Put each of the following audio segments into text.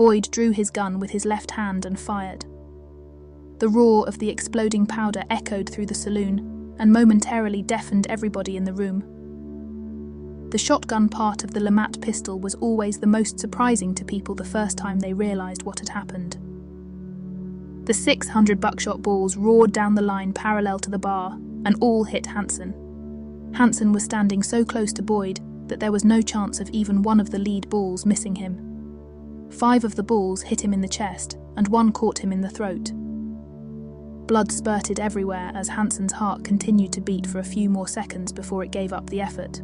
Boyd drew his gun with his left hand and fired. The roar of the exploding powder echoed through the saloon and momentarily deafened everybody in the room. The shotgun part of the Lamat pistol was always the most surprising to people the first time they realized what had happened. The 600 buckshot balls roared down the line parallel to the bar, and all hit Hansen. Hansen was standing so close to Boyd that there was no chance of even one of the lead balls missing him. 5 of the balls hit him in the chest, and 1 caught him in the throat. Blood spurted everywhere as Hansen's heart continued to beat for a few more seconds before it gave up the effort.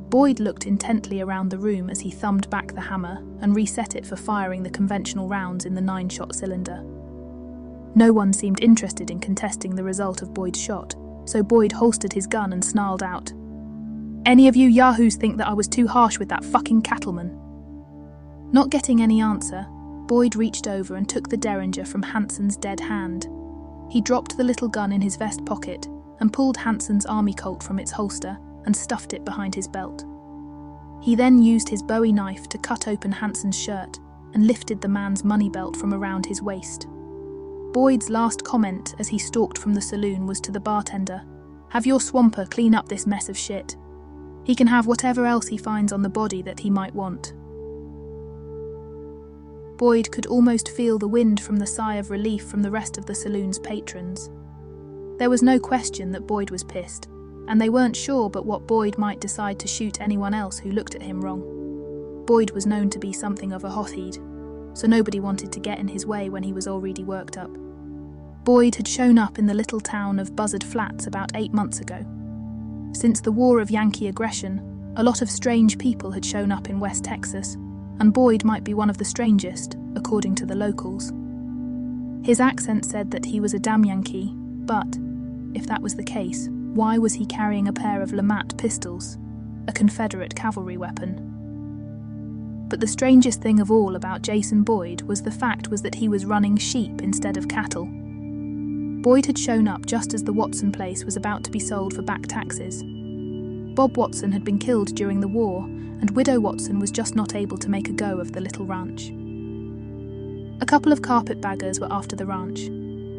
Boyd looked intently around the room as he thumbed back the hammer and reset it for firing the conventional rounds in the 9-shot cylinder. No one seemed interested in contesting the result of Boyd's shot, so Boyd holstered his gun and snarled out, "Any of you yahoos think that I was too harsh with that fucking Cattleman?" Not getting any answer, Boyd reached over and took the derringer from Hansen's dead hand. He dropped the little gun in his vest pocket and pulled Hansen's army Colt from its holster and stuffed it behind his belt. He then used his Bowie knife to cut open Hansen's shirt and lifted the man's money belt from around his waist. Boyd's last comment as he stalked from the saloon was to the bartender, "Have your swamper clean up this mess of shit. He can have whatever else he finds on the body that he might want." Boyd could almost feel the wind from the sigh of relief from the rest of the saloon's patrons. There was no question that Boyd was pissed, and they weren't sure but what Boyd might decide to shoot anyone else who looked at him wrong. Boyd was known to be something of a hothead, so nobody wanted to get in his way when he was already worked up. Boyd had shown up in the little town of Buzzard Flats about 8 months ago. Since the war of Yankee aggression, a lot of strange people had shown up in West Texas, and Boyd might be one of the strangest, according to the locals. His accent said that he was a damn Yankee, but, if that was the case, why was he carrying a pair of Lamat pistols, a Confederate cavalry weapon? But the strangest thing of all about Jason Boyd was the fact that he was running sheep instead of cattle. Boyd had shown up just as the Watson place was about to be sold for back taxes. Bob Watson had been killed during the war, and Widow Watson was just not able to make a go of the little ranch. A couple of carpetbaggers were after the ranch,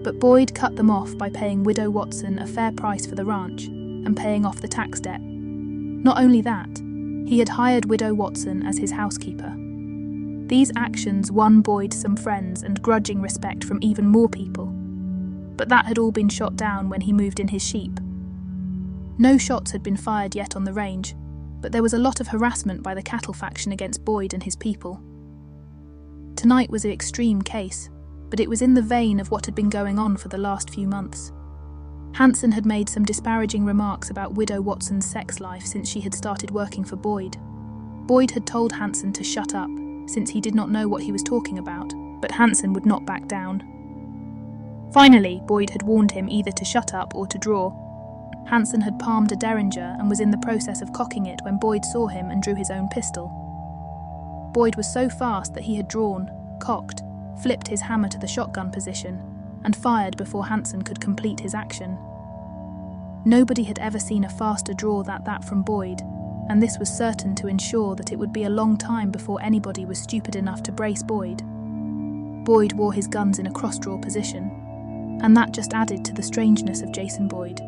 but Boyd cut them off by paying Widow Watson a fair price for the ranch and paying off the tax debt. Not only that, he had hired Widow Watson as his housekeeper. These actions won Boyd some friends and grudging respect from even more people, but that had all been shot down when he moved in his sheep. No shots had been fired yet on the range, but there was a lot of harassment by the cattle faction against Boyd and his people. Tonight was an extreme case, but it was in the vein of what had been going on for the last few months. Hansen had made some disparaging remarks about Widow Watson's sex life since she had started working for Boyd. Boyd had told Hansen to shut up, since he did not know what he was talking about, but Hansen would not back down. Finally, Boyd had warned him either to shut up or to draw. Hansen had palmed a derringer and was in the process of cocking it when Boyd saw him and drew his own pistol. Boyd was so fast that he had drawn, cocked, flipped his hammer to the shotgun position, and fired before Hansen could complete his action. Nobody had ever seen a faster draw than that from Boyd, and this was certain to ensure that it would be a long time before anybody was stupid enough to brace Boyd. Boyd wore his guns in a cross-draw position, and that just added to the strangeness of Jason Boyd.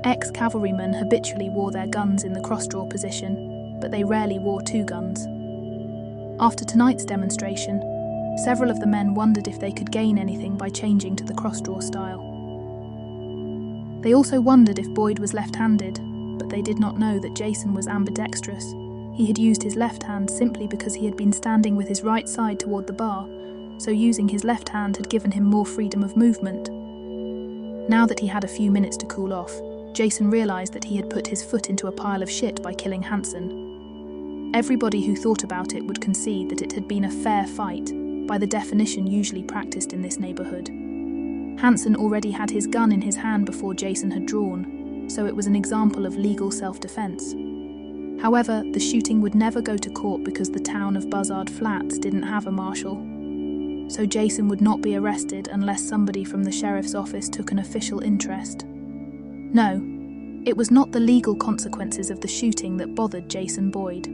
Ex-cavalrymen habitually wore their guns in the cross-draw position, but they rarely wore 2 guns. After tonight's demonstration, several of the men wondered if they could gain anything by changing to the cross-draw style. They also wondered if Boyd was left-handed, but they did not know that Jason was ambidextrous. He had used his left hand simply because he had been standing with his right side toward the bar, so using his left hand had given him more freedom of movement. Now that he had a few minutes to cool off, Jason realized that he had put his foot into a pile of shit by killing Hansen. Everybody who thought about it would concede that it had been a fair fight, by the definition usually practiced in this neighborhood. Hansen already had his gun in his hand before Jason had drawn, so it was an example of legal self-defense. However, the shooting would never go to court because the town of Buzzard Flats didn't have a marshal. So Jason would not be arrested unless somebody from the sheriff's office took an official interest. No, it was not the legal consequences of the shooting that bothered Jason Boyd.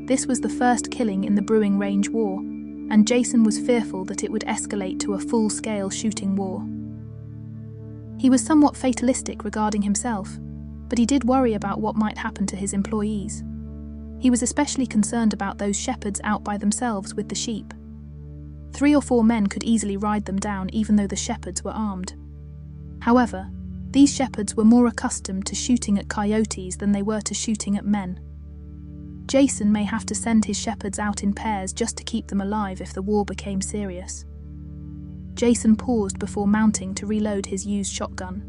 This was the first killing in the Brewing Range War, and Jason was fearful that it would escalate to a full-scale shooting war. He was somewhat fatalistic regarding himself, but he did worry about what might happen to his employees. He was especially concerned about those shepherds out by themselves with the sheep. 3 or 4 men could easily ride them down even though the shepherds were armed. However, these shepherds were more accustomed to shooting at coyotes than they were to shooting at men. Jason may have to send his shepherds out in pairs just to keep them alive if the war became serious. Jason paused before mounting to reload his used shotgun.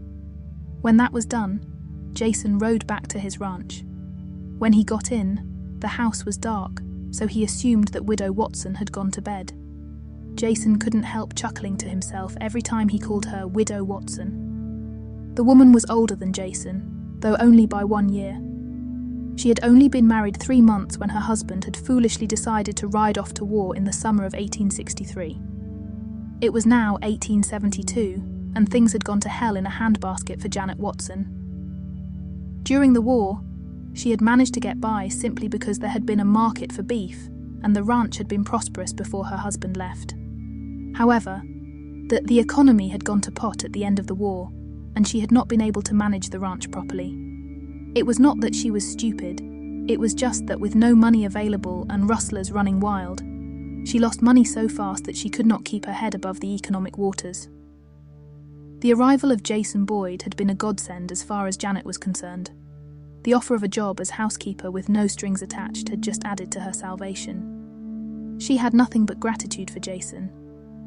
When that was done, Jason rode back to his ranch. When he got in, the house was dark, so he assumed that Widow Watson had gone to bed. Jason couldn't help chuckling to himself every time he called her Widow Watson. The woman was older than Jason, though only by 1 year. She had only been married 3 months when her husband had foolishly decided to ride off to war in the summer of 1863. It was now 1872, and things had gone to hell in a handbasket for Janet Watson. During the war, she had managed to get by simply because there had been a market for beef, and the ranch had been prosperous before her husband left. However, the economy had gone to pot at the end of the war, and she had not been able to manage the ranch properly. It was not that she was stupid, it was just that with no money available and rustlers running wild, she lost money so fast that she could not keep her head above the economic waters. The arrival of Jason Boyd had been a godsend as far as Janet was concerned. The offer of a job as housekeeper with no strings attached had just added to her salvation. She had nothing but gratitude for Jason,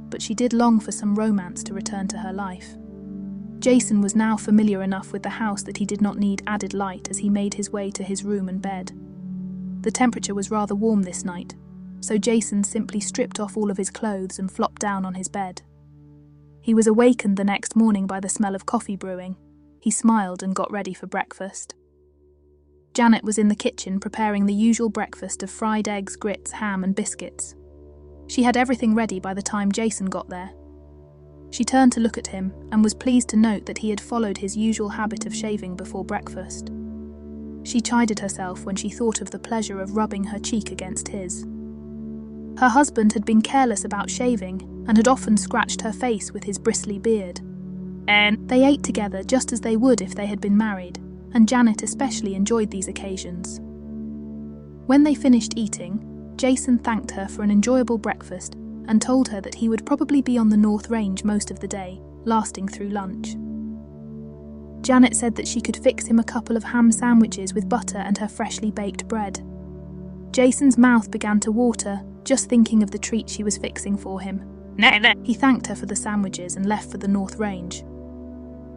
but she did long for some romance to return to her life. Jason was now familiar enough with the house that he did not need added light as he made his way to his room and bed. The temperature was rather warm this night, so Jason simply stripped off all of his clothes and flopped down on his bed. He was awakened the next morning by the smell of coffee brewing. He smiled and got ready for breakfast. Janet was in the kitchen preparing the usual breakfast of fried eggs, grits, ham and biscuits. She had everything ready by the time Jason got there. She turned to look at him and was pleased to note that he had followed his usual habit of shaving before breakfast. She chided herself when she thought of the pleasure of rubbing her cheek against his. Her husband had been careless about shaving and had often scratched her face with his bristly beard. And they ate together just as they would if they had been married, and Janet especially enjoyed these occasions. When they finished eating, Jason thanked her for an enjoyable breakfast and told her that he would probably be on the North Range most of the day, lasting through lunch. Janet said that she could fix him a couple of ham sandwiches with butter and her freshly baked bread. Jason's mouth began to water, just thinking of the treat she was fixing for him. He thanked her for the sandwiches and left for the North Range.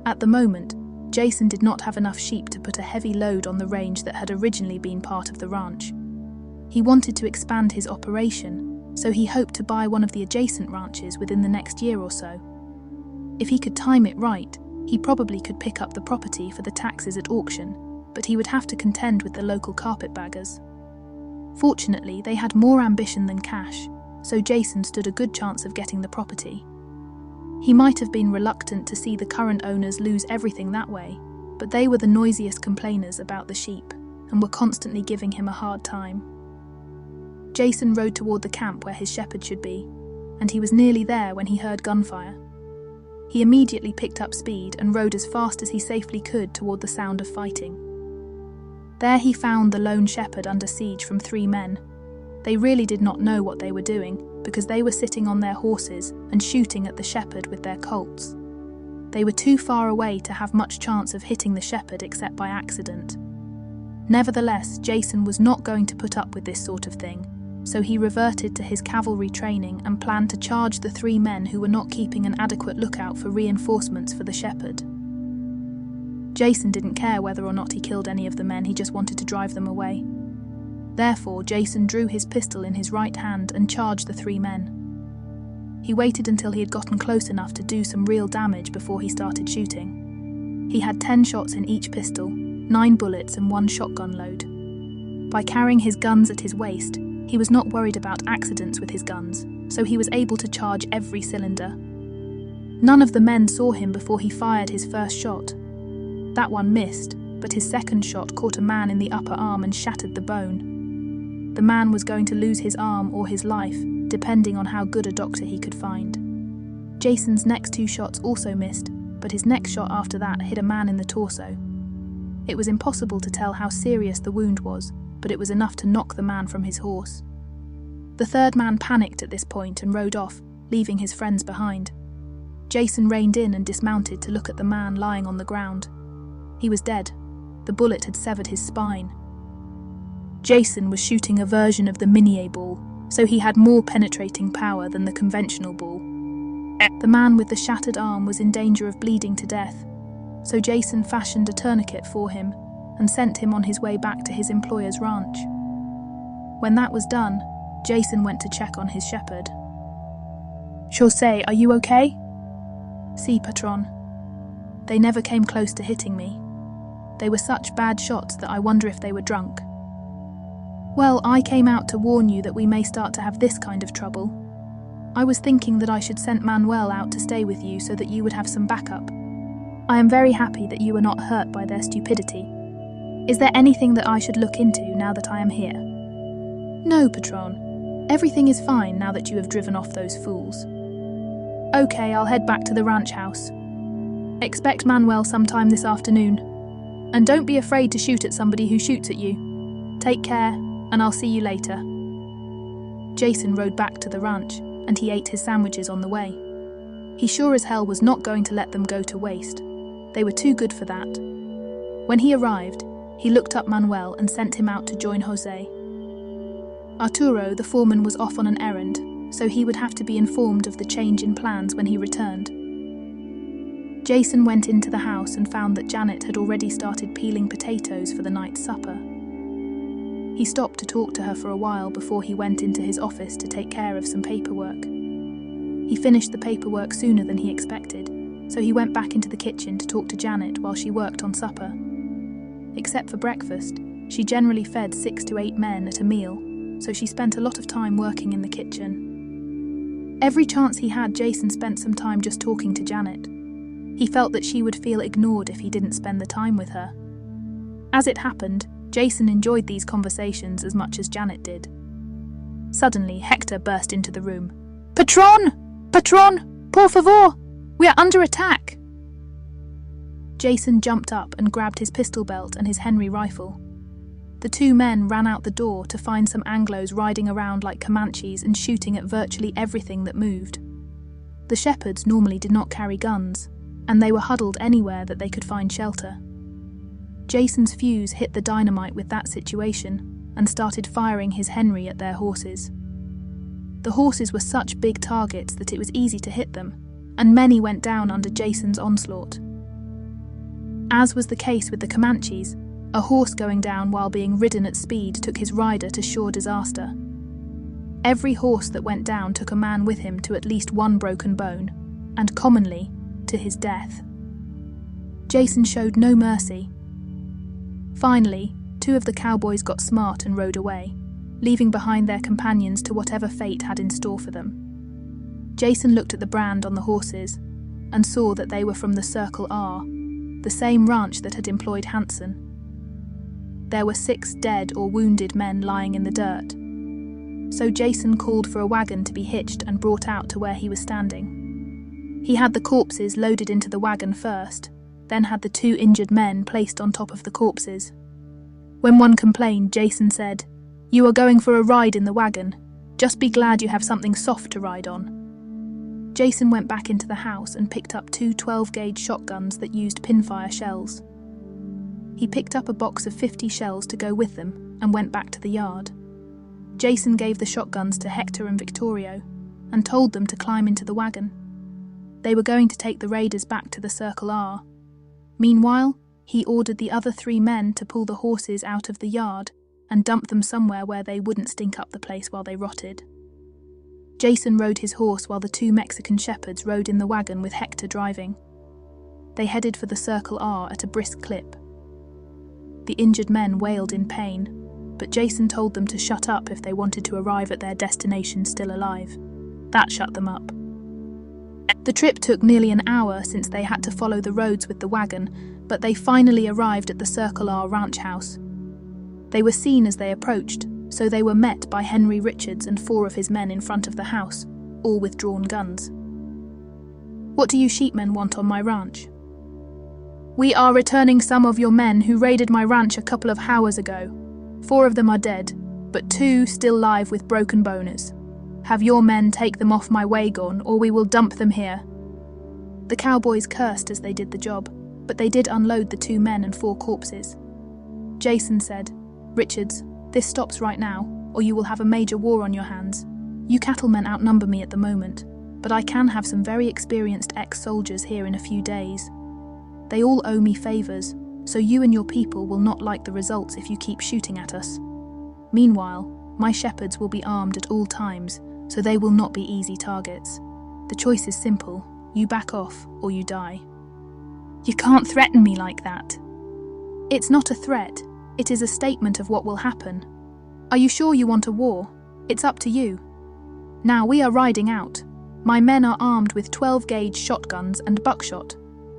At the moment, Jason did not have enough sheep to put a heavy load on the range that had originally been part of the ranch. He wanted to expand his operation, so he hoped to buy one of the adjacent ranches within the next year or so. If he could time it right, he probably could pick up the property for the taxes at auction, but he would have to contend with the local carpetbaggers. Fortunately, they had more ambition than cash, so Jason stood a good chance of getting the property. He might have been reluctant to see the current owners lose everything that way, but they were the noisiest complainers about the sheep and were constantly giving him a hard time. Jason rode toward the camp where his shepherd should be, and he was nearly there when he heard gunfire. He immediately picked up speed and rode as fast as he safely could toward the sound of fighting. There he found the lone shepherd under siege from 3 men. They really did not know what they were doing because they were sitting on their horses and shooting at the shepherd with their colts. They were too far away to have much chance of hitting the shepherd except by accident. Nevertheless, Jason was not going to put up with this sort of thing, so he reverted to his cavalry training and planned to charge the 3 men who were not keeping an adequate lookout for reinforcements for the shepherd. Jason didn't care whether or not he killed any of the men, he just wanted to drive them away. Therefore, Jason drew his pistol in his right hand and charged the 3 men. He waited until he had gotten close enough to do some real damage before he started shooting. He had 10 shots in each pistol, 9 bullets and 1 shotgun load. By carrying his guns at his waist, he was not worried about accidents with his guns, so he was able to charge every cylinder. None of the men saw him before he fired his first shot. That one missed, but his second shot caught a man in the upper arm and shattered the bone. the man was going to lose his arm or his life, depending on how good a doctor he could find. Jason's next 2 shots also missed, but his next shot after that hit a man in the torso. It was impossible to tell how serious the wound was, but it was enough to knock the man from his horse. The third man panicked at this point and rode off, leaving his friends behind. Jason reined in and dismounted to look at the man lying on the ground. He was dead. The bullet had severed his spine. Jason was shooting a version of the minié ball, so he had more penetrating power than the conventional ball. The man with the shattered arm was in danger of bleeding to death, so Jason fashioned a tourniquet for him and sent him on his way back to his employer's ranch. When that was done, Jason went to check on his shepherd. "José, are you okay?" "Si, patron. They never came close to hitting me. They were such bad shots that I wonder if they were drunk." "Well, I came out to warn you that we may start to have this kind of trouble. I was thinking that I should send Manuel out to stay with you so that you would have some backup. I am very happy that you were not hurt by their stupidity. Is there anything that I should look into now that I am here?" "No, patron. Everything is fine now that you have driven off those fools." "Okay, I'll head back to the ranch house. Expect Manuel sometime this afternoon. And don't be afraid to shoot at somebody who shoots at you. Take care, and I'll see you later." Jason rode back to the ranch, and he ate his sandwiches on the way. He sure as hell was not going to let them go to waste. They were too good for that. When he arrived, he looked up Manuel and sent him out to join José. Arturo, the foreman, was off on an errand, so he would have to be informed of the change in plans when he returned. Jason went into the house and found that Janet had already started peeling potatoes for the night's supper. He stopped to talk to her for a while before he went into his office to take care of some paperwork. He finished the paperwork sooner than he expected, so he went back into the kitchen to talk to Janet while she worked on supper. Except for breakfast, she generally fed 6 to 8 men at a meal, so she spent a lot of time working in the kitchen. Every chance he had, Jason spent some time just talking to Janet. He felt that she would feel ignored if he didn't spend the time with her. As it happened, Jason enjoyed these conversations as much as Janet did. Suddenly, Hector burst into the room. "Patron! Patron! Por favor! We are under attack!" Jason jumped up and grabbed his pistol belt and his Henry rifle. The 2 men ran out the door to find some Anglos riding around like Comanches and shooting at virtually everything that moved. The shepherds normally did not carry guns, and they were huddled anywhere that they could find shelter. Jason's fuse hit the dynamite with that situation and started firing his Henry at their horses. The horses were such big targets that it was easy to hit them, and many went down under Jason's onslaught. As was the case with the Comanches, a horse going down while being ridden at speed took his rider to sure disaster. Every horse that went down took a man with him to at least one broken bone, and commonly, to his death. Jason showed no mercy. Finally, 2 of the cowboys got smart and rode away, leaving behind their companions to whatever fate had in store for them. Jason looked at the brand on the horses and saw that they were from the Circle R, the same ranch that had employed Hansen. There were 6 dead or wounded men lying in the dirt, so Jason called for a wagon to be hitched and brought out to where he was standing. He had the corpses loaded into the wagon first, then had the 2 injured men placed on top of the corpses. When one complained, Jason said, "You are going for a ride in the wagon. Just be glad you have something soft to ride on." Jason went back into the house and picked up 2 12-gauge shotguns that used pinfire shells. He picked up a box of 50 shells to go with them and went back to the yard. Jason gave the shotguns to Hector and Victorio and told them to climb into the wagon. They were going to take the raiders back to the Circle R. Meanwhile, he ordered the other 3 men to pull the horses out of the yard and dump them somewhere where they wouldn't stink up the place while they rotted. Jason rode his horse while the 2 Mexican shepherds rode in the wagon with Hector driving. They headed for the Circle R at a brisk clip. The injured men wailed in pain, but Jason told them to shut up if they wanted to arrive at their destination still alive. That shut them up. The trip took nearly an hour since they had to follow the roads with the wagon, but they finally arrived at the Circle R ranch house. They were seen as they approached, so they were met by Henry Richards and 4 of his men in front of the house, all with drawn guns. "What do you sheepmen want on my ranch?" "We are returning some of your men who raided my ranch a couple of hours ago. 4 of them are dead, but 2 still live with broken boners. Have your men take them off my wagon, or we will dump them here." The cowboys cursed as they did the job, but they did unload the 2 men and 4 corpses. Jason said, "Richards, this stops right now, or you will have a major war on your hands. You cattlemen outnumber me at the moment, but I can have some very experienced ex-soldiers here in a few days. They all owe me favors, so you and your people will not like the results if you keep shooting at us. Meanwhile, my shepherds will be armed at all times, so they will not be easy targets. The choice is simple: you back off or you die." "You can't threaten me like that." "It's not a threat, it is a statement of what will happen. Are you sure you want a war? It's up to you. Now we are riding out. My men are armed with 12-gauge shotguns and buckshot.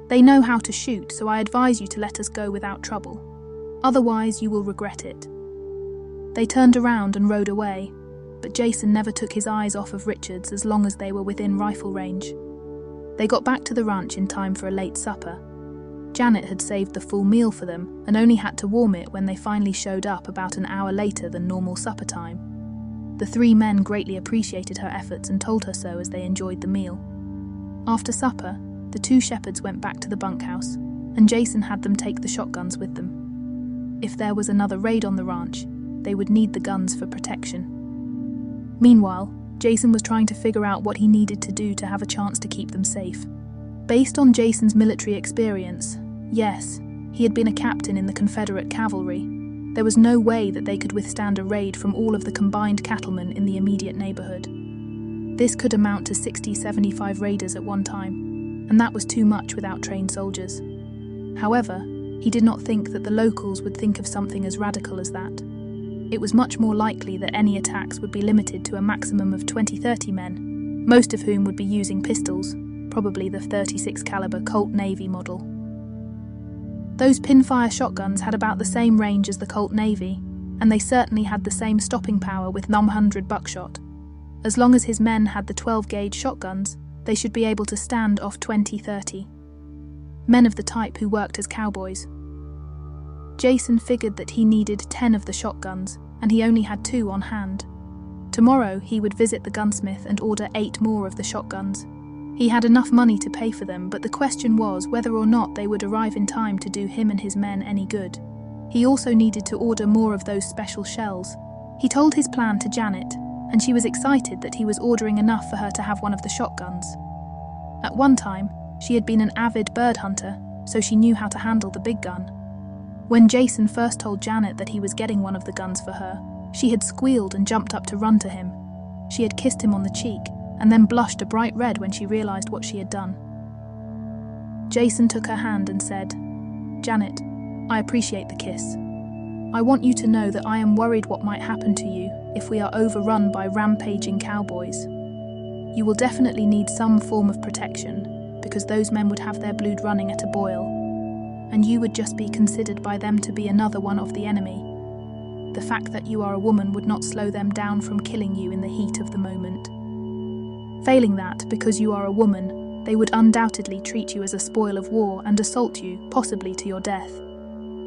They know how to shoot, so I advise you to let us go without trouble. Otherwise, you will regret it." They turned around and rode away, but Jason never took his eyes off of Richards as long as they were within rifle range. They got back to the ranch in time for a late supper. Janet had saved the full meal for them and only had to warm it when they finally showed up about an hour later than normal supper time. The 3 men greatly appreciated her efforts and told her so as they enjoyed the meal. After supper, the 2 shepherds went back to the bunkhouse, and Jason had them take the shotguns with them. If there was another raid on the ranch, they would need the guns for protection. Meanwhile, Jason was trying to figure out what he needed to do to have a chance to keep them safe. Based on Jason's military experience, yes, he had been a captain in the Confederate cavalry. There was no way that they could withstand a raid from all of the combined cattlemen in the immediate neighborhood. This could amount to 60-75 raiders at one time, and that was too much without trained soldiers. However, he did not think that the locals would think of something as radical as that. It was much more likely that any attacks would be limited to a maximum of 20-30 men, most of whom would be using pistols, probably the .36 caliber Colt Navy model. Those pinfire shotguns had about the same range as the Colt Navy, and they certainly had the same stopping power with 900 buckshot. As long as his men had the 12-gauge shotguns, they should be able to stand off 20-30. Men of the type who worked as cowboys. Jason figured that he needed 10 of the shotguns, and he only had 2 on hand. Tomorrow he would visit the gunsmith and order 8 more of the shotguns. He had enough money to pay for them, but the question was whether or not they would arrive in time to do him and his men any good. He also needed to order more of those special shells. He told his plan to Janet, and she was excited that he was ordering enough for her to have one of the shotguns. At one time, she had been an avid bird hunter, so she knew how to handle the big gun. When Jason first told Janet that he was getting one of the guns for her, she had squealed and jumped up to run to him. She had kissed him on the cheek, and then blushed a bright red when she realized what she had done. Jason took her hand and said, "Janet, I appreciate the kiss. I want you to know that I am worried what might happen to you if we are overrun by rampaging cowboys. You will definitely need some form of protection, because those men would have their blood running at a boil, and you would just be considered by them to be another one of the enemy. The fact that you are a woman would not slow them down from killing you in the heat of the moment. Failing that, because you are a woman, they would undoubtedly treat you as a spoil of war and assault you, possibly to your death.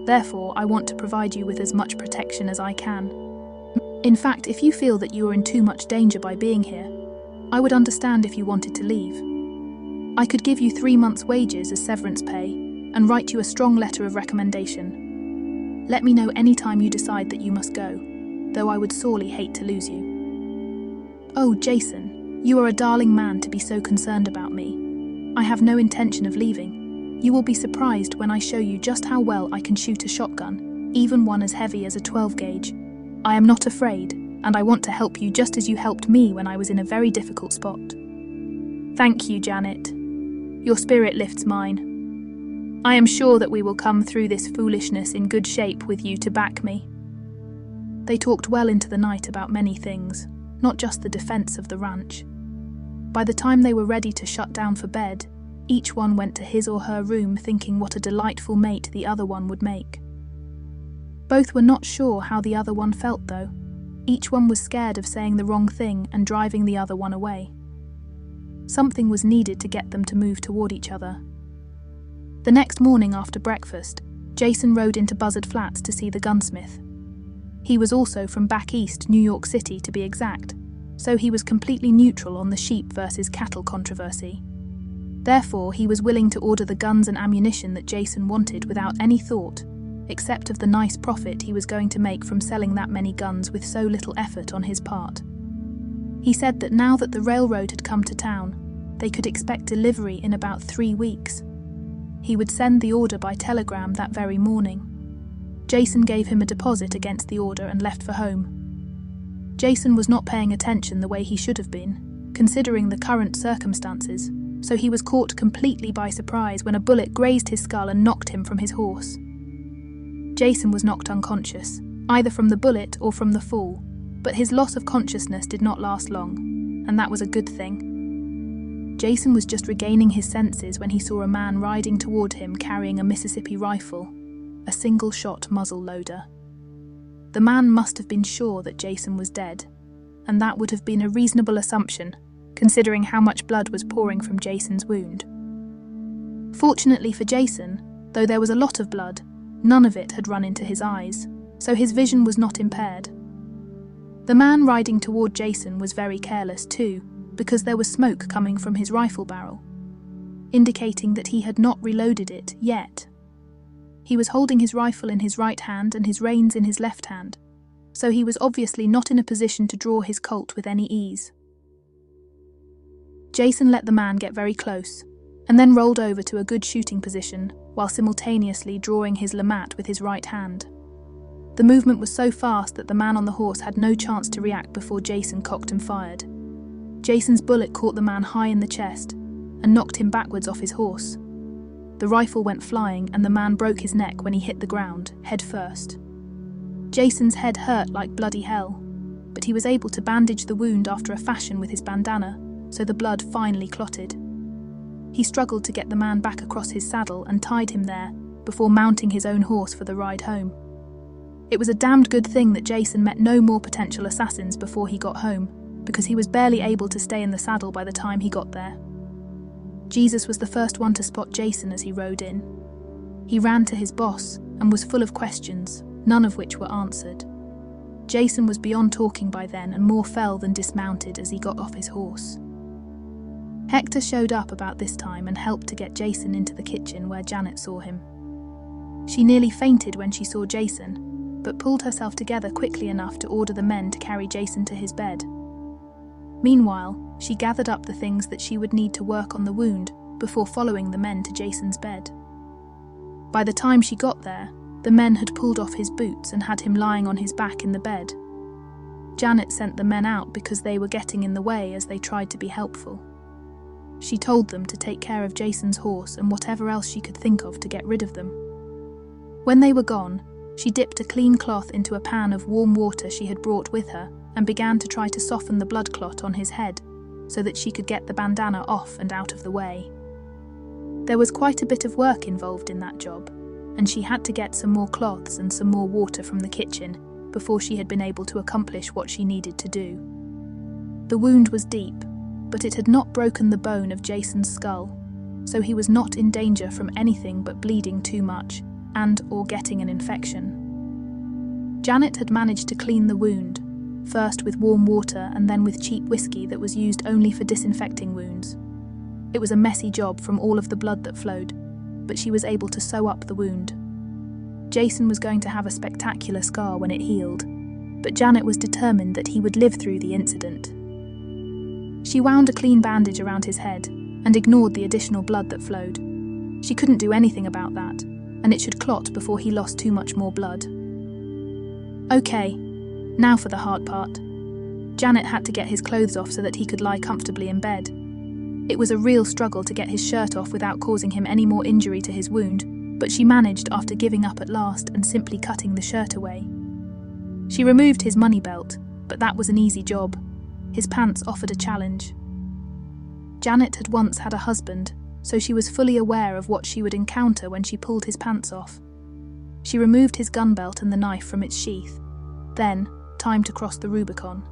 Therefore, I want to provide you with as much protection as I can. In fact, if you feel that you are in too much danger by being here, I would understand if you wanted to leave. I could give you 3 months' wages as severance pay and write you a strong letter of recommendation. Let me know any time you decide that you must go, though I would sorely hate to lose you." "Oh, Jason, you are a darling man to be so concerned about me. I have no intention of leaving. You will be surprised when I show you just how well I can shoot a shotgun, even one as heavy as a 12-gauge. I am not afraid, and I want to help you just as you helped me when I was in a very difficult spot." "Thank you, Janet. Your spirit lifts mine. I am sure that we will come through this foolishness in good shape with you to back me." They talked well into the night about many things, not just the defense of the ranch. By the time they were ready to shut down for bed, each one went to his or her room thinking what a delightful mate the other one would make. Both were not sure how the other one felt, though. Each one was scared of saying the wrong thing and driving the other one away. Something was needed to get them to move toward each other. The next morning after breakfast, Jason rode into Buzzard Flats to see the gunsmith. He was also from back east, New York City to be exact, so he was completely neutral on the sheep versus cattle controversy. Therefore, he was willing to order the guns and ammunition that Jason wanted without any thought, except of the nice profit he was going to make from selling that many guns with so little effort on his part. He said that now that the railroad had come to town, they could expect delivery in about 3 weeks. He would send the order by telegram that very morning. Jason gave him a deposit against the order and left for home. Jason was not paying attention the way he should have been, considering the current circumstances, so he was caught completely by surprise when a bullet grazed his skull and knocked him from his horse. Jason was knocked unconscious, either from the bullet or from the fall, but his loss of consciousness did not last long, and that was a good thing. Jason was just regaining his senses when he saw a man riding toward him carrying a Mississippi rifle, a single-shot muzzle loader. The man must have been sure that Jason was dead, and that would have been a reasonable assumption, considering how much blood was pouring from Jason's wound. Fortunately for Jason, though there was a lot of blood, none of it had run into his eyes, so his vision was not impaired. The man riding toward Jason was very careless too, because there was smoke coming from his rifle barrel, indicating that he had not reloaded it yet. He was holding his rifle in his right hand and his reins in his left hand, so he was obviously not in a position to draw his Colt with any ease. Jason let the man get very close, and then rolled over to a good shooting position while simultaneously drawing his LeMat with his right hand. The movement was so fast that the man on the horse had no chance to react before Jason cocked and fired. Jason's bullet caught the man high in the chest and knocked him backwards off his horse. The rifle went flying and the man broke his neck when he hit the ground, head first. Jason's head hurt like bloody hell, but he was able to bandage the wound after a fashion with his bandana, so the blood finally clotted. He struggled to get the man back across his saddle and tied him there before mounting his own horse for the ride home. It was a damned good thing that Jason met no more potential assassins before he got home, because he was barely able to stay in the saddle by the time he got there. Jesus was the first one to spot Jason as he rode in. He ran to his boss and was full of questions, none of which were answered. Jason was beyond talking by then and more fell than dismounted as he got off his horse. Hector showed up about this time and helped to get Jason into the kitchen where Janet saw him. She nearly fainted when she saw Jason, but pulled herself together quickly enough to order the men to carry Jason to his bed. Meanwhile, she gathered up the things that she would need to work on the wound before following the men to Jason's bed. By the time she got there, the men had pulled off his boots and had him lying on his back in the bed. Janet sent the men out because they were getting in the way as they tried to be helpful. She told them to take care of Jason's horse and whatever else she could think of to get rid of them. When they were gone, she dipped a clean cloth into a pan of warm water she had brought with her and began to try to soften the blood clot on his head so that she could get the bandana off and out of the way. There was quite a bit of work involved in that job, and she had to get some more cloths and some more water from the kitchen before she had been able to accomplish what she needed to do. The wound was deep, but it had not broken the bone of Jason's skull, so he was not in danger from anything but bleeding too much and/or getting an infection. Janet had managed to clean the wound, first with warm water and then with cheap whiskey that was used only for disinfecting wounds. It was a messy job from all of the blood that flowed, but she was able to sew up the wound. Jason was going to have a spectacular scar when it healed, but Janet was determined that he would live through the incident. She wound a clean bandage around his head and ignored the additional blood that flowed. She couldn't do anything about that, and it should clot before he lost too much more blood. Okay, now for the hard part. Janet had to get his clothes off so that he could lie comfortably in bed. It was a real struggle to get his shirt off without causing him any more injury to his wound, but she managed after giving up at last and simply cutting the shirt away. She removed his money belt, but that was an easy job. His pants offered a challenge. Janet had once had a husband, so she was fully aware of what she would encounter when she pulled his pants off. She removed his gun belt and the knife from its sheath. Then, Time to cross the Rubicon.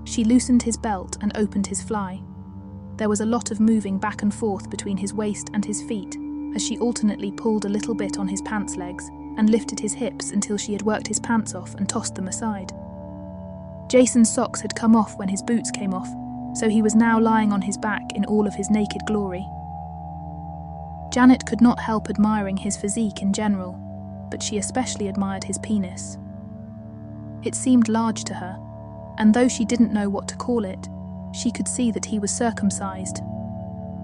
She loosened his belt and opened his fly. There was a lot of moving back and forth between his waist and his feet as she alternately pulled a little bit on his pants legs and lifted his hips until she had worked his pants off and tossed them aside. Jason's socks had come off when his boots came off, so he was now lying on his back in all of his naked glory. Janet could not help admiring his physique in general, but she especially admired his penis. It seemed large to her, and though she didn't know what to call it, she could see that he was circumcised.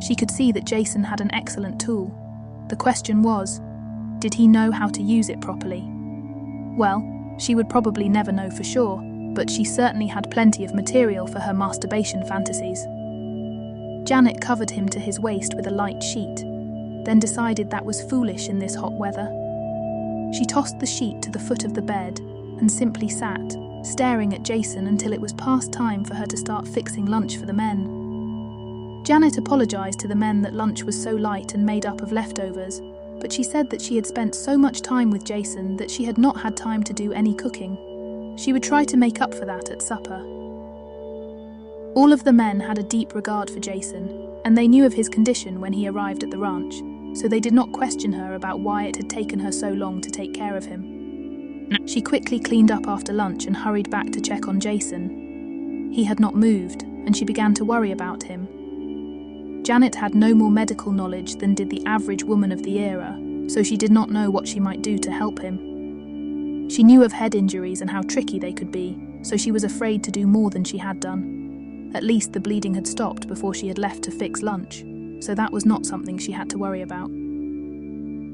She could see that Jason had an excellent tool. The question was, did he know how to use it properly? Well, she would probably never know for sure, but she certainly had plenty of material for her masturbation fantasies. Janet covered him to his waist with a light sheet, then decided that was foolish in this hot weather. She tossed the sheet to the foot of the bed and simply sat, staring at Jason until it was past time for her to start fixing lunch for the men. Janet apologized to the men that lunch was so light and made up of leftovers, but she said that she had spent so much time with Jason that she had not had time to do any cooking. She would try to make up for that at supper. All of the men had a deep regard for Jason, and they knew of his condition when he arrived at the ranch, so they did not question her about why it had taken her so long to take care of him. She quickly cleaned up after lunch and hurried back to check on Jason. He had not moved, and she began to worry about him. Janet had no more medical knowledge than did the average woman of the era, so she did not know what she might do to help him. She knew of head injuries and how tricky they could be, so she was afraid to do more than she had done. At least the bleeding had stopped before she had left to fix lunch, so that was not something she had to worry about.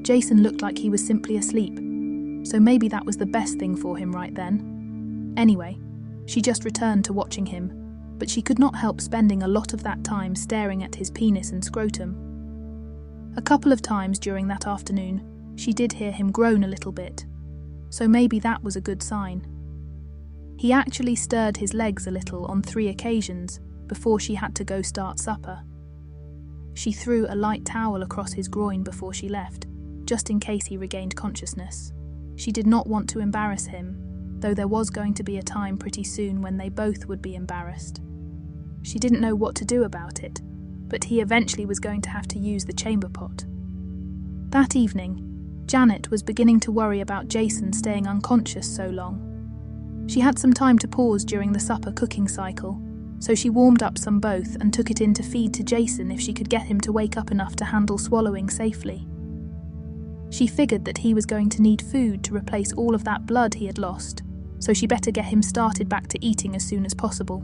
Jason looked like he was simply asleep, so maybe that was the best thing for him right then. Anyway, she just returned to watching him, but she could not help spending a lot of that time staring at his penis and scrotum. A couple of times during that afternoon, she did hear him groan a little bit, so maybe that was a good sign. He actually stirred his legs a little on 3 occasions before she had to go start supper. She threw a light towel across his groin before she left, just in case he regained consciousness. She did not want to embarrass him, though there was going to be a time pretty soon when they both would be embarrassed. She didn't know what to do about it, but he eventually was going to have to use the chamber pot. That evening, Janet was beginning to worry about Jason staying unconscious so long. She had some time to pause during the supper cooking cycle, so she warmed up some both and took it in to feed to Jason if she could get him to wake up enough to handle swallowing safely. She figured that he was going to need food to replace all of that blood he had lost, so she better get him started back to eating as soon as possible.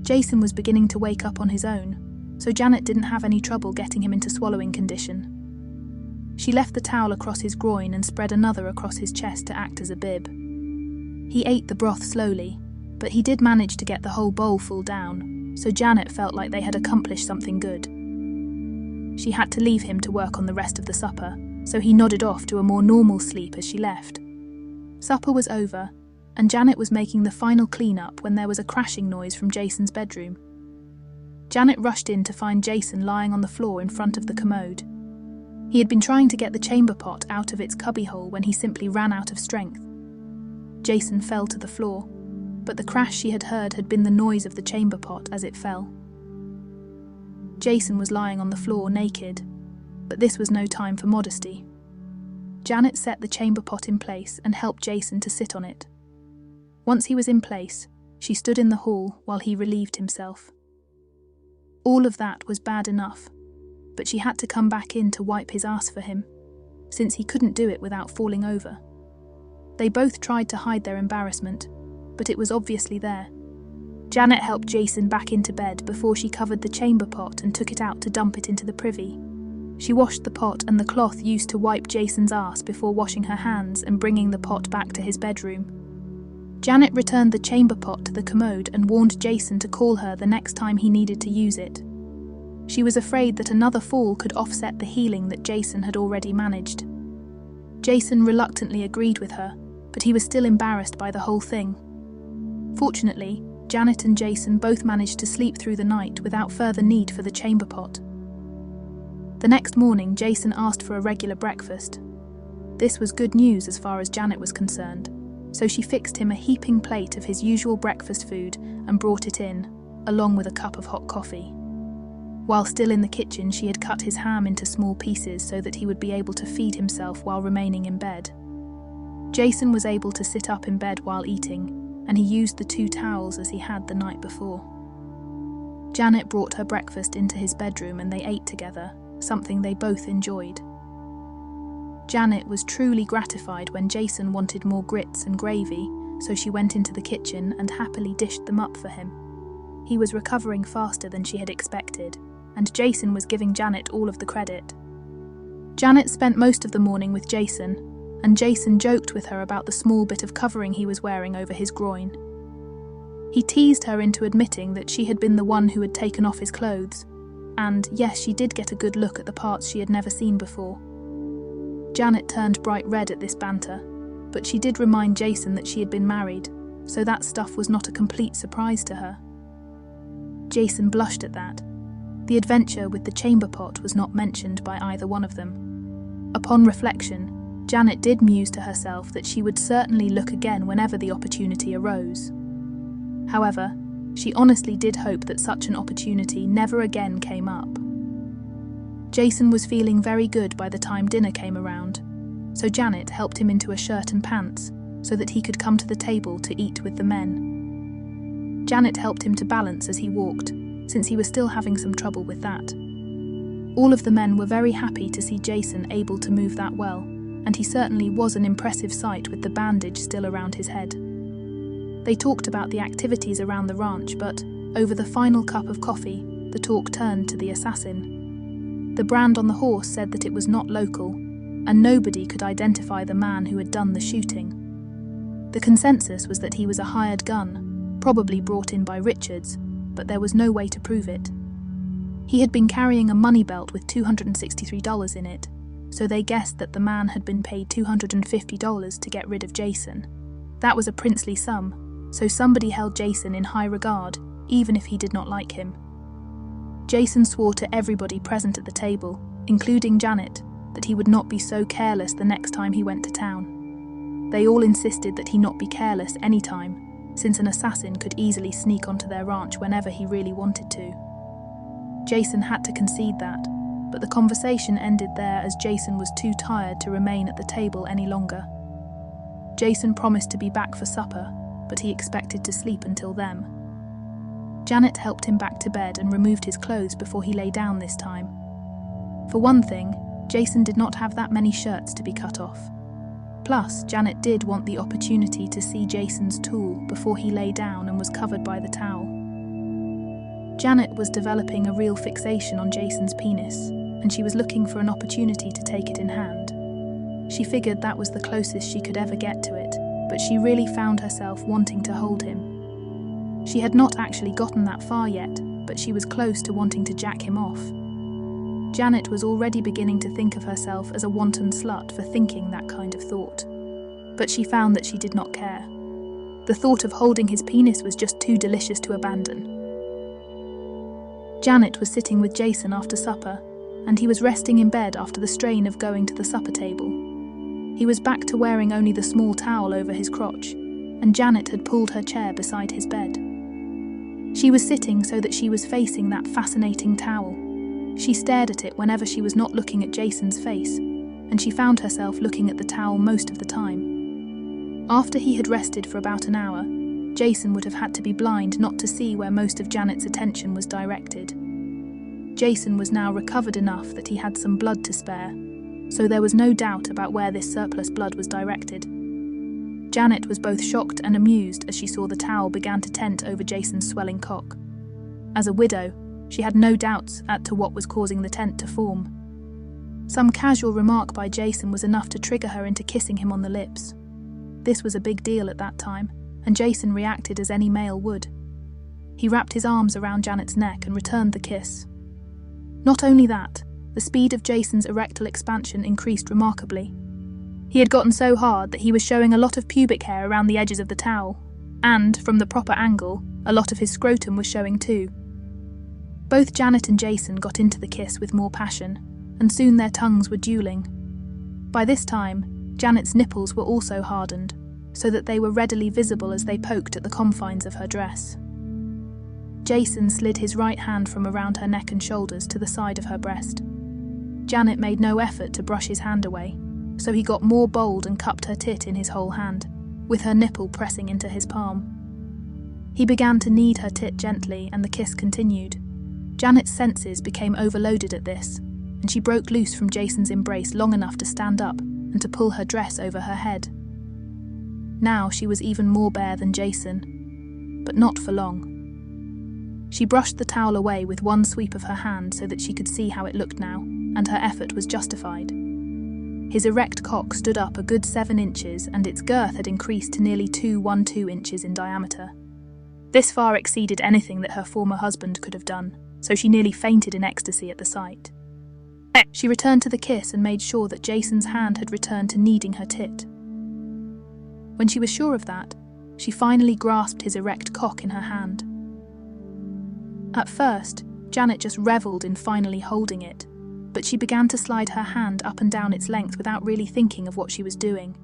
Jason was beginning to wake up on his own, so Janet didn't have any trouble getting him into swallowing condition. She left the towel across his groin and spread another across his chest to act as a bib. He ate the broth slowly, but he did manage to get the whole bowl full down, so Janet felt like they had accomplished something good. She had to leave him to work on the rest of the supper, so he nodded off to a more normal sleep as she left. Supper was over, and Janet was making the final clean-up when there was a crashing noise from Jason's bedroom. Janet rushed in to find Jason lying on the floor in front of the commode. He had been trying to get the chamber pot out of its cubbyhole when he simply ran out of strength. Jason fell to the floor, but the crash she had heard had been the noise of the chamber pot as it fell. Jason was lying on the floor naked, but this was no time for modesty. Janet set the chamber pot in place and helped Jason to sit on it. Once he was in place, she stood in the hall while he relieved himself. All of that was bad enough, but she had to come back in to wipe his ass for him, since he couldn't do it without falling over. They both tried to hide their embarrassment, but it was obviously there. Janet helped Jason back into bed before she covered the chamber pot and took it out to dump it into the privy. She washed the pot and the cloth used to wipe Jason's ass before washing her hands and bringing the pot back to his bedroom. Janet returned the chamber pot to the commode and warned Jason to call her the next time he needed to use it. She was afraid that another fall could offset the healing that Jason had already managed. Jason reluctantly agreed with her, but he was still embarrassed by the whole thing. Fortunately, Janet and Jason both managed to sleep through the night without further need for the chamber pot. The next morning, Jason asked for a regular breakfast. This was good news as far as Janet was concerned. so she fixed him a heaping plate of his usual breakfast food and brought it in, along with a cup of hot coffee. While still in the kitchen, she had cut his ham into small pieces so that he would be able to feed himself while remaining in bed. Jason was able to sit up in bed while eating, and he used the 2 towels as he had the night before. Janet brought her breakfast into his bedroom and they ate together, something they both enjoyed. Janet was truly gratified when Jason wanted more grits and gravy, so she went into the kitchen and happily dished them up for him. He was recovering faster than she had expected, and Jason was giving Janet all of the credit. Janet spent most of the morning with Jason, and Jason joked with her about the small bit of covering he was wearing over his groin. He teased her into admitting that she had been the one who had taken off his clothes, and yes, she did get a good look at the parts she had never seen before. Janet turned bright red at this banter, but she did remind Jason that she had been married, so that stuff was not a complete surprise to her. Jason blushed at that. The adventure with the chamber pot was not mentioned by either one of them. Upon reflection, Janet did muse to herself that she would certainly look again whenever the opportunity arose. However, she honestly did hope that such an opportunity never again came up. Jason was feeling very good by the time dinner came around, so Janet helped him into a shirt and pants so that he could come to the table to eat with the men. Janet helped him to balance as he walked, since he was still having some trouble with that. All of the men were very happy to see Jason able to move that well, and he certainly was an impressive sight with the bandage still around his head. They talked about the activities around the ranch, but over the final cup of coffee, the talk turned to the assassin. The brand on the horse said that it was not local, and nobody could identify the man who had done the shooting. The consensus was that he was a hired gun, probably brought in by Richards, but there was no way to prove it. He had been carrying a money belt with $263 in it, so they guessed that the man had been paid $250 to get rid of Jason. That was a princely sum, so somebody held Jason in high regard, even if he did not like him. Jason swore to everybody present at the table, including Janet, that he would not be so careless the next time he went to town. They all insisted that he not be careless any time, since an assassin could easily sneak onto their ranch whenever he really wanted to. Jason had to concede that, but the conversation ended there as Jason was too tired to remain at the table any longer. Jason promised to be back for supper, but he expected to sleep until then. Janet helped him back to bed and removed his clothes before he lay down this time. For one thing, Jason did not have that many shirts to be cut off. Plus, Janet did want the opportunity to see Jason's tool before he lay down and was covered by the towel. Janet was developing a real fixation on Jason's penis, and she was looking for an opportunity to take it in hand. She figured that was the closest she could ever get to it, but she really found herself wanting to hold him. She had not actually gotten that far yet, but she was close to wanting to jack him off. Janet was already beginning to think of herself as a wanton slut for thinking that kind of thought, but she found that she did not care. The thought of holding his penis was just too delicious to abandon. Janet was sitting with Jason after supper, and he was resting in bed after the strain of going to the supper table. He was back to wearing only the small towel over his crotch, and Janet had pulled her chair beside his bed. She was sitting so that she was facing that fascinating towel. She stared at it whenever she was not looking at Jason's face, and she found herself looking at the towel most of the time. After he had rested for about an hour, Jason would have had to be blind not to see where most of Janet's attention was directed. Jason was now recovered enough that he had some blood to spare, so there was no doubt about where this surplus blood was directed. Janet was both shocked and amused as she saw the towel began to tent over Jason's swelling cock. As a widow, she had no doubts as to what was causing the tent to form. Some casual remark by Jason was enough to trigger her into kissing him on the lips. This was a big deal at that time, and Jason reacted as any male would. He wrapped his arms around Janet's neck and returned the kiss. Not only that, the speed of Jason's erectile expansion increased remarkably. He had gotten so hard that he was showing a lot of pubic hair around the edges of the towel, and, from the proper angle, a lot of his scrotum was showing too. Both Janet and Jason got into the kiss with more passion, and soon their tongues were dueling. By this time, Janet's nipples were also hardened, so that they were readily visible as they poked at the confines of her dress. Jason slid his right hand from around her neck and shoulders to the side of her breast. Janet made no effort to brush his hand away, so he got more bold and cupped her tit in his whole hand, with her nipple pressing into his palm. He began to knead her tit gently, and the kiss continued. Janet's senses became overloaded at this, and she broke loose from Jason's embrace long enough to stand up and to pull her dress over her head. Now she was even more bare than Jason, but not for long. She brushed the towel away with one sweep of her hand so that she could see how it looked now, and her effort was justified. His erect cock stood up a good 7 inches, and its girth had increased to nearly 2 inches in diameter. This far exceeded anything that her former husband could have done, so she nearly fainted in ecstasy at the sight. She returned to the kiss and made sure that Jason's hand had returned to kneading her tit. When she was sure of that, she finally grasped his erect cock in her hand. At first, Janet just revelled in finally holding it, but she began to slide her hand up and down its length without really thinking of what she was doing.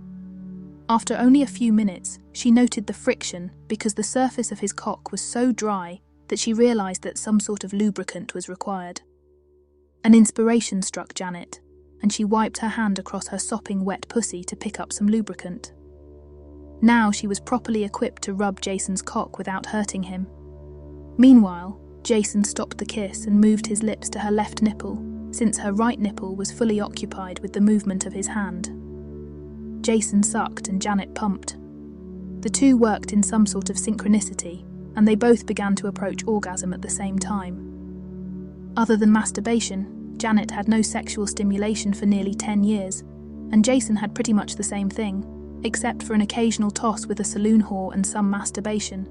After only a few minutes, she noted the friction because the surface of his cock was so dry that she realised that some sort of lubricant was required. An inspiration struck Janet, and she wiped her hand across her sopping wet pussy to pick up some lubricant. Now she was properly equipped to rub Jason's cock without hurting him. Meanwhile, Jason stopped the kiss and moved his lips to her left nipple, since her right nipple was fully occupied with the movement of his hand. Jason sucked and Janet pumped. The two worked in some sort of synchronicity, and they both began to approach orgasm at the same time. Other than masturbation, Janet had no sexual stimulation for nearly 10 years, and Jason had pretty much the same thing, except for an occasional toss with a saloon whore and some masturbation.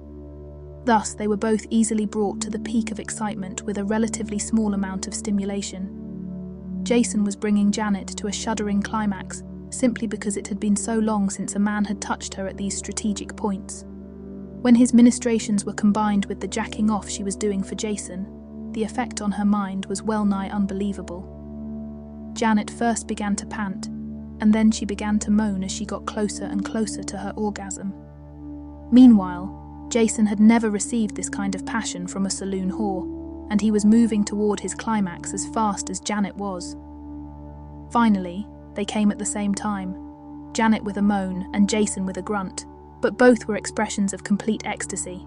Thus, they were both easily brought to the peak of excitement with a relatively small amount of stimulation. Jason was bringing Janet to a shuddering climax, simply because it had been so long since a man had touched her at these strategic points. When his ministrations were combined with the jacking off she was doing for Jason, the effect on her mind was well-nigh unbelievable. Janet first began to pant, and then she began to moan as she got closer and closer to her orgasm. Meanwhile, Jason had never received this kind of passion from a saloon whore, and he was moving toward his climax as fast as Janet was. Finally, they came at the same time, Janet with a moan and Jason with a grunt, but both were expressions of complete ecstasy.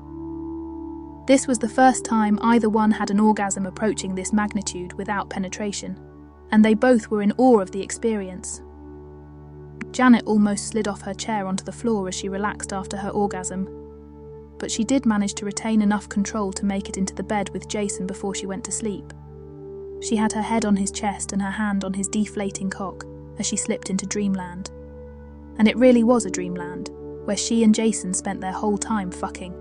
This was the first time either one had an orgasm approaching this magnitude without penetration, and they both were in awe of the experience. Janet almost slid off her chair onto the floor as she relaxed after her orgasm, but she did manage to retain enough control to make it into the bed with Jason before she went to sleep. She had her head on his chest and her hand on his deflating cock as she slipped into dreamland. And it really was a dreamland, where she and Jason spent their whole time fucking.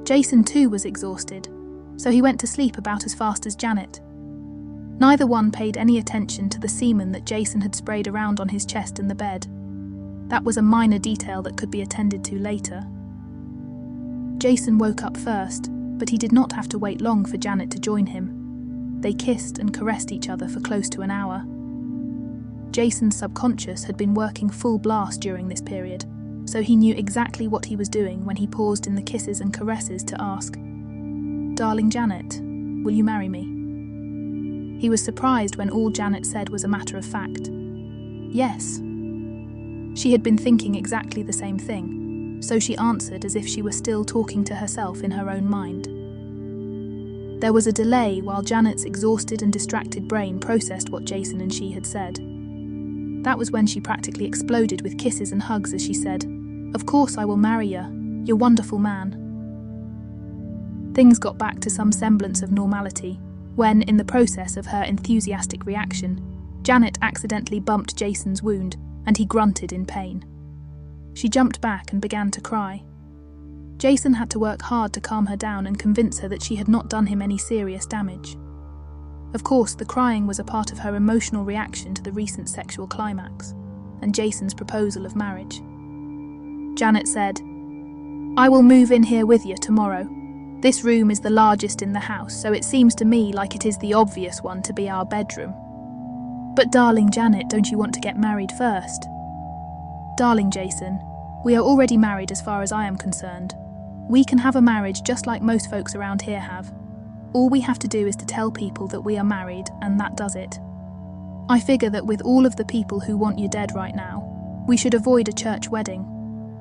Jason too was exhausted, so he went to sleep about as fast as Janet. Neither one paid any attention to the semen that Jason had sprayed around on his chest in the bed. That was a minor detail that could be attended to later. Jason woke up first, but he did not have to wait long for Janet to join him. They kissed and caressed each other for close to an hour. Jason's subconscious had been working full blast during this period, so he knew exactly what he was doing when he paused in the kisses and caresses to ask, "Darling Janet, will you marry me?" He was surprised when all Janet said was a matter of fact. Yes. She had been thinking exactly the same thing, so she answered as if she were still talking to herself in her own mind. There was a delay while Janet's exhausted and distracted brain processed what Jason and she had said. That was when she practically exploded with kisses and hugs as she said, "Of course I will marry you, you're wonderful man." Things got back to some semblance of normality when, in the process of her enthusiastic reaction, Janet accidentally bumped Jason's wound and he grunted in pain. She jumped back and began to cry. Jason had to work hard to calm her down and convince her that she had not done him any serious damage. Of course, the crying was a part of her emotional reaction to the recent sexual climax and Jason's proposal of marriage. Janet said, "I will move in here with you tomorrow. This room is the largest in the house, so it seems to me like it is the obvious one to be our bedroom." "But darling Janet, don't you want to get married first?" "Darling Jason, We are already married as far as I am concerned. We can have a marriage just like most folks around here have. All we have to do is to tell people that we are married, and that does it. I figure that with all of the people who want you dead right now, we should avoid a church wedding.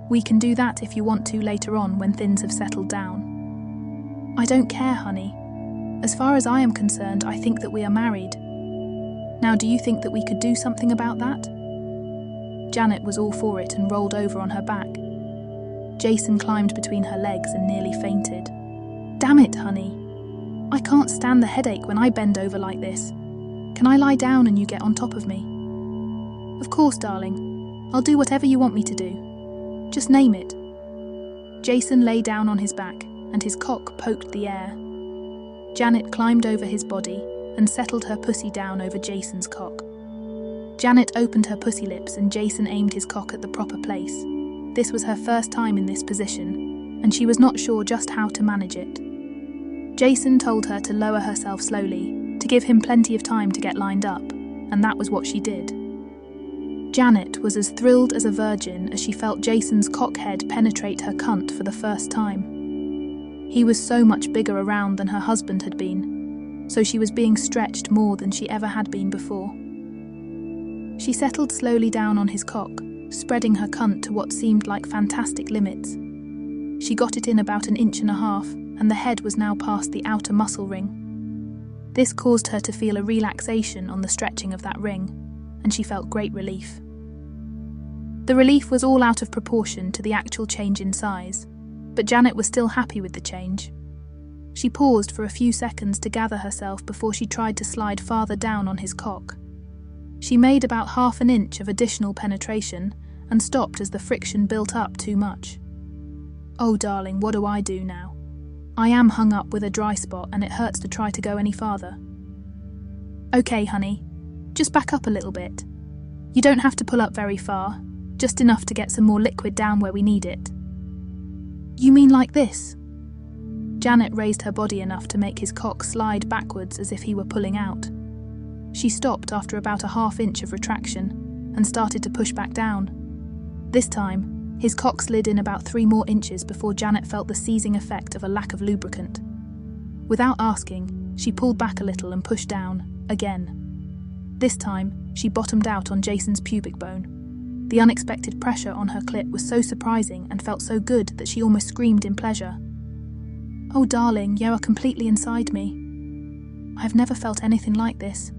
We can do that if you want to later on when things have settled down. I don't care, honey. As far as I am concerned, I think that we are married. Now, do you think that we could do something about that? Janet was all for it and rolled over on her back. Jason climbed between her legs and nearly fainted. Damn it, honey. I can't stand the headache when I bend over like this. Can I lie down and you get on top of me? Of course, darling. I'll do whatever you want me to do. Just name it. Jason lay down on his back, and his cock poked the air. Janet climbed over his body and settled her pussy down over Jason's cock. Janet opened her pussy lips and Jason aimed his cock at the proper place. This was her first time in this position, and she was not sure just how to manage it. Jason told her to lower herself slowly, to give him plenty of time to get lined up, and that was what she did. Janet was as thrilled as a virgin as she felt Jason's cockhead penetrate her cunt for the first time. He was so much bigger around than her husband had been, so she was being stretched more than she ever had been before. She settled slowly down on his cock, spreading her cunt to what seemed like fantastic limits. She got it in about 1.5 inches, and the head was now past the outer muscle ring. This caused her to feel a relaxation on the stretching of that ring, and she felt great relief. The relief was all out of proportion to the actual change in size, but Janet was still happy with the change. She paused for a few seconds to gather herself before she tried to slide farther down on his cock. She made about 1/2 inch of additional penetration and stopped as the friction built up too much. Oh darling, what do I do now? I am hung up with a dry spot and it hurts to try to go any farther. Okay, honey, just back up a little bit. You don't have to pull up very far, just enough to get some more liquid down where we need it. You mean like this? Janet raised her body enough to make his cock slide backwards as if he were pulling out. She stopped after about 1/2 inch of retraction and started to push back down. This time, his cock slid in about 3 more inches before Janet felt the seizing effect of a lack of lubricant. Without asking, she pulled back a little and pushed down, again. This time, she bottomed out on Jason's pubic bone. The unexpected pressure on her clit was so surprising and felt so good that she almost screamed in pleasure. Oh darling, you are completely inside me. I have never felt anything like this.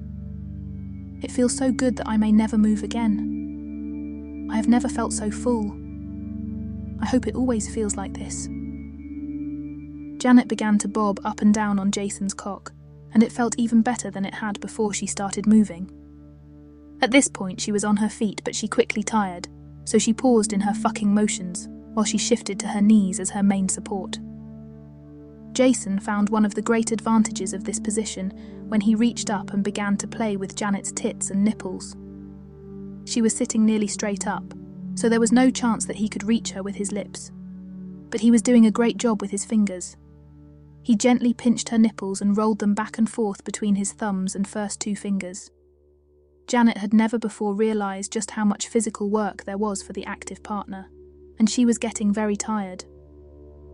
It feels so good that I may never move again. I have never felt so full. I hope it always feels like this. Janet began to bob up and down on Jason's cock, and it felt even better than it had before she started moving. At this point she was on her feet, but she quickly tired, so she paused in her fucking motions while she shifted to her knees as her main support. Jason found one of the great advantages of this position when he reached up and began to play with Janet's tits and nipples. She was sitting nearly straight up, so there was no chance that he could reach her with his lips. But he was doing a great job with his fingers. He gently pinched her nipples and rolled them back and forth between his thumbs and first 2 fingers. Janet had never before realised just how much physical work there was for the active partner, and she was getting very tired.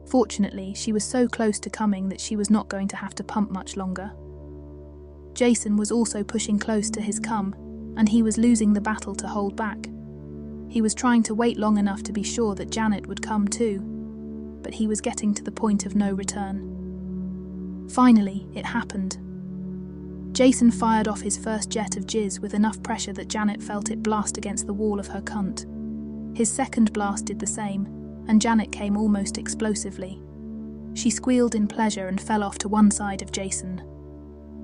Fortunately, she was so close to coming that she was not going to have to pump much longer. Jason was also pushing close to his cum, and he was losing the battle to hold back. He was trying to wait long enough to be sure that Janet would come too, but he was getting to the point of no return. Finally, it happened. Jason fired off his first jet of jizz with enough pressure that Janet felt it blast against the wall of her cunt. His second blast did the same, and Janet came almost explosively. She squealed in pleasure and fell off to one side of Jason.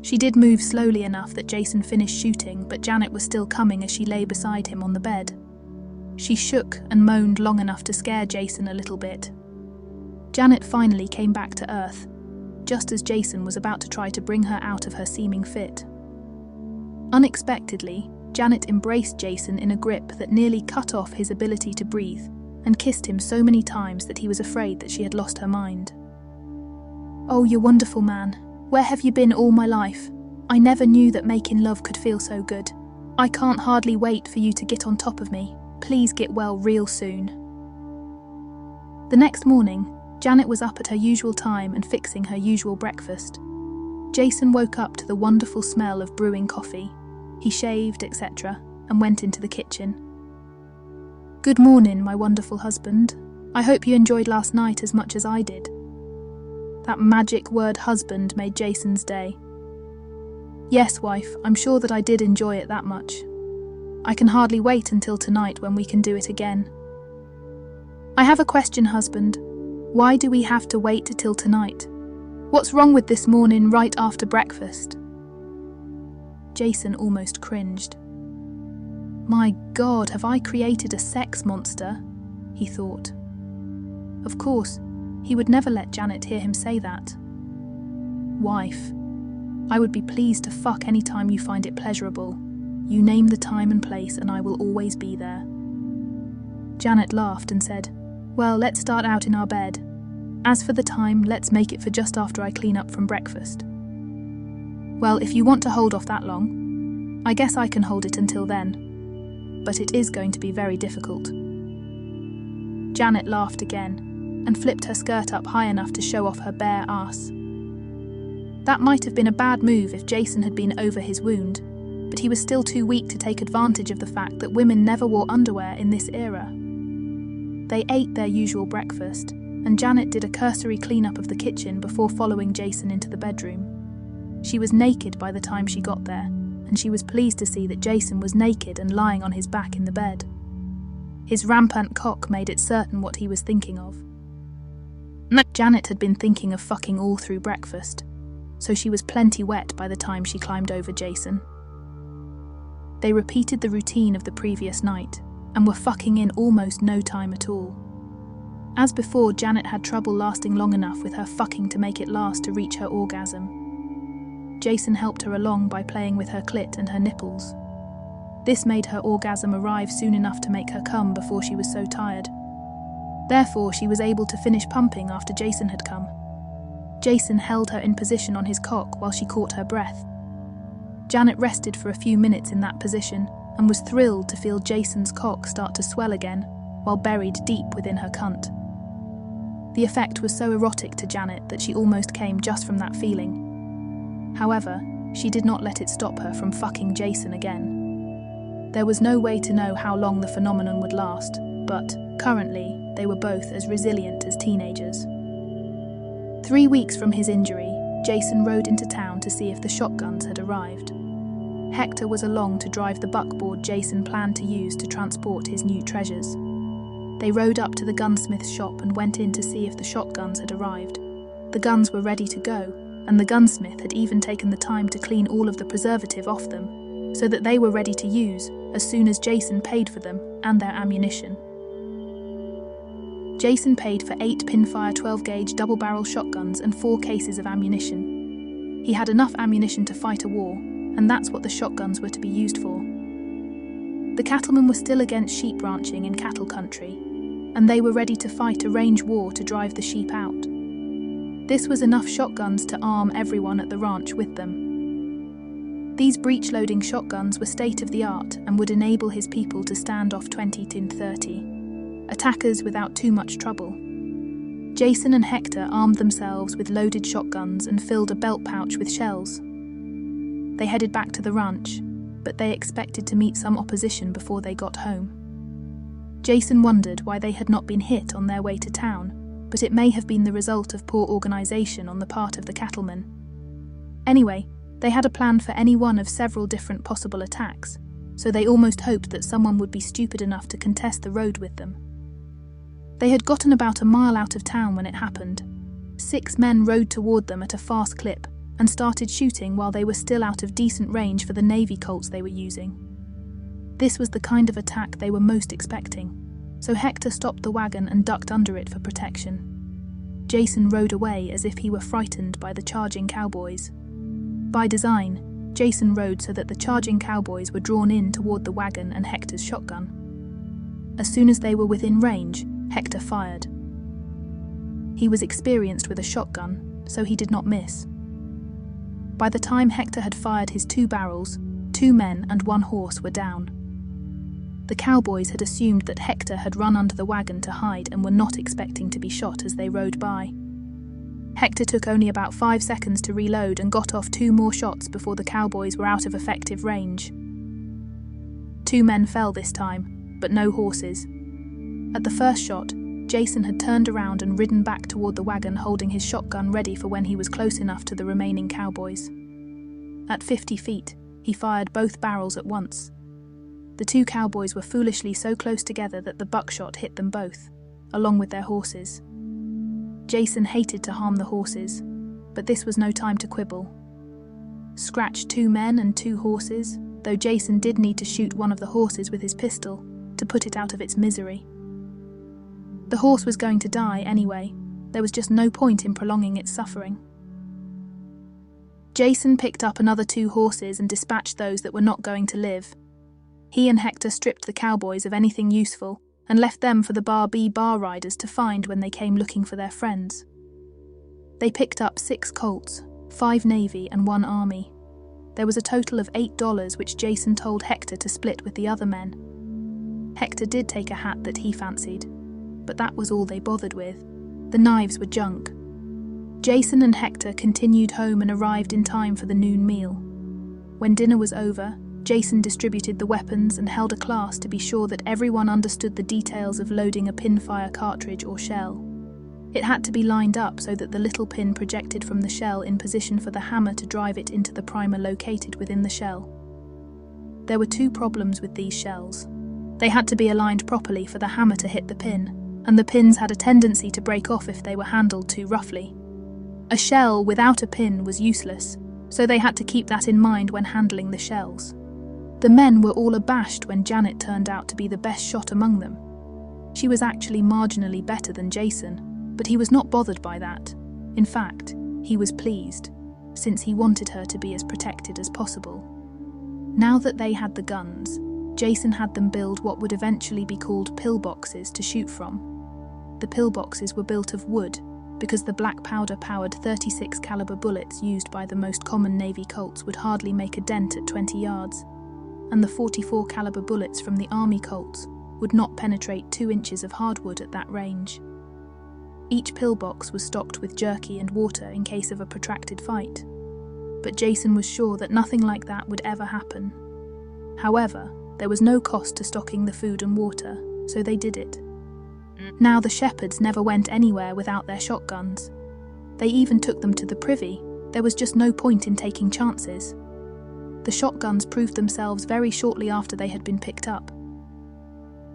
She did move slowly enough that Jason finished shooting, but Janet was still coming as she lay beside him on the bed. She shook and moaned long enough to scare Jason a little bit. Janet finally came back to earth, just as Jason was about to try to bring her out of her seeming fit. Unexpectedly, Janet embraced Jason in a grip that nearly cut off his ability to breathe, and kissed him so many times that he was afraid that she had lost her mind. "Oh, you wonderful man. Where have you been all my life? I never knew that making love could feel so good. I can't hardly wait for you to get on top of me. Please get well real soon." The next morning, Janet was up at her usual time and fixing her usual breakfast. Jason woke up to the wonderful smell of brewing coffee. He shaved, etc., and went into the kitchen. "Good morning, my wonderful husband. I hope you enjoyed last night as much as I did." That magic word husband made Jason's day. "Yes, wife, I'm sure that I did enjoy it that much. I can hardly wait until tonight when we can do it again." "I have a question, husband. Why do we have to wait till tonight? What's wrong with this morning right after breakfast?" Jason almost cringed. "My God, have I created a sex monster?" he thought. Of course, he would never let Janet hear him say that. "Wife, I would be pleased to fuck any time you find it pleasurable. You name the time and place and I will always be there." Janet laughed and said, "Well, let's start out in our bed. As for the time, let's make it for just after I clean up from breakfast." "Well, if you want to hold off that long, I guess I can hold it until then. But it is going to be very difficult." Janet laughed again and flipped her skirt up high enough to show off her bare ass. That might have been a bad move if Jason had been over his wound, but he was still too weak to take advantage of the fact that women never wore underwear in this era. They ate their usual breakfast, and Janet did a cursory clean-up of the kitchen before following Jason into the bedroom. She was naked by the time she got there, and she was pleased to see that Jason was naked and lying on his back in the bed. His rampant cock made it certain what he was thinking of. Janet had been thinking of fucking all through breakfast, so she was plenty wet by the time she climbed over Jason. They repeated the routine of the previous night, and were fucking in almost no time at all. As before, Janet had trouble lasting long enough with her fucking to make it last to reach her orgasm. Jason helped her along by playing with her clit and her nipples. This made her orgasm arrive soon enough to make her come before she was so tired. Therefore, she was able to finish pumping after Jason had come. Jason held her in position on his cock while she caught her breath. Janet rested for a few minutes in that position and was thrilled to feel Jason's cock start to swell again while buried deep within her cunt. The effect was so erotic to Janet that she almost came just from that feeling. However, she did not let it stop her from fucking Jason again. There was no way to know how long the phenomenon would last, but, currently, they were both as resilient as teenagers. 3 weeks from his injury, Jason rode into town to see if the shotguns had arrived. Hector was along to drive the buckboard Jason planned to use to transport his new treasures. They rode up to the gunsmith's shop and went in to see if the shotguns had arrived. The guns were ready to go, and the gunsmith had even taken the time to clean all of the preservative off them, so that they were ready to use as soon as Jason paid for them and their ammunition. Jason paid for 8 pinfire 12-gauge double-barrel shotguns and 4 cases of ammunition. He had enough ammunition to fight a war, and that's what the shotguns were to be used for. The cattlemen were still against sheep ranching in cattle country, and they were ready to fight a range war to drive the sheep out. This was enough shotguns to arm everyone at the ranch with them. These breech-loading shotguns were state-of-the-art and would enable his people to stand off 20 to 30 attackers without too much trouble. Jason and Hector armed themselves with loaded shotguns and filled a belt pouch with shells. They headed back to the ranch, but they expected to meet some opposition before they got home. Jason wondered why they had not been hit on their way to town, but it may have been the result of poor organisation on the part of the cattlemen. Anyway, they had a plan for any one of several different possible attacks, so they almost hoped that someone would be stupid enough to contest the road with them. They had gotten about a mile out of town when it happened. 6 men rode toward them at a fast clip and started shooting while they were still out of decent range for the Navy Colts they were using. This was the kind of attack they were most expecting, so Hector stopped the wagon and ducked under it for protection. Jason rode away as if he were frightened by the charging cowboys. By design, Jason rode so that the charging cowboys were drawn in toward the wagon and Hector's shotgun. As soon as they were within range, Hector fired. He was experienced with a shotgun, so he did not miss. By the time Hector had fired his 2 barrels, 2 men and 1 horse were down. The cowboys had assumed that Hector had run under the wagon to hide and were not expecting to be shot as they rode by. Hector took only about 5 seconds to reload and got off 2 more shots before the cowboys were out of effective range. 2 men fell this time, but no horses. At the first shot, Jason had turned around and ridden back toward the wagon, holding his shotgun ready for when he was close enough to the remaining cowboys. At 50 feet, he fired both barrels at once. The 2 cowboys were foolishly so close together that the buckshot hit them both, along with their horses. Jason hated to harm the horses, but this was no time to quibble. Scratch 2 men and 2 horses, though Jason did need to shoot one of the horses with his pistol to put it out of its misery. The horse was going to die anyway. There was just no point in prolonging its suffering. Jason picked up another 2 horses and dispatched those that were not going to live. He and Hector stripped the cowboys of anything useful and left them for the Bar B bar riders to find when they came looking for their friends. They picked up 6 Colts, 5 Navy and 1 Army. There was a total of $8 which Jason told Hector to split with the other men. Hector did take a hat that he fancied, but that was all they bothered with. The knives were junk. Jason and Hector continued home and arrived in time for the noon meal. When dinner was over, Jason distributed the weapons and held a class to be sure that everyone understood the details of loading a pinfire cartridge or shell. It had to be lined up so that the little pin projected from the shell in position for the hammer to drive it into the primer located within the shell. There were 2 problems with these shells. They had to be aligned properly for the hammer to hit the pin, and the pins had a tendency to break off if they were handled too roughly. A shell without a pin was useless, so they had to keep that in mind when handling the shells. The men were all abashed when Janet turned out to be the best shot among them. She was actually marginally better than Jason, but he was not bothered by that. In fact, he was pleased, since he wanted her to be as protected as possible. Now that they had the guns, Jason had them build what would eventually be called pillboxes to shoot from. The pillboxes were built of wood, because the black powder-powered 36 caliber bullets used by the most common Navy Colts would hardly make a dent at 20 yards, and the 44 caliber bullets from the Army Colts would not penetrate 2 inches of hardwood at that range. Each pillbox was stocked with jerky and water in case of a protracted fight, but Jason was sure that nothing like that would ever happen. However, there was no cost to stocking the food and water, so they did it. Now the shepherds never went anywhere without their shotguns. They even took them to the privy. There was just no point in taking chances. The shotguns proved themselves very shortly after they had been picked up.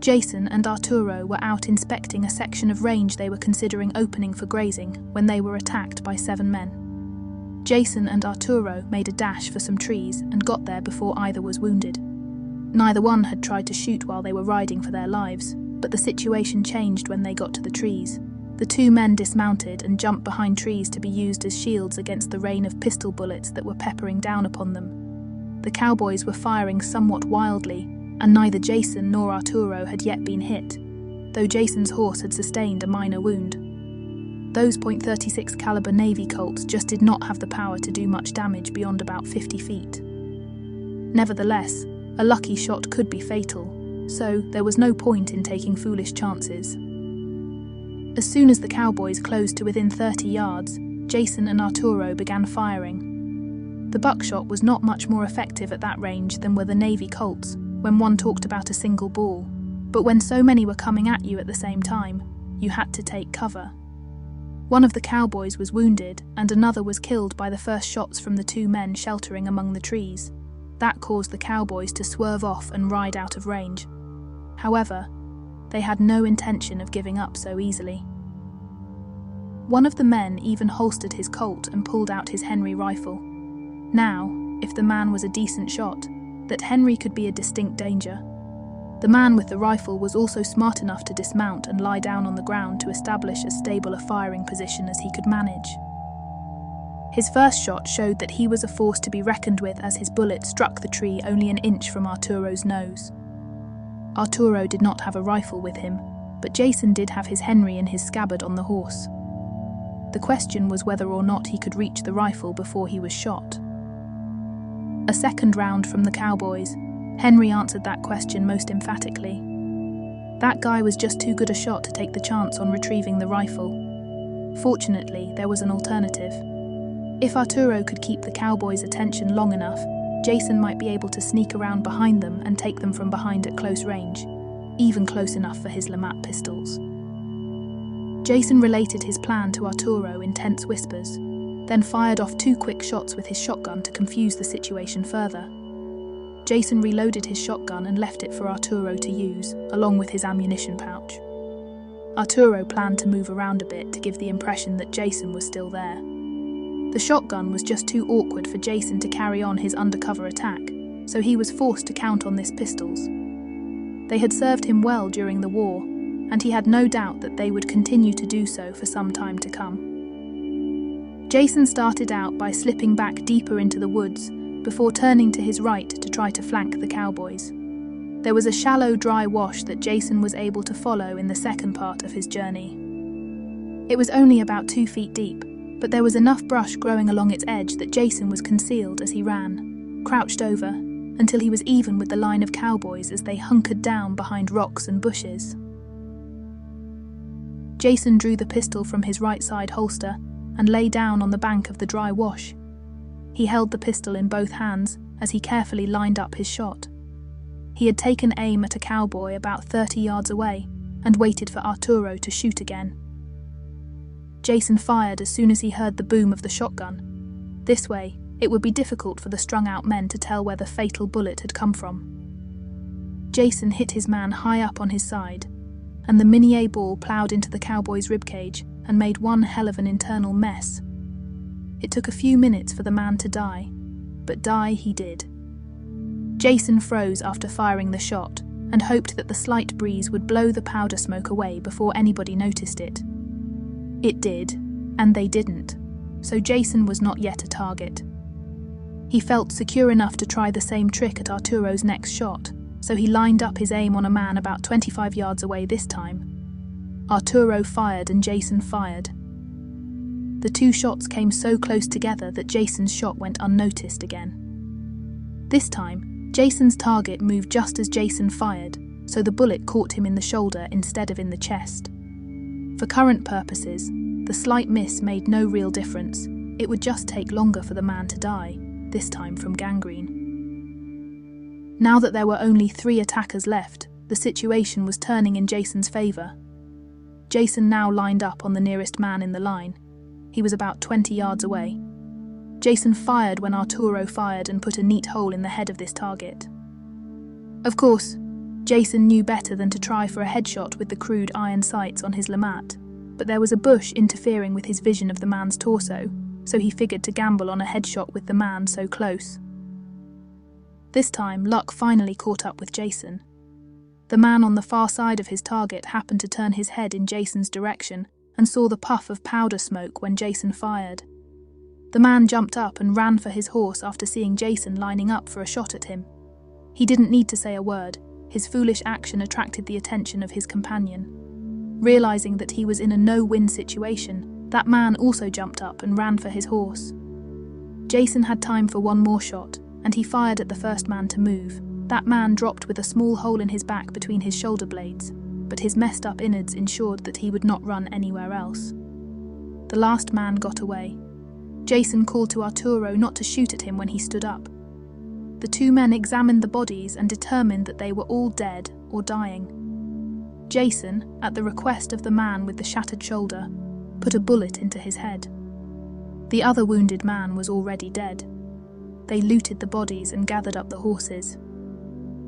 Jason and Arturo were out inspecting a section of range they were considering opening for grazing when they were attacked by 7 men. Jason and Arturo made a dash for some trees and got there before either was wounded. Neither one had tried to shoot while they were riding for their lives, but the situation changed when they got to the trees. The 2 men dismounted and jumped behind trees to be used as shields against the rain of pistol bullets that were peppering down upon them. The cowboys were firing somewhat wildly, and neither Jason nor Arturo had yet been hit, though Jason's horse had sustained a minor wound. Those .36 caliber Navy Colts just did not have the power to do much damage beyond about 50 feet. Nevertheless, a lucky shot could be fatal, so there was no point in taking foolish chances. As soon as the cowboys closed to within 30 yards, Jason and Arturo began firing. The buckshot was not much more effective at that range than were the Navy Colts, when one talked about a single ball, but when so many were coming at you at the same time, you had to take cover. One of the cowboys was wounded, and another was killed by the first shots from the 2 men sheltering among the trees. That caused the cowboys to swerve off and ride out of range. However, they had no intention of giving up so easily. One of the men even holstered his Colt and pulled out his Henry rifle. Now, if the man was a decent shot, that Henry could be a distinct danger. The man with the rifle was also smart enough to dismount and lie down on the ground to establish as stable a firing position as he could manage. His first shot showed that he was a force to be reckoned with as his bullet struck the tree only an inch from Arturo's nose. Arturo did not have a rifle with him, but Jason did have his Henry in his scabbard on the horse. The question was whether or not he could reach the rifle before he was shot. A second round from the cowboys, Henry answered that question most emphatically. That guy was just too good a shot to take the chance on retrieving the rifle. Fortunately, there was an alternative. If Arturo could keep the cowboys' attention long enough, Jason might be able to sneak around behind them and take them from behind at close range, even close enough for his LeMat pistols. Jason related his plan to Arturo in tense whispers, then fired off 2 quick shots with his shotgun to confuse the situation further. Jason reloaded his shotgun and left it for Arturo to use, along with his ammunition pouch. Arturo planned to move around a bit to give the impression that Jason was still there. The shotgun was just too awkward for Jason to carry on his undercover attack, so he was forced to count on his pistols. They had served him well during the war, and he had no doubt that they would continue to do so for some time to come. Jason started out by slipping back deeper into the woods before turning to his right to try to flank the cowboys. There was a shallow, dry wash that Jason was able to follow in the second part of his journey. It was only about 2 feet deep, but there was enough brush growing along its edge that Jason was concealed as he ran, crouched over, until he was even with the line of cowboys as they hunkered down behind rocks and bushes. Jason drew the pistol from his right side holster and lay down on the bank of the dry wash. He held the pistol in both hands as he carefully lined up his shot. He had taken aim at a cowboy about 30 yards away and waited for Arturo to shoot again. Jason fired as soon as he heard the boom of the shotgun. This way, it would be difficult for the strung-out men to tell where the fatal bullet had come from. Jason hit his man high up on his side, and the Minié ball ploughed into the cowboy's ribcage and made one hell of an internal mess. It took a few minutes for the man to die, but die he did. Jason froze after firing the shot and hoped that the slight breeze would blow the powder smoke away before anybody noticed it. It did, and they didn't, so Jason was not yet a target. He felt secure enough to try the same trick at Arturo's next shot, so he lined up his aim on a man about 25 yards away this time. Arturo fired and Jason fired. The 2 shots came so close together that Jason's shot went unnoticed again. This time, Jason's target moved just as Jason fired, so the bullet caught him in the shoulder instead of in the chest. For current purposes, the slight miss made no real difference. It would just take longer for the man to die, this time from gangrene. Now that there were only 3 attackers left, the situation was turning in Jason's favor. Jason now lined up on the nearest man in the line. He was about 20 yards away. Jason fired when Arturo fired and put a neat hole in the head of this target. Of course, Jason knew better than to try for a headshot with the crude iron sights on his LeMat, but there was a bush interfering with his vision of the man's torso, so he figured to gamble on a headshot with the man so close. This time, luck finally caught up with Jason. The man on the far side of his target happened to turn his head in Jason's direction and saw the puff of powder smoke when Jason fired. The man jumped up and ran for his horse after seeing Jason lining up for a shot at him. He didn't need to say a word. His foolish action attracted the attention of his companion. Realizing that he was in a no-win situation, that man also jumped up and ran for his horse. Jason had time for one more shot, and he fired at the first man to move. That man dropped with a small hole in his back between his shoulder blades, but his messed up innards ensured that he would not run anywhere else. The last man got away. Jason called to Arturo not to shoot at him when he stood up. The 2 men examined the bodies and determined that they were all dead or dying. Jason, at the request of the man with the shattered shoulder, put a bullet into his head. The other wounded man was already dead. They looted the bodies and gathered up the horses.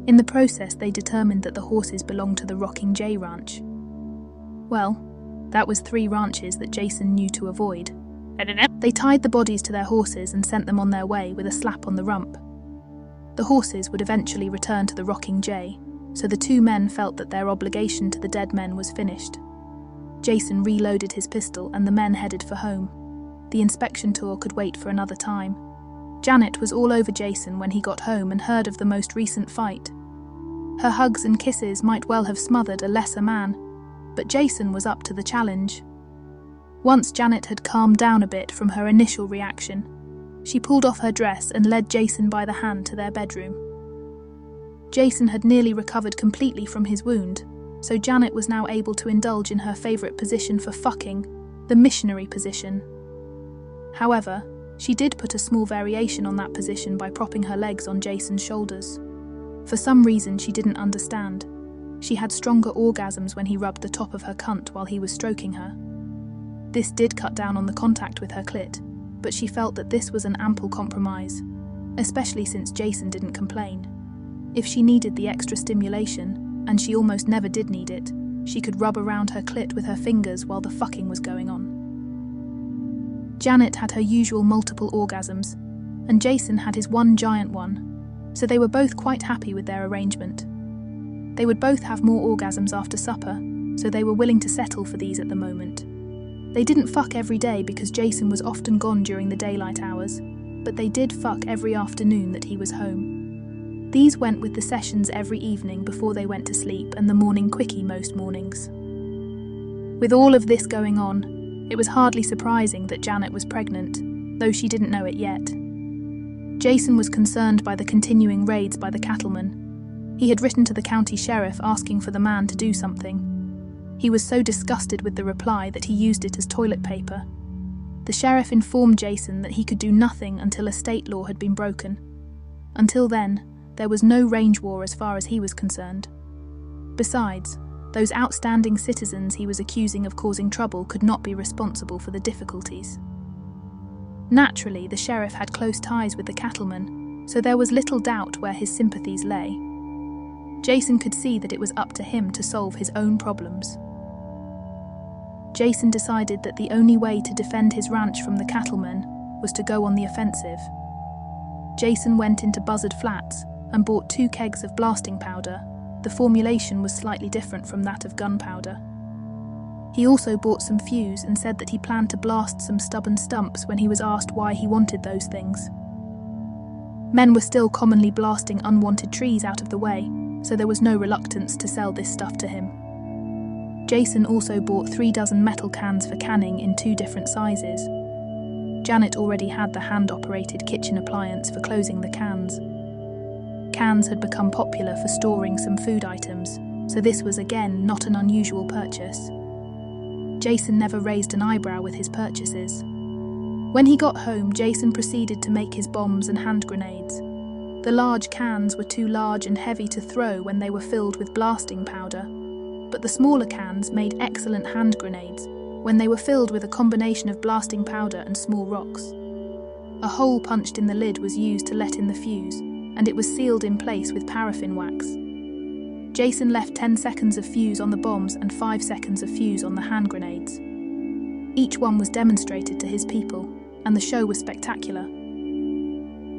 In the process, they determined that the horses belonged to the Rocking J Ranch. Well, that was 3 ranches that Jason knew to avoid. They tied the bodies to their horses and sent them on their way with a slap on the rump. The horses would eventually return to the Rocking J, so the 2 men felt that their obligation to the dead men was finished. Jason reloaded his pistol and the men headed for home. The inspection tour could wait for another time. Janet was all over Jason when he got home and heard of the most recent fight. Her hugs and kisses might well have smothered a lesser man, but Jason was up to the challenge. Once Janet had calmed down a bit from her initial reaction, she pulled off her dress and led Jason by the hand to their bedroom. Jason had nearly recovered completely from his wound, so Janet was now able to indulge in her favourite position for fucking, the missionary position. However, she did put a small variation on that position by propping her legs on Jason's shoulders. For some reason she didn't understand. She had stronger orgasms when he rubbed the top of her cunt while he was stroking her. This did cut down on the contact with her clit, but she felt that this was an ample compromise, especially since Jason didn't complain. If she needed the extra stimulation, and she almost never did need it, she could rub around her clit with her fingers while the fucking was going on. Janet had her usual multiple orgasms, and Jason had his one giant one, so they were both quite happy with their arrangement. They would both have more orgasms after supper, so they were willing to settle for these at the moment. They didn't fuck every day because Jason was often gone during the daylight hours, but they did fuck every afternoon that he was home. These went with the sessions every evening before they went to sleep and the morning quickie most mornings. With all of this going on, it was hardly surprising that Janet was pregnant, though she didn't know it yet. Jason was concerned by the continuing raids by the Cattlemen. He had written to the county sheriff asking for the man to do something. He was so disgusted with the reply that he used it as toilet paper. The sheriff informed Jason that he could do nothing until a state law had been broken. Until then, there was no range war as far as he was concerned. Besides, those outstanding citizens he was accusing of causing trouble could not be responsible for the difficulties. Naturally, the sheriff had close ties with the Cattlemen, so there was little doubt where his sympathies lay. Jason could see that it was up to him to solve his own problems. Jason decided that the only way to defend his ranch from the Cattlemen was to go on the offensive. Jason went into Buzzard Flats and bought 2 kegs of blasting powder. The formulation was slightly different from that of gunpowder. He also bought some fuse and said that he planned to blast some stubborn stumps when he was asked why he wanted those things. Men were still commonly blasting unwanted trees out of the way, so there was no reluctance to sell this stuff to him. Jason also bought 3 dozen metal cans for canning in 2 different sizes. Janet already had the hand-operated kitchen appliance for closing the cans. Cans had become popular for storing some food items, so this was again not an unusual purchase. Jason never raised an eyebrow with his purchases. When he got home, Jason proceeded to make his bombs and hand grenades. The large cans were too large and heavy to throw when they were filled with blasting powder, but the smaller cans made excellent hand grenades when they were filled with a combination of blasting powder and small rocks. A hole punched in the lid was used to let in the fuse, and it was sealed in place with paraffin wax. Jason left 10 seconds of fuse on the bombs and 5 seconds of fuse on the hand grenades. Each one was demonstrated to his people, and the show was spectacular.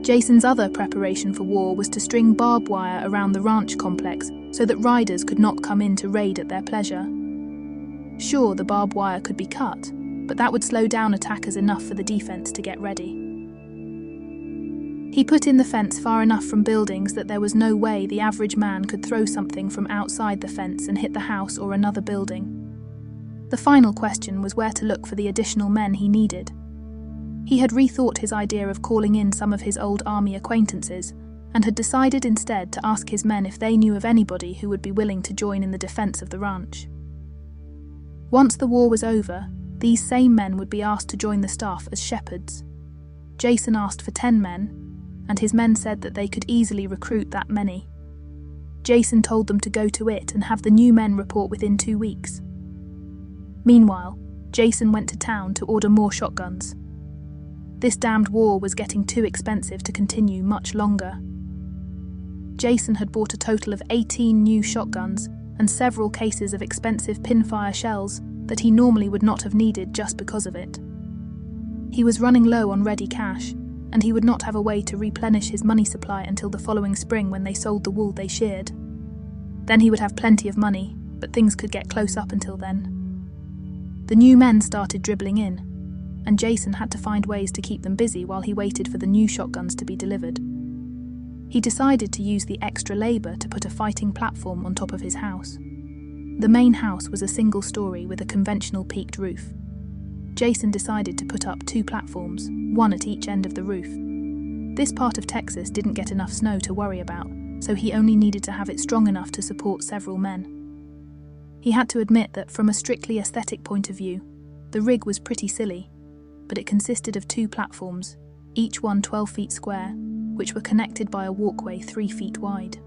Jason's other preparation for war was to string barbed wire around the ranch complex so that riders could not come in to raid at their pleasure. Sure, the barbed wire could be cut, but that would slow down attackers enough for the defense to get ready. He put in the fence far enough from buildings that there was no way the average man could throw something from outside the fence and hit the house or another building. The final question was where to look for the additional men he needed. He had rethought his idea of calling in some of his old army acquaintances and had decided instead to ask his men if they knew of anybody who would be willing to join in the defense of the ranch. Once the war was over, these same men would be asked to join the staff as shepherds. Jason asked for 10 men, and his men said that they could easily recruit that many. Jason told them to go to it and have the new men report within 2 weeks. Meanwhile, Jason went to town to order more shotguns. This damned war was getting too expensive to continue much longer. Jason had bought a total of 18 new shotguns and several cases of expensive pinfire shells that he normally would not have needed just because of it. He was running low on ready cash, and he would not have a way to replenish his money supply until the following spring when they sold the wool they sheared. Then he would have plenty of money, but things could get close up until then. The new men started dribbling in, and Jason had to find ways to keep them busy while he waited for the new shotguns to be delivered. He decided to use the extra labour to put a fighting platform on top of his house. The main house was a single story with a conventional peaked roof. Jason decided to put up 2 platforms, one at each end of the roof. This part of Texas didn't get enough snow to worry about, so he only needed to have it strong enough to support several men. He had to admit that from a strictly aesthetic point of view, the rig was pretty silly, but it consisted of 2 platforms, each one 12 feet square, which were connected by a walkway 3 feet wide.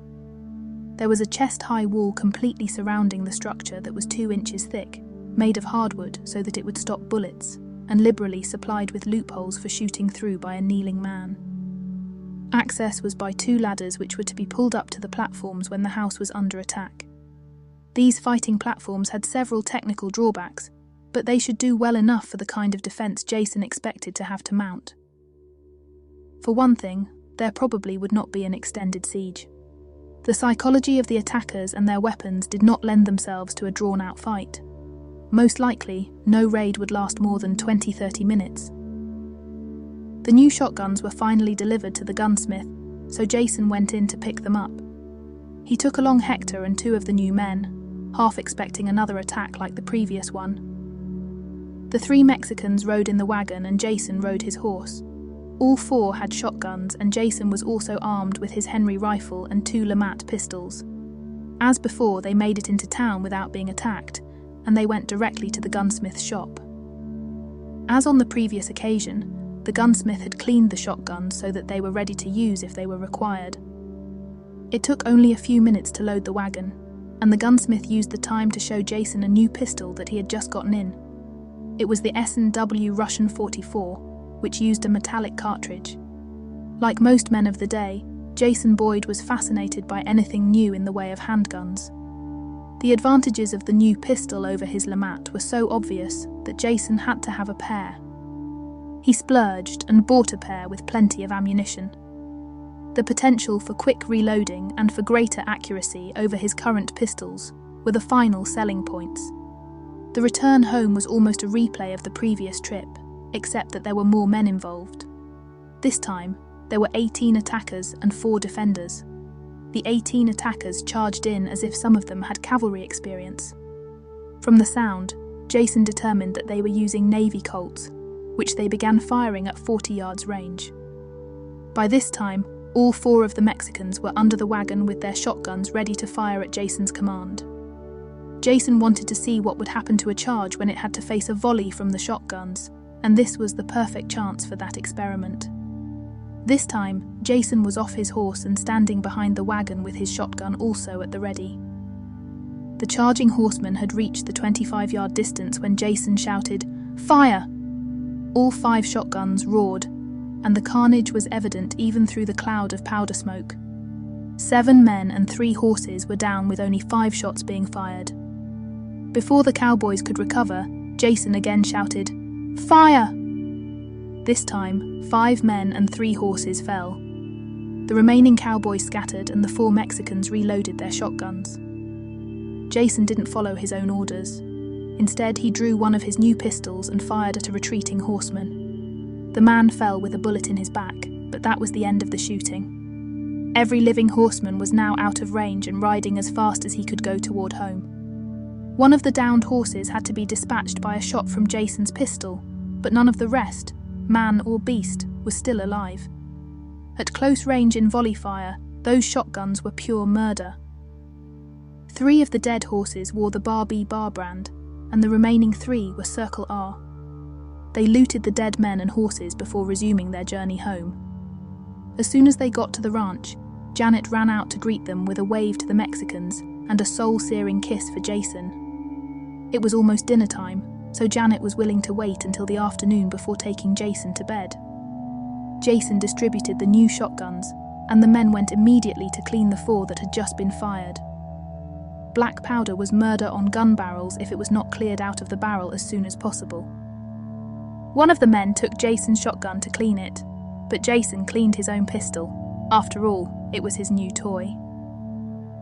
There was a chest-high wall completely surrounding the structure that was 2 inches thick, made of hardwood so that it would stop bullets, and liberally supplied with loopholes for shooting through by a kneeling man. Access was by 2 ladders which were to be pulled up to the platforms when the house was under attack. These fighting platforms had several technical drawbacks, but they should do well enough for the kind of defense Jason expected to have to mount. For one thing, there probably would not be an extended siege. The psychology of the attackers and their weapons did not lend themselves to a drawn-out fight. Most likely, no raid would last more than 20-30 minutes. The new shotguns were finally delivered to the gunsmith, so Jason went in to pick them up. He took along Hector and 2 of the new men, half expecting another attack like the previous one. The 3 Mexicans rode in the wagon and Jason rode his horse. All 4 had shotguns, and Jason was also armed with his Henry rifle and 2 Lamat pistols. As before, they made it into town without being attacked, and they went directly to the gunsmith's shop. As on the previous occasion, the gunsmith had cleaned the shotguns so that they were ready to use if they were required. It took only a few minutes to load the wagon, and the gunsmith used the time to show Jason a new pistol that he had just gotten in. It was the S&W Russian 44, which used a metallic cartridge. Like most men of the day, Jason Boyd was fascinated by anything new in the way of handguns. The advantages of the new pistol over his Lamat were so obvious that Jason had to have a pair. He splurged and bought a pair with plenty of ammunition. The potential for quick reloading and for greater accuracy over his current pistols were the final selling points. The return home was almost a replay of the previous trip, except that there were more men involved. This time, there were 18 attackers and 4 defenders. The 18 attackers charged in as if some of them had cavalry experience. From the sound, Jason determined that they were using Navy Colts, which they began firing at 40 yards range. By this time, all 4 of the Mexicans were under the wagon with their shotguns ready to fire at Jason's command. Jason wanted to see what would happen to a charge when it had to face a volley from the shotguns, and this was the perfect chance for that experiment. This time, Jason was off his horse and standing behind the wagon with his shotgun also at the ready. The charging horsemen had reached the 25-yard distance when Jason shouted, "Fire!" All 5 shotguns roared, and the carnage was evident even through the cloud of powder smoke. 7 men and 3 horses were down with only 5 shots being fired. Before the cowboys could recover, Jason again shouted, "Fire!" This time, 5 men and 3 horses fell. The remaining cowboys scattered and the 4 Mexicans reloaded their shotguns. Jason didn't follow his own orders. Instead, he drew one of his new pistols and fired at a retreating horseman. The man fell with a bullet in his back, but that was the end of the shooting. Every living horseman was now out of range and riding as fast as he could go toward home. One of the downed horses had to be dispatched by a shot from Jason's pistol, but none of the rest, man or beast, was still alive. At close range in volley fire, those shotguns were pure murder. 3 of the dead horses wore the Bar B bar brand, and the remaining 3 were Circle R. They looted the dead men and horses before resuming their journey home. As soon as they got to the ranch, Janet ran out to greet them with a wave to the Mexicans and a soul-searing kiss for Jason. It was almost dinner time, so Janet was willing to wait until the afternoon before taking Jason to bed. Jason distributed the new shotguns, and the men went immediately to clean the 4 that had just been fired. Black powder was murder on gun barrels if it was not cleared out of the barrel as soon as possible. One of the men took Jason's shotgun to clean it, but Jason cleaned his own pistol. After all, it was his new toy.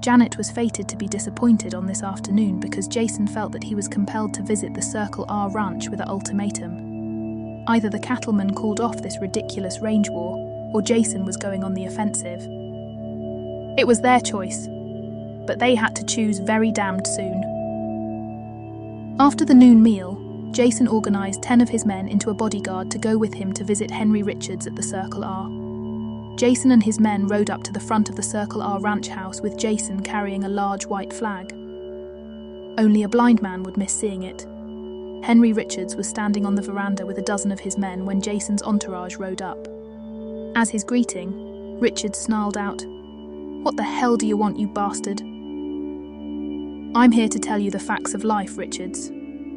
Janet was fated to be disappointed on this afternoon because Jason felt that he was compelled to visit the Circle R ranch with an ultimatum. Either the Cattlemen called off this ridiculous range war, or Jason was going on the offensive. It was their choice, but they had to choose very damned soon. After the noon meal, Jason organised 10 of his men into a bodyguard to go with him to visit Henry Richards at the Circle R. Jason and his men rode up to the front of the Circle R ranch house with Jason carrying a large white flag. Only a blind man would miss seeing it. Henry Richards was standing on the veranda with a dozen of his men when Jason's entourage rode up. As his greeting, Richards snarled out, "What the hell do you want, you bastard?" "I'm here to tell you the facts of life, Richards.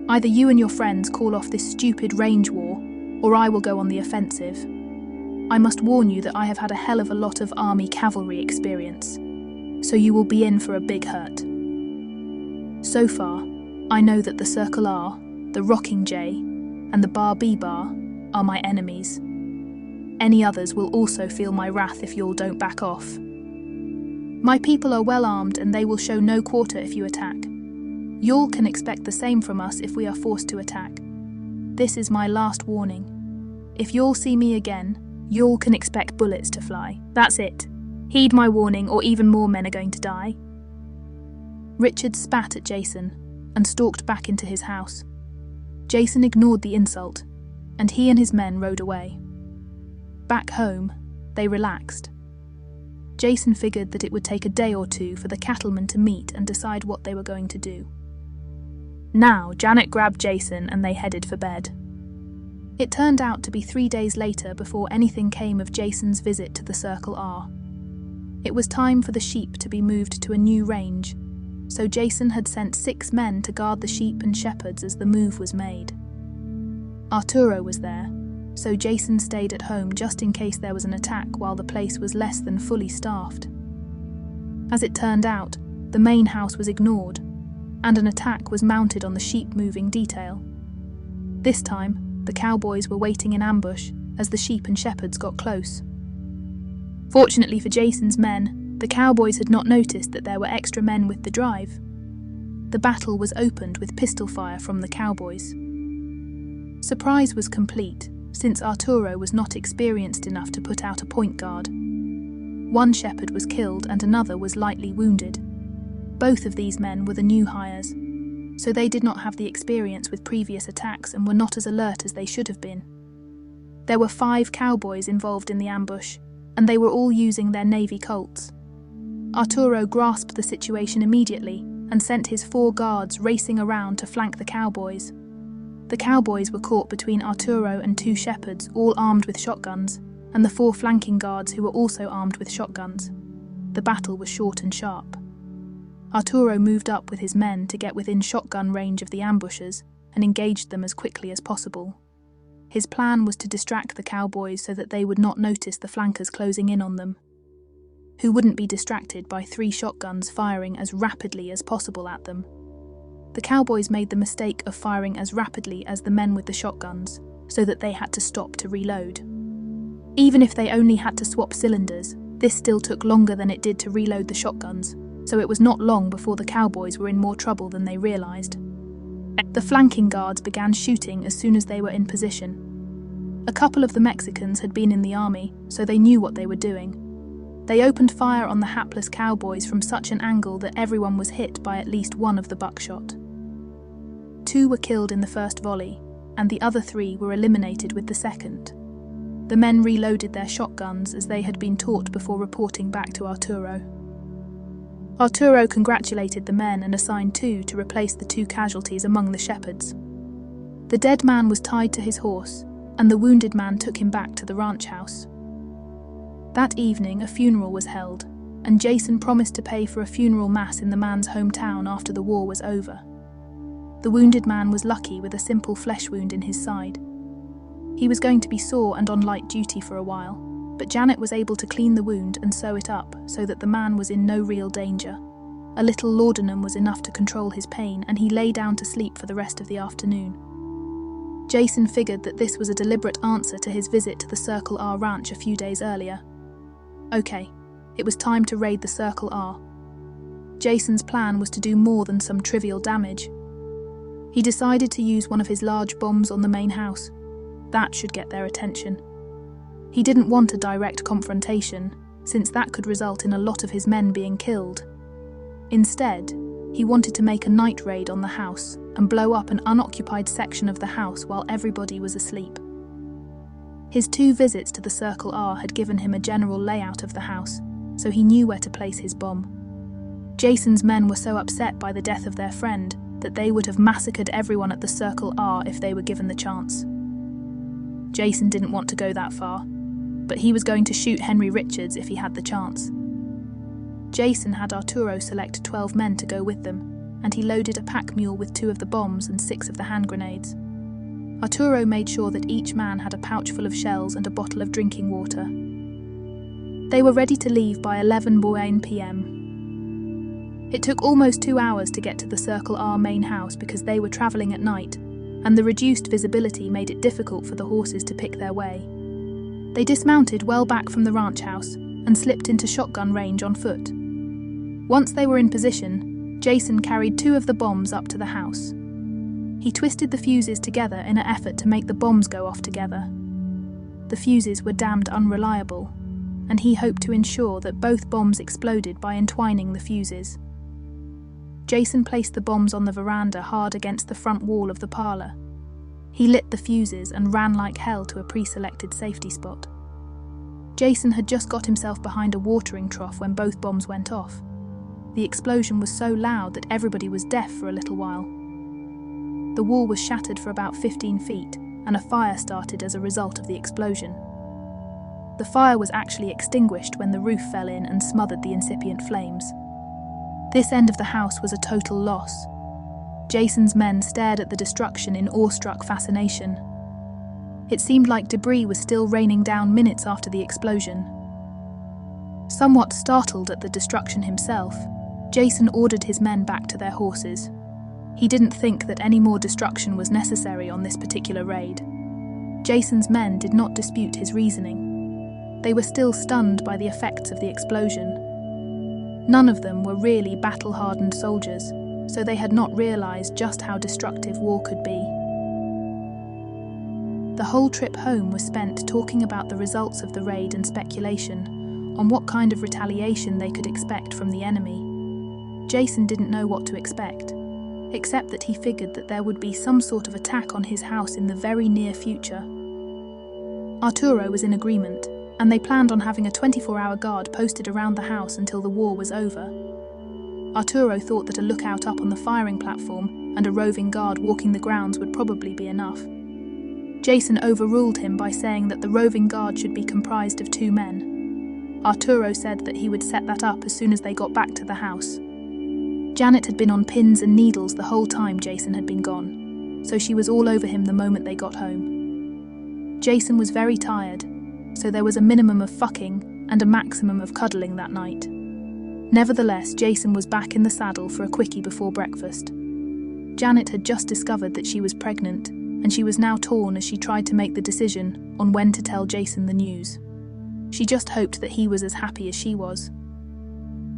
Either you and your friends call off this stupid range war, or I will go on the offensive. I must warn you that I have had a hell of a lot of Army cavalry experience, so you will be in for a big hurt. So far, I know that the Circle R, the Rocking J, and the Bar B Bar are my enemies. Any others will also feel my wrath if y'all don't back off. My people are well armed and they will show no quarter if you attack. Y'all can expect the same from us if we are forced to attack. This is my last warning. If y'all see me again, y'all can expect bullets to fly. That's it. Heed my warning or even more men are going to die." Richard spat at Jason and stalked back into his house. Jason ignored the insult, and he and his men rode away. Back home, they relaxed. Jason figured that it would take a day or two for the Cattlemen to meet and decide what they were going to do. Now, Janet grabbed Jason and they headed for bed. It turned out to be 3 days later before anything came of Jason's visit to the Circle R. It was time for the sheep to be moved to a new range, so Jason had sent 6 men to guard the sheep and shepherds as the move was made. Arturo was there, so Jason stayed at home just in case there was an attack while the place was less than fully staffed. As it turned out, the main house was ignored, and an attack was mounted on the sheep-moving detail. This time, the cowboys were waiting in ambush as the sheep and shepherds got close. Fortunately for Jason's men, the cowboys had not noticed that there were extra men with the drive. The battle was opened with pistol fire from the cowboys. Surprise was complete, since Arturo was not experienced enough to put out a point guard. One shepherd was killed and another was lightly wounded. Both of these men were the new hires, so they did not have the experience with previous attacks and were not as alert as they should have been. There were 5 cowboys involved in the ambush, and they were all using their Navy Colts. Arturo grasped the situation immediately and sent his 4 guards racing around to flank the cowboys. The cowboys were caught between Arturo and 2 shepherds, all armed with shotguns, and the 4 flanking guards who were also armed with shotguns. The battle was short and sharp. Arturo moved up with his men to get within shotgun range of the ambushers and engaged them as quickly as possible. His plan was to distract the cowboys so that they would not notice the flankers closing in on them. Who wouldn't be distracted by 3 shotguns firing as rapidly as possible at them? The cowboys made the mistake of firing as rapidly as the men with the shotguns, so that they had to stop to reload. Even if they only had to swap cylinders, this still took longer than it did to reload the shotguns, so it was not long before the cowboys were in more trouble than they realized. The flanking guards began shooting as soon as they were in position. A couple of the Mexicans had been in the army, so they knew what they were doing. They opened fire on the hapless cowboys from such an angle that everyone was hit by at least one of the buckshot. 2 were killed in the first volley, and the other 3 were eliminated with the second. The men reloaded their shotguns as they had been taught before reporting back to Arturo. Arturo congratulated the men and assigned 2 to replace the 2 casualties among the shepherds. The dead man was tied to his horse, and the wounded man took him back to the ranch house. That evening a funeral was held, and Jason promised to pay for a funeral mass in the man's hometown after the war was over. The wounded man was lucky with a simple flesh wound in his side. He was going to be sore and on light duty for a while, but Janet was able to clean the wound and sew it up so that the man was in no real danger. A little laudanum was enough to control his pain, and he lay down to sleep for the rest of the afternoon. Jason figured that this was a deliberate answer to his visit to the Circle R ranch a few days earlier. Okay, it was time to raid the Circle R. Jason's plan was to do more than some trivial damage. He decided to use one of his large bombs on the main house. That should get their attention. He didn't want a direct confrontation, since that could result in a lot of his men being killed. Instead, he wanted to make a night raid on the house and blow up an unoccupied section of the house while everybody was asleep. His 2 visits to the Circle R had given him a general layout of the house, so he knew where to place his bomb. Jason's men were so upset by the death of their friend that they would have massacred everyone at the Circle R if they were given the chance. Jason didn't want to go that far, but he was going to shoot Henry Richards if he had the chance. Jason had Arturo select 12 men to go with them, and he loaded a pack mule with 2 of the bombs and 6 of the hand grenades. Arturo made sure that each man had a pouch full of shells and a bottle of drinking water. They were ready to leave by 11 p.m. It took almost 2 hours to get to the Circle R main house because they were travelling at night, and the reduced visibility made it difficult for the horses to pick their way. They dismounted well back from the ranch house and slipped into shotgun range on foot. Once they were in position, Jason carried 2 of the bombs up to the house. He twisted the fuses together in an effort to make the bombs go off together. The fuses were damned unreliable, and he hoped to ensure that both bombs exploded by entwining the fuses. Jason placed the bombs on the veranda hard against the front wall of the parlour. He lit the fuses and ran like hell to a pre-selected safety spot. Jason had just got himself behind a watering trough when both bombs went off. The explosion was so loud that everybody was deaf for a little while. The wall was shattered for about 15 feet, and a fire started as a result of the explosion. The fire was actually extinguished when the roof fell in and smothered the incipient flames. This end of the house was a total loss. Jason's men stared at the destruction in awestruck fascination. It seemed like debris was still raining down minutes after the explosion. Somewhat startled at the destruction himself, Jason ordered his men back to their horses. He didn't think that any more destruction was necessary on this particular raid. Jason's men did not dispute his reasoning. They were still stunned by the effects of the explosion. None of them were really battle-hardened soldiers, so they had not realized just how destructive war could be. The whole trip home was spent talking about the results of the raid and speculation on what kind of retaliation they could expect from the enemy. Jason didn't know what to expect, except that he figured that there would be some sort of attack on his house in the very near future. Arturo was in agreement, and they planned on having a 24-hour guard posted around the house until the war was over. Arturo thought that a lookout up on the firing platform and a roving guard walking the grounds would probably be enough. Jason overruled him by saying that the roving guard should be comprised of 2 men. Arturo said that he would set that up as soon as they got back to the house. Janet had been on pins and needles the whole time Jason had been gone, so she was all over him the moment they got home. Jason was very tired, so there was a minimum of fucking and a maximum of cuddling that night. Nevertheless, Jason was back in the saddle for a quickie before breakfast. Janet had just discovered that she was pregnant, and she was now torn as she tried to make the decision on when to tell Jason the news. She just hoped that he was as happy as she was.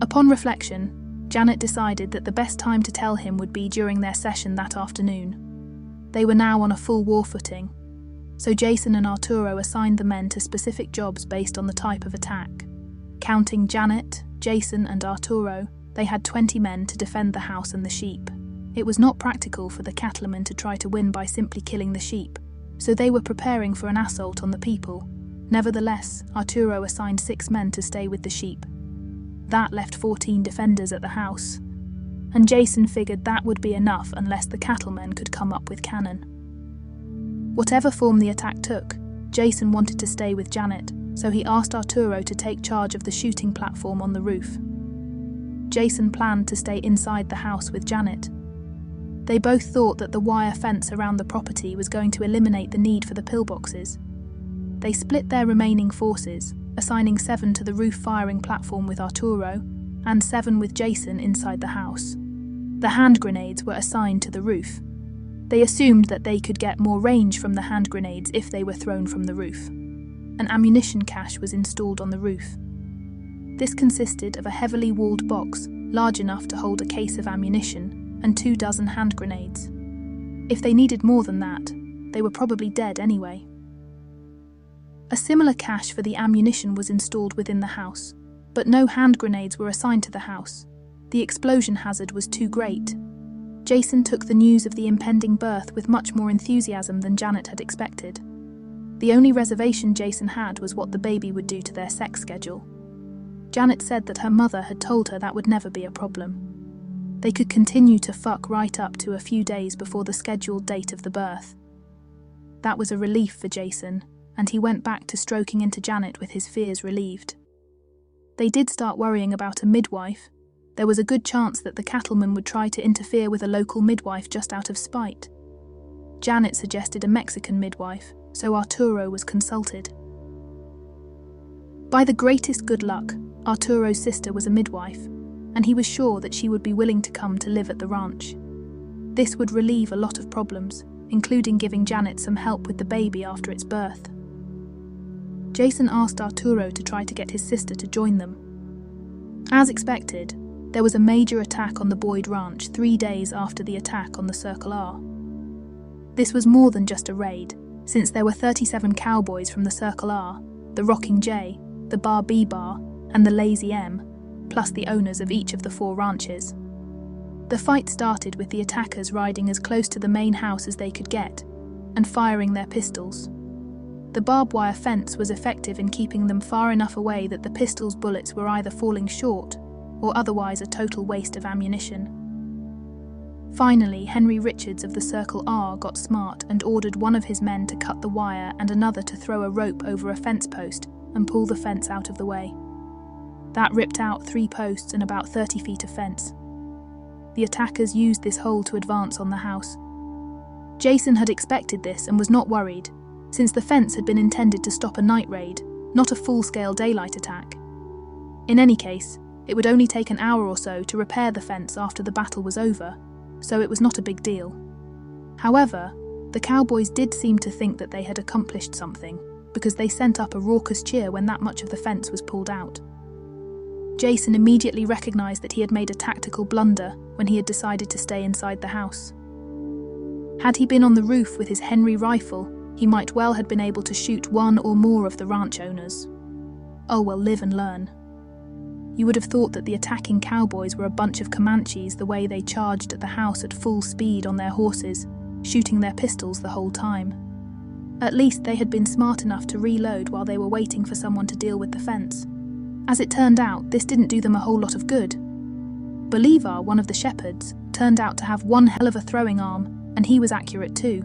Upon reflection, Janet decided that the best time to tell him would be during their session that afternoon. They were now on a full war footing, so Jason and Arturo assigned the men to specific jobs based on the type of attack. Counting Janet, Jason and Arturo, they had 20 men to defend the house and the sheep. It was not practical for the Cattlemen to try to win by simply killing the sheep, so they were preparing for an assault on the people. Nevertheless, Arturo assigned 6 men to stay with the sheep. That left 14 defenders at the house, and Jason figured that would be enough unless the Cattlemen could come up with cannon. Whatever form the attack took, Jason wanted to stay with Janet, so he asked Arturo to take charge of the shooting platform on the roof. Jason planned to stay inside the house with Janet. They both thought that the wire fence around the property was going to eliminate the need for the pillboxes. They split their remaining forces, assigning 7 to the roof firing platform with Arturo, and 7 with Jason inside the house. The hand grenades were assigned to the roof. They assumed that they could get more range from the hand grenades if they were thrown from the roof. An ammunition cache was installed on the roof. This consisted of a heavily walled box, large enough to hold a case of ammunition, and 24 hand grenades. If they needed more than that, they were probably dead anyway. A similar cache for the ammunition was installed within the house, but no hand grenades were assigned to the house. The explosion hazard was too great. Jason took the news of the impending birth with much more enthusiasm than Janet had expected. The only reservation Jason had was what the baby would do to their sex schedule. Janet said that her mother had told her that would never be a problem. They could continue to fuck right up to a few days before the scheduled date of the birth. That was a relief for Jason, and he went back to stroking into Janet with his fears relieved. They did start worrying about a midwife. There was a good chance that the Cattlemen would try to interfere with a local midwife just out of spite. Janet suggested a Mexican midwife, so Arturo was consulted. By the greatest good luck, Arturo's sister was a midwife, and he was sure that she would be willing to come to live at the ranch. This would relieve a lot of problems, including giving Janet some help with the baby after its birth. Jason asked Arturo to try to get his sister to join them. As expected, there was a major attack on the Boyd Ranch 3 days after the attack on the Circle R. This was more than just a raid, since there were 37 cowboys from the Circle R, the Rocking J, the Bar B Bar, and the Lazy M, plus the owners of each of the 4 ranches. The fight started with the attackers riding as close to the main house as they could get, and firing their pistols. The barbed wire fence was effective in keeping them far enough away that the pistols' bullets were either falling short or otherwise a total waste of ammunition. Finally, Henry Richards of the Circle R got smart and ordered one of his men to cut the wire and another to throw a rope over a fence post and pull the fence out of the way. That ripped out 3 posts and about 30 feet of fence. The attackers used this hole to advance on the house. Jason had expected this and was not worried, since the fence had been intended to stop a night raid, not a full-scale daylight attack. In any case, it would only take an hour or so to repair the fence after the battle was over, so it was not a big deal. However, the cowboys did seem to think that they had accomplished something, because they sent up a raucous cheer when that much of the fence was pulled out. Jason immediately recognized that he had made a tactical blunder when he had decided to stay inside the house. Had he been on the roof with his Henry rifle, he might well have been able to shoot one or more of the ranch owners. Oh well, live and learn. You would have thought that the attacking cowboys were a bunch of Comanches the way they charged at the house at full speed on their horses, shooting their pistols the whole time. At least they had been smart enough to reload while they were waiting for someone to deal with the fence. As it turned out, this didn't do them a whole lot of good. Bolivar, one of the shepherds, turned out to have one hell of a throwing arm, and he was accurate too.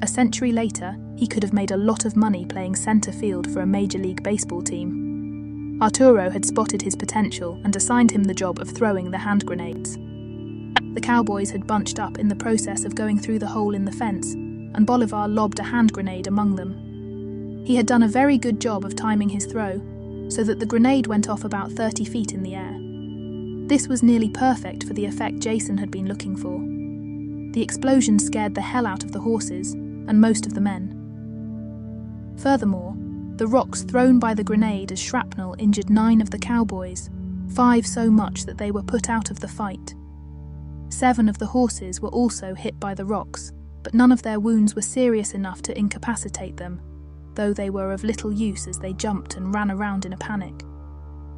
A century later, he could have made a lot of money playing center field for a Major League Baseball team. Arturo had spotted his potential and assigned him the job of throwing the hand grenades. The cowboys had bunched up in the process of going through the hole in the fence, and Bolivar lobbed a hand grenade among them. He had done a very good job of timing his throw, so that the grenade went off about 30 feet in the air. This was nearly perfect for the effect Jason had been looking for. The explosion scared the hell out of the horses, and most of the men. Furthermore, the rocks thrown by the grenade as shrapnel injured 9 of the cowboys, 5 so much that they were put out of the fight. 7 of the horses were also hit by the rocks, but none of their wounds were serious enough to incapacitate them, though they were of little use as they jumped and ran around in a panic.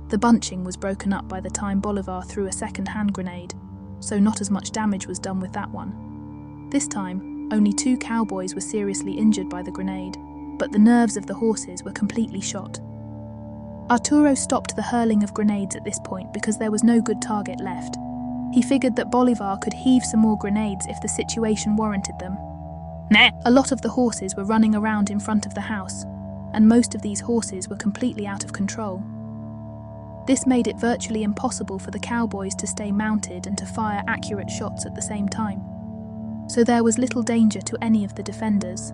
The bunching was broken up by the time Bolivar threw a second hand grenade, so not as much damage was done with that one. This time, only 2 cowboys were seriously injured by the grenade, but the nerves of the horses were completely shot. Arturo stopped the hurling of grenades at this point because there was no good target left. He figured that Bolivar could heave some more grenades if the situation warranted them. A lot of the horses were running around in front of the house, and most of these horses were completely out of control. This made it virtually impossible for the cowboys to stay mounted and to fire accurate shots at the same time. So there was little danger to any of the defenders.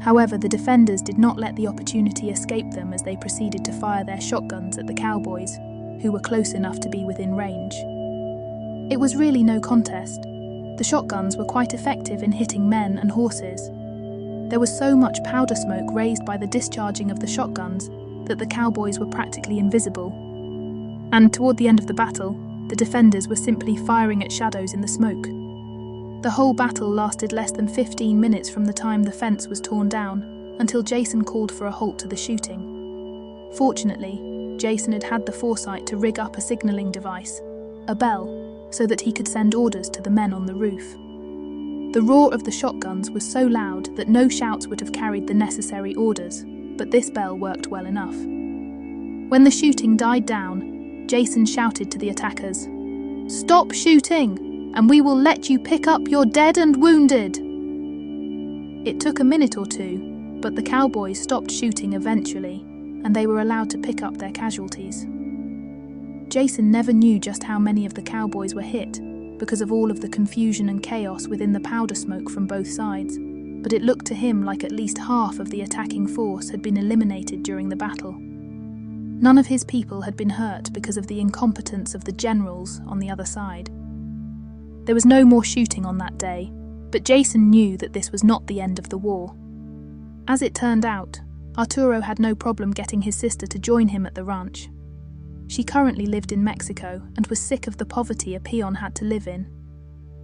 However, the defenders did not let the opportunity escape them as they proceeded to fire their shotguns at the cowboys, who were close enough to be within range. It was really no contest. The shotguns were quite effective in hitting men and horses. There was so much powder smoke raised by the discharging of the shotguns that the cowboys were practically invisible. And toward the end of the battle, the defenders were simply firing at shadows in the smoke. The whole battle lasted less than 15 minutes from the time the fence was torn down until Jason called for a halt to the shooting. Fortunately, Jason had had the foresight to rig up a signaling device, a bell, so that he could send orders to the men on the roof. The roar of the shotguns was so loud that no shouts would have carried the necessary orders, but this bell worked well enough. When the shooting died down, Jason shouted to the attackers, "Stop shooting, and we will let you pick up your dead and wounded." It took a minute or two, but the cowboys stopped shooting eventually, and they were allowed to pick up their casualties. Jason never knew just how many of the cowboys were hit because of all of the confusion and chaos within the powder smoke from both sides, but it looked to him like at least half of the attacking force had been eliminated during the battle. None of his people had been hurt because of the incompetence of the generals on the other side. There was no more shooting on that day, but Jason knew that this was not the end of the war. As it turned out, Arturo had no problem getting his sister to join him at the ranch. She currently lived in Mexico and was sick of the poverty a peon had to live in.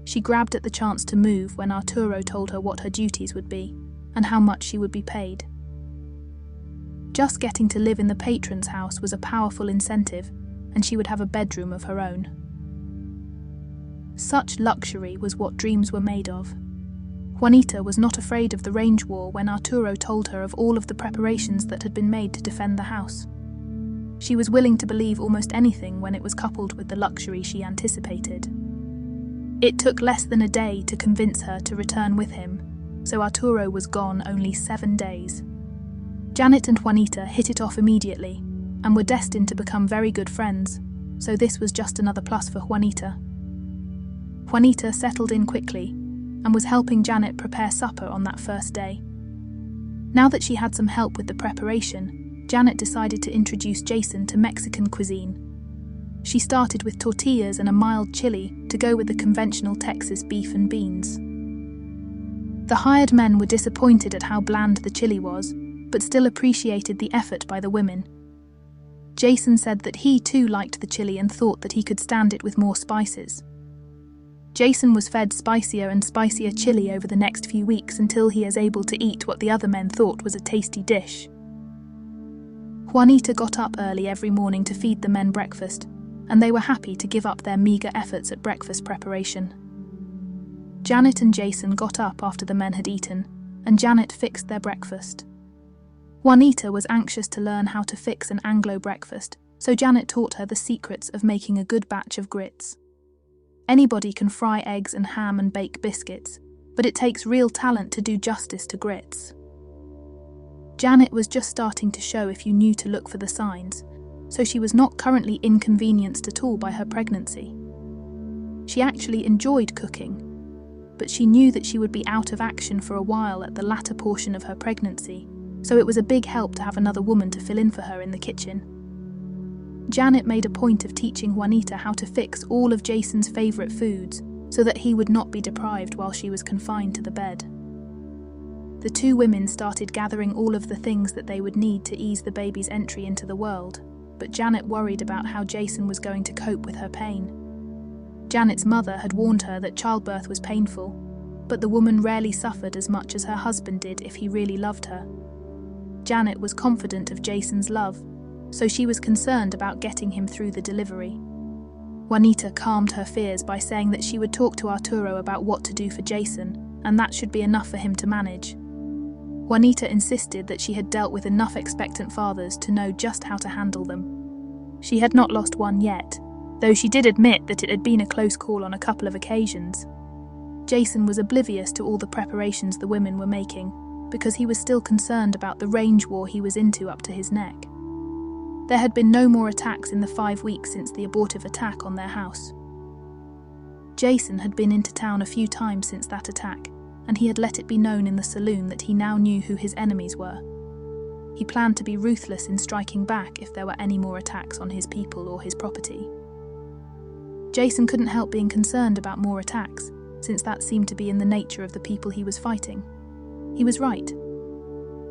She grabbed at the chance to move when Arturo told her what her duties would be and how much she would be paid. Just getting to live in the patron's house was a powerful incentive, and she would have a bedroom of her own. Such luxury was what dreams were made of. Juanita was not afraid of the range war when Arturo told her of all of the preparations that had been made to defend the house. She was willing to believe almost anything when it was coupled with the luxury she anticipated. It took less than a day to convince her to return with him, so Arturo was gone only 7 days. Janet and Juanita hit it off immediately and were destined to become very good friends, so this was just another plus for Juanita. Juanita settled in quickly and was helping Janet prepare supper on that first day. Now that she had some help with the preparation, Janet decided to introduce Jason to Mexican cuisine. She started with tortillas and a mild chili to go with the conventional Texas beef and beans. The hired men were disappointed at how bland the chili was, but still appreciated the effort by the women. Jason said that he too liked the chili and thought that he could stand it with more spices. Jason was fed spicier and spicier chili over the next few weeks until he is able to eat what the other men thought was a tasty dish. Juanita got up early every morning to feed the men breakfast, and they were happy to give up their meager efforts at breakfast preparation. Janet and Jason got up after the men had eaten, and Janet fixed their breakfast. Juanita was anxious to learn how to fix an Anglo breakfast, so Janet taught her the secrets of making a good batch of grits. Anybody can fry eggs and ham and bake biscuits, but it takes real talent to do justice to grits. Janet was just starting to show if you knew to look for the signs, so she was not currently inconvenienced at all by her pregnancy. She actually enjoyed cooking, but she knew that she would be out of action for a while at the latter portion of her pregnancy, so it was a big help to have another woman to fill in for her in the kitchen. Janet made a point of teaching Juanita how to fix all of Jason's favourite foods so that he would not be deprived while she was confined to the bed. The two women started gathering all of the things that they would need to ease the baby's entry into the world, but Janet worried about how Jason was going to cope with her pain. Janet's mother had warned her that childbirth was painful, but the woman rarely suffered as much as her husband did if he really loved her. Janet was confident of Jason's love, so she was concerned about getting him through the delivery. Juanita calmed her fears by saying that she would talk to Arturo about what to do for Jason, and that should be enough for him to manage. Juanita insisted that she had dealt with enough expectant fathers to know just how to handle them. She had not lost one yet, though she did admit that it had been a close call on a couple of occasions. Jason was oblivious to all the preparations the women were making, because he was still concerned about the range war he was into up to his neck. There had been no more attacks in the 5 weeks since the abortive attack on their house. Jason had been into town a few times since that attack, and he had let it be known in the saloon that he now knew who his enemies were. He planned to be ruthless in striking back if there were any more attacks on his people or his property. Jason couldn't help being concerned about more attacks, since that seemed to be in the nature of the people he was fighting. He was right.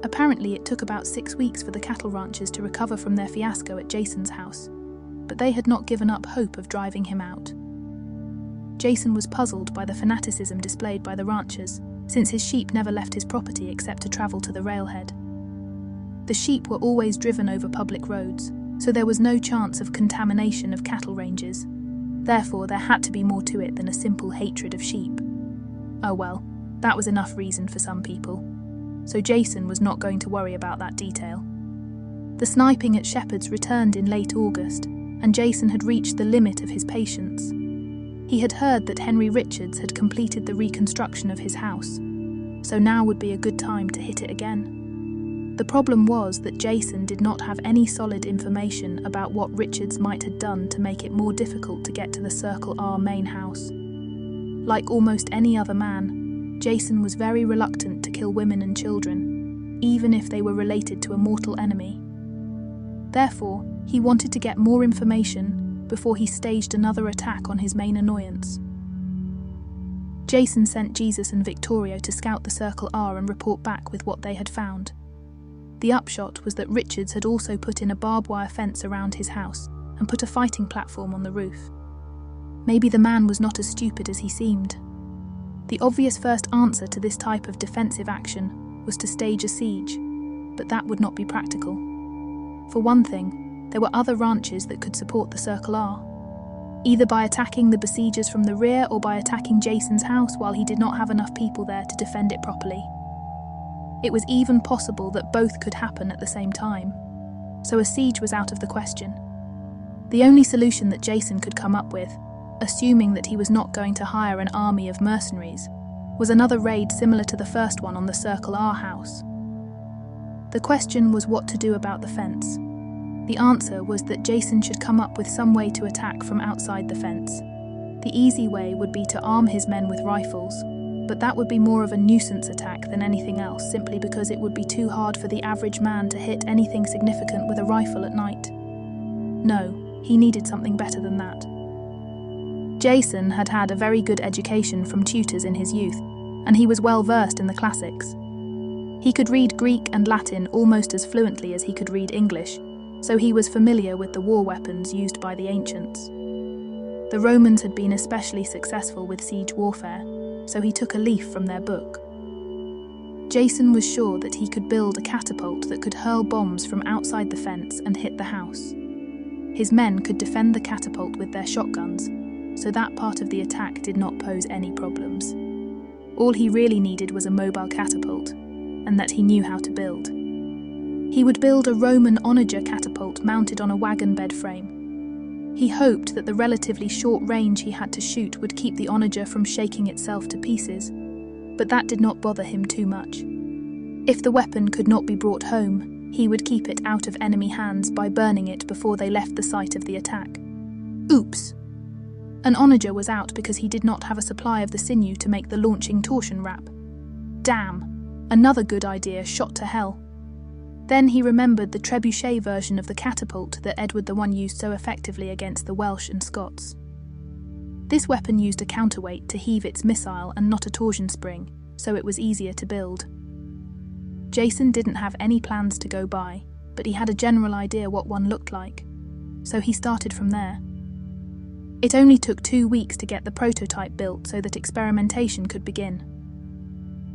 Apparently it took about 6 weeks for the cattle ranchers to recover from their fiasco at Jason's house, but they had not given up hope of driving him out. Jason was puzzled by the fanaticism displayed by the ranchers, since his sheep never left his property except to travel to the railhead. The sheep were always driven over public roads, so there was no chance of contamination of cattle ranges. Therefore, there had to be more to it than a simple hatred of sheep. Oh well. That was enough reason for some people, so Jason was not going to worry about that detail. The sniping at Shepherd's returned in late August, and Jason had reached the limit of his patience. He had heard that Henry Richards had completed the reconstruction of his house, so now would be a good time to hit it again. The problem was that Jason did not have any solid information about what Richards might have done to make it more difficult to get to the Circle R main house. Like almost any other man, Jason was very reluctant to kill women and children, even if they were related to a mortal enemy. Therefore, he wanted to get more information before he staged another attack on his main annoyance. Jason sent Jesus and Victoria to scout the Circle R and report back with what they had found. The upshot was that Richards had also put in a barbed wire fence around his house and put a fighting platform on the roof. Maybe the man was not as stupid as he seemed. The obvious first answer to this type of defensive action was to stage a siege, but that would not be practical. For one thing, there were other ranches that could support the Circle R, either by attacking the besiegers from the rear or by attacking Jason's house while he did not have enough people there to defend it properly. It was even possible that both could happen at the same time, so a siege was out of the question. The only solution that Jason could come up with, assuming that he was not going to hire an army of mercenaries, was another raid similar to the first one on the Circle R house. The question was what to do about the fence. The answer was that Jason should come up with some way to attack from outside the fence. The easy way would be to arm his men with rifles, but that would be more of a nuisance attack than anything else, simply because it would be too hard for the average man to hit anything significant with a rifle at night. No, he needed something better than that. Jason had had a very good education from tutors in his youth, and he was well versed in the classics. He could read Greek and Latin almost as fluently as he could read English, so he was familiar with the war weapons used by the ancients. The Romans had been especially successful with siege warfare, so he took a leaf from their book. Jason was sure that he could build a catapult that could hurl bombs from outside the fence and hit the house. His men could defend the catapult with their shotguns, so that part of the attack did not pose any problems. All he really needed was a mobile catapult, and that he knew how to build. He would build a Roman onager catapult mounted on a wagon bed frame. He hoped that the relatively short range he had to shoot would keep the onager from shaking itself to pieces, but that did not bother him too much. If the weapon could not be brought home, he would keep it out of enemy hands by burning it before they left the site of the attack. Oops! An onager was out because he did not have a supply of the sinew to make the launching torsion wrap. Damn! Another good idea shot to hell. Then he remembered the trebuchet version of the catapult that Edward I used so effectively against the Welsh and Scots. This weapon used a counterweight to heave its missile and not a torsion spring, so it was easier to build. Jason didn't have any plans to go by, but he had a general idea what one looked like, so he started from there. It only took 2 weeks to get the prototype built so that experimentation could begin.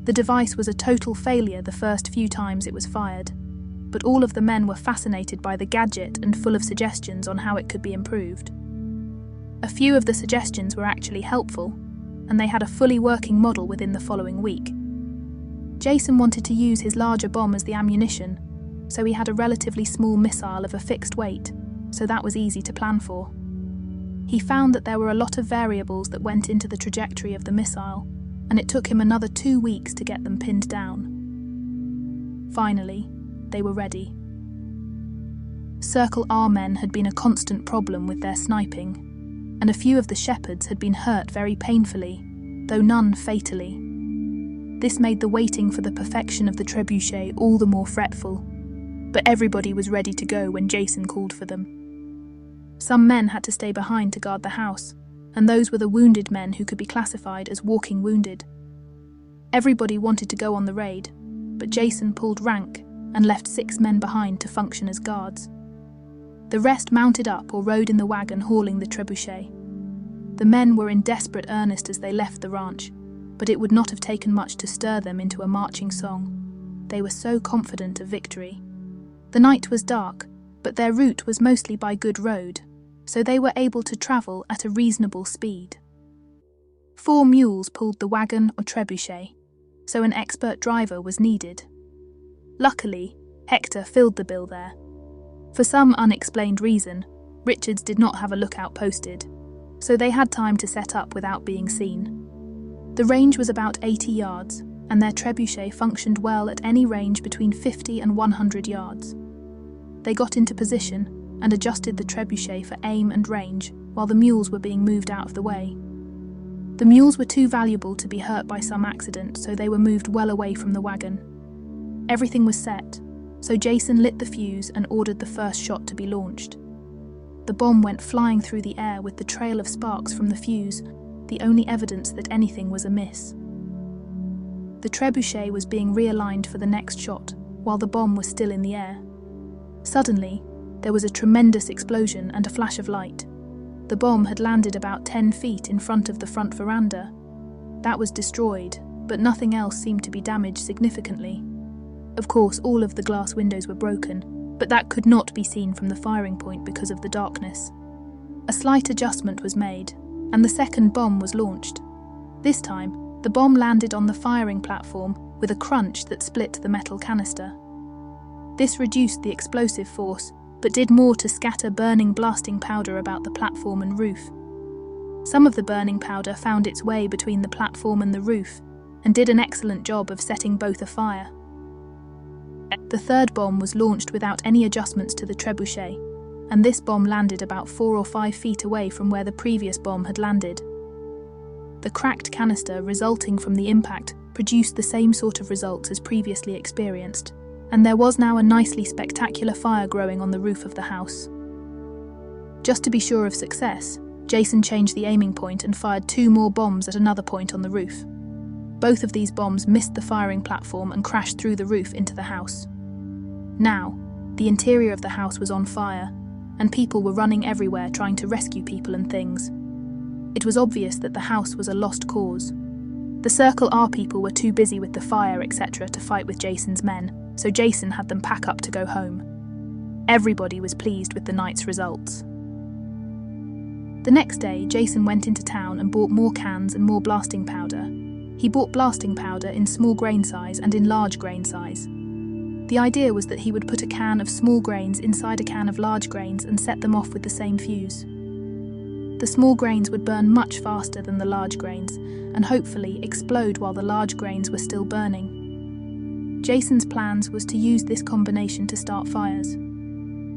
The device was a total failure the first few times it was fired, but all of the men were fascinated by the gadget and full of suggestions on how it could be improved. A few of the suggestions were actually helpful, and they had a fully working model within the following week. Jason wanted to use his larger bomb as the ammunition, so he had a relatively small missile of a fixed weight, so that was easy to plan for. He found that there were a lot of variables that went into the trajectory of the missile, and it took him another 2 weeks to get them pinned down. Finally, they were ready. Circle R men had been a constant problem with their sniping, and a few of the shepherds had been hurt very painfully, though none fatally. This made the waiting for the perfection of the trebuchet all the more fretful, but everybody was ready to go when Jason called for them. Some men had to stay behind to guard the house, and those were the wounded men who could be classified as walking wounded. Everybody wanted to go on the raid, but Jason pulled rank and left 6 men behind to function as guards. The rest mounted up or rode in the wagon hauling the trebuchet. The men were in desperate earnest as they left the ranch, but it would not have taken much to stir them into a marching song. They were so confident of victory. The night was dark, but their route was mostly by good road, so they were able to travel at a reasonable speed. 4 mules pulled the wagon or trebuchet, so an expert driver was needed. Luckily, Hector filled the bill there. For some unexplained reason, Richards did not have a lookout posted, so they had time to set up without being seen. The range was about 80 yards, and their trebuchet functioned well at any range between 50 and 100 yards. They got into position and adjusted the trebuchet for aim and range while the mules were being moved out of the way. The mules were too valuable to be hurt by some accident, so they were moved well away from the wagon. Everything was set, so Jason lit the fuse and ordered the first shot to be launched. The bomb went flying through the air with the trail of sparks from the fuse, the only evidence that anything was amiss. The trebuchet was being realigned for the next shot, while the bomb was still in the air. Suddenly, there was a tremendous explosion and a flash of light. The bomb had landed about 10 feet in front of the front veranda. That was destroyed, but nothing else seemed to be damaged significantly. Of course, all of the glass windows were broken, but that could not be seen from the firing point because of the darkness. A slight adjustment was made, and the second bomb was launched. This time, the bomb landed on the firing platform with a crunch that split the metal canister. This reduced the explosive force, but did more to scatter burning blasting powder about the platform and roof. Some of the burning powder found its way between the platform and the roof, and did an excellent job of setting both afire. The third bomb was launched without any adjustments to the trebuchet, and this bomb landed about 4 or 5 feet away from where the previous bomb had landed. The cracked canister resulting from the impact produced the same sort of results as previously experienced, and there was now a nicely spectacular fire growing on the roof of the house. Just to be sure of success, Jason changed the aiming point and fired 2 more bombs at another point on the roof. Both of these bombs missed the firing platform and crashed through the roof into the house. Now, the interior of the house was on fire, and people were running everywhere trying to rescue people and things. It was obvious that the house was a lost cause. The Circle R people were too busy with the fire, etc., to fight with Jason's men, so Jason had them pack up to go home. Everybody was pleased with the night's results. The next day, Jason went into town and bought more cans and more blasting powder. He bought blasting powder in small grain size and in large grain size. The idea was that he would put a can of small grains inside a can of large grains and set them off with the same fuse. The small grains would burn much faster than the large grains, and hopefully explode while the large grains were still burning. Jason's plans was to use this combination to start fires.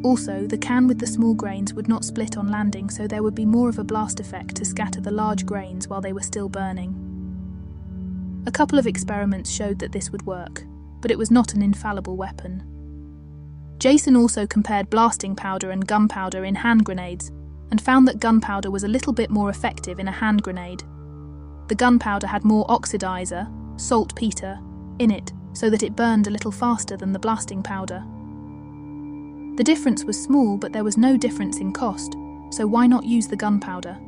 Also, the can with the small grains would not split on landing, so there would be more of a blast effect to scatter the large grains while they were still burning. A couple of experiments showed that this would work, but it was not an infallible weapon. Jason also compared blasting powder and gunpowder in hand grenades, and found that gunpowder was a little bit more effective in a hand grenade. The gunpowder had more oxidizer, saltpeter, in it, so that it burned a little faster than the blasting powder. The difference was small, but there was no difference in cost, so why not use the gunpowder?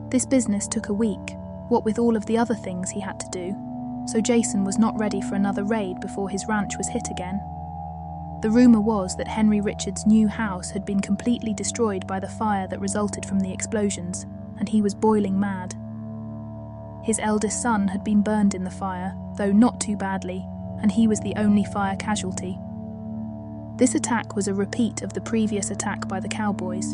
This business took a week, what with all of the other things he had to do, so Jason was not ready for another raid before his ranch was hit again. The rumour was that Henry Richards' new house had been completely destroyed by the fire that resulted from the explosions, and he was boiling mad. His eldest son had been burned in the fire, though not too badly, and he was the only fire casualty. This attack was a repeat of the previous attack by the cowboys.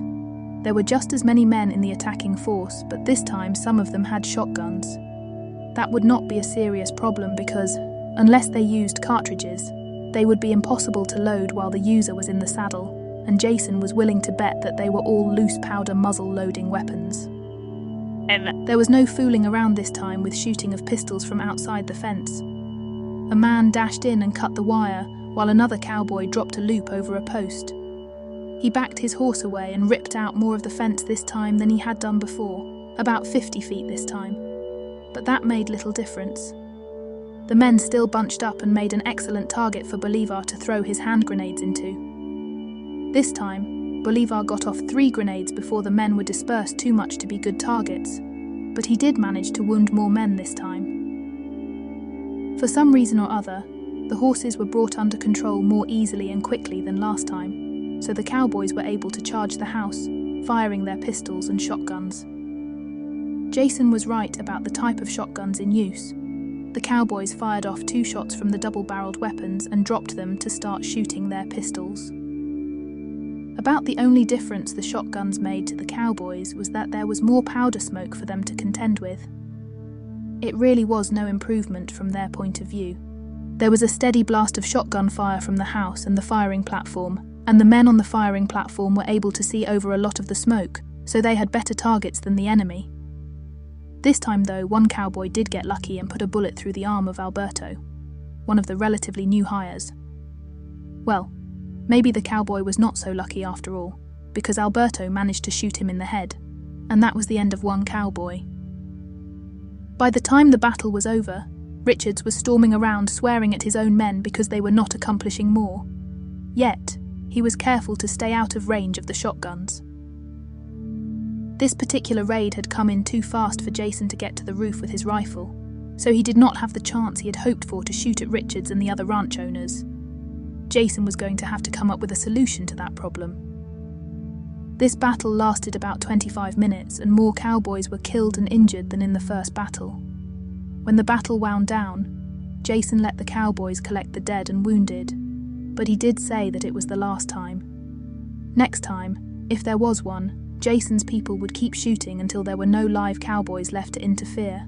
There were just as many men in the attacking force, but this time some of them had shotguns. That would not be a serious problem because, unless they used cartridges, they would be impossible to load while the user was in the saddle, and Jason was willing to bet that they were all loose powder muzzle-loading weapons. There was no fooling around this time with shooting of pistols from outside the fence. A man dashed in and cut the wire, while another cowboy dropped a loop over a post. He backed his horse away and ripped out more of the fence this time than he had done before, about 50 feet this time. But that made little difference. The men still bunched up and made an excellent target for Bolivar to throw his hand grenades into. This time, Bolivar got off 3 grenades before the men were dispersed too much to be good targets, but he did manage to wound more men this time. For some reason or other, the horses were brought under control more easily and quickly than last time, so the cowboys were able to charge the house, firing their pistols and shotguns. Jason was right about the type of shotguns in use. the cowboys fired off 2 shots from the double-barreled weapons and dropped them to start shooting their pistols. About the only difference the shotguns made to the cowboys was that there was more powder smoke for them to contend with. It really was no improvement from their point of view. There was a steady blast of shotgun fire from the house and the firing platform, and the men on the firing platform were able to see over a lot of the smoke, so they had better targets than the enemy. This time though, one cowboy did get lucky and put a bullet through the arm of Alberto, one of the relatively new hires. Well, maybe the cowboy was not so lucky after all, because Alberto managed to shoot him in the head, and that was the end of one cowboy. By the time the battle was over, Richards was storming around swearing at his own men because they were not accomplishing more. Yet, he was careful to stay out of range of the shotguns. This particular raid had come in too fast for Jason to get to the roof with his rifle, so he did not have the chance he had hoped for to shoot at Richards and the other ranch owners. Jason was going to have to come up with a solution to that problem. This battle lasted about 25 minutes, and more cowboys were killed and injured than in the first battle. When the battle wound down, Jason let the cowboys collect the dead and wounded, but he did say that it was the last time. Next time, if there was one, Jason's people would keep shooting until there were no live cowboys left to interfere.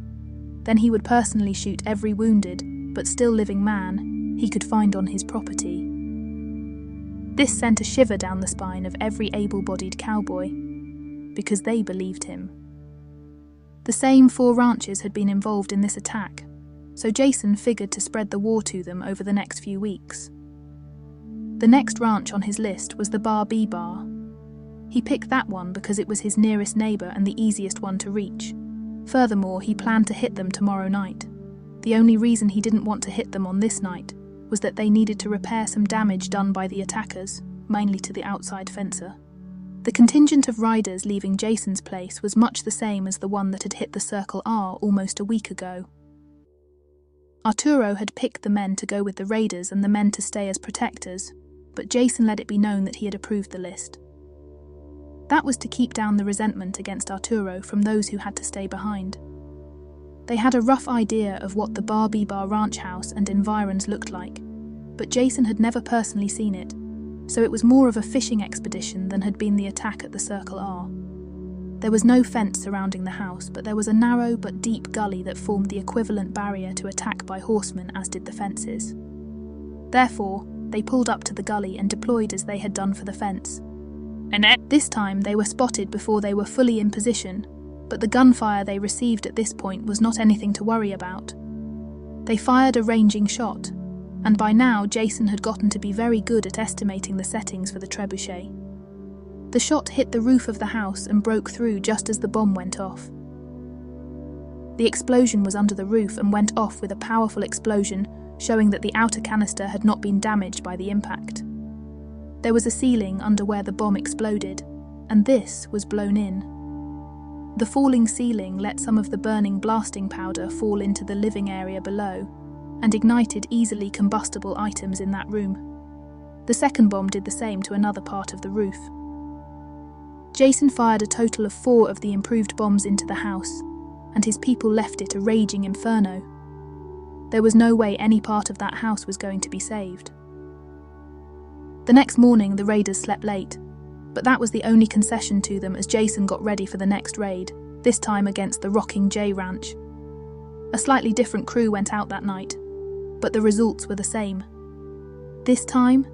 Then he would personally shoot every wounded, but still living man he could find on his property. This sent a shiver down the spine of every able-bodied cowboy, because they believed him. The same 4 ranches had been involved in this attack, so Jason figured to spread the war to them over the next few weeks. The next ranch on his list was the Bar B Bar. He picked that one because it was his nearest neighbour and the easiest one to reach. Furthermore, he planned to hit them tomorrow night. The only reason he didn't want to hit them on this night was that they needed to repair some damage done by the attackers, mainly to the outside fencer. The contingent of riders leaving Jason's place was much the same as the one that had hit the Circle R almost a week ago. Arturo had picked the men to go with the raiders and the men to stay as protectors, but Jason let it be known that he had approved the list. That was to keep down the resentment against Arturo from those who had to stay behind. They had a rough idea of what the Bar B Bar ranch house and environs looked like, but Jason had never personally seen it, so it was more of a fishing expedition than had been the attack at the Circle R. There was no fence surrounding the house, but there was a narrow but deep gully that formed the equivalent barrier to attack by horsemen, as did the fences. Therefore, they pulled up to the gully and deployed as they had done for the fence. This time they were spotted before they were fully in position, but the gunfire they received at this point was not anything to worry about. They fired a ranging shot, and by now Jason had gotten to be very good at estimating the settings for the trebuchet. The shot hit the roof of the house and broke through just as the bomb went off. The explosion was under the roof and went off with a powerful explosion, showing that the outer canister had not been damaged by the impact. There was a ceiling under where the bomb exploded, and this was blown in. The falling ceiling let some of the burning blasting powder fall into the living area below, and ignited easily combustible items in that room. The second bomb did the same to another part of the roof. Jason fired a total of 4 of the improved bombs into the house, and his people left it a raging inferno. There was no way any part of that house was going to be saved. The next morning the raiders slept late, but that was the only concession to them as Jason got ready for the next raid, this time against the Rocking J Ranch. A slightly different crew went out that night, but the results were the same. This time,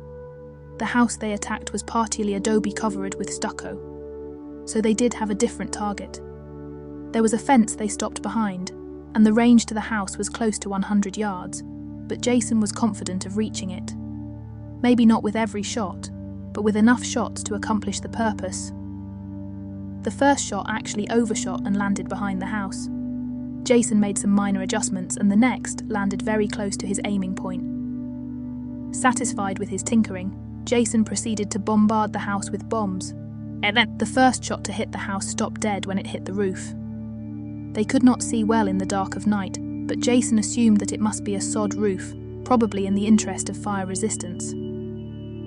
the house they attacked was partially adobe covered with stucco, so they did have a different target. There was a fence they stopped behind, and the range to the house was close to 100 yards, but Jason was confident of reaching it. Maybe not with every shot, but with enough shots to accomplish the purpose. The first shot actually overshot and landed behind the house. Jason made some minor adjustments, and the next landed very close to his aiming point. Satisfied with his tinkering, Jason proceeded to bombard the house with bombs, and then the first shot to hit the house stopped dead when it hit the roof. They could not see well in the dark of night, but Jason assumed that it must be a sod roof, probably in the interest of fire resistance.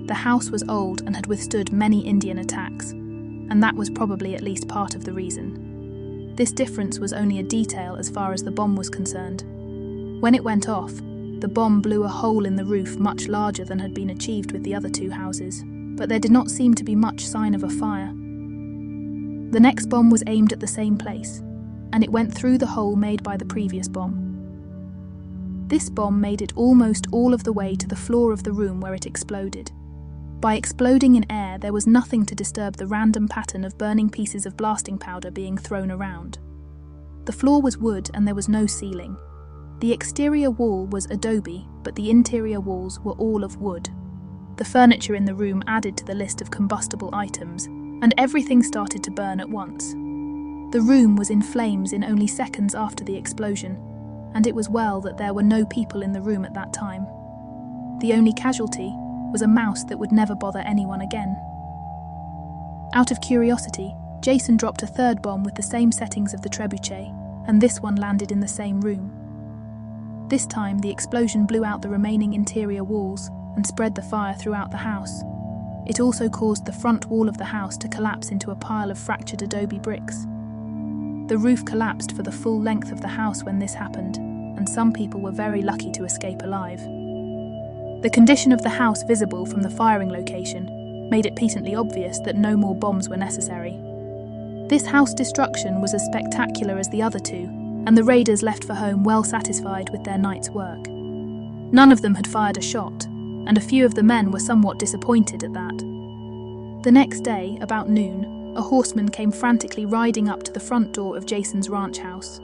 The house was old and had withstood many Indian attacks, and that was probably at least part of the reason. This difference was only a detail as far as the bomb was concerned. When it went off, the bomb blew a hole in the roof much larger than had been achieved with the other two houses, but there did not seem to be much sign of a fire. The next bomb was aimed at the same place, and it went through the hole made by the previous bomb. This bomb made it almost all of the way to the floor of the room where it exploded. By exploding in air, there was nothing to disturb the random pattern of burning pieces of blasting powder being thrown around. The floor was wood and there was no ceiling. The exterior wall was adobe, but the interior walls were all of wood. The furniture in the room added to the list of combustible items, and everything started to burn at once. The room was in flames in only seconds after the explosion, and it was well that there were no people in the room at that time. The only casualty was a mouse that would never bother anyone again. Out of curiosity, Jason dropped a third bomb with the same settings of the trebuchet, and this one landed in the same room. This time, the explosion blew out the remaining interior walls and spread the fire throughout the house. It also caused the front wall of the house to collapse into a pile of fractured adobe bricks. The roof collapsed for the full length of the house when this happened, and some people were very lucky to escape alive. The condition of the house visible from the firing location made it patently obvious that no more bombs were necessary. This house destruction was as spectacular as the other two, and the raiders left for home well satisfied with their night's work. None of them had fired a shot, and a few of the men were somewhat disappointed at that. The next day, about noon, a horseman came frantically riding up to the front door of Jason's ranch house.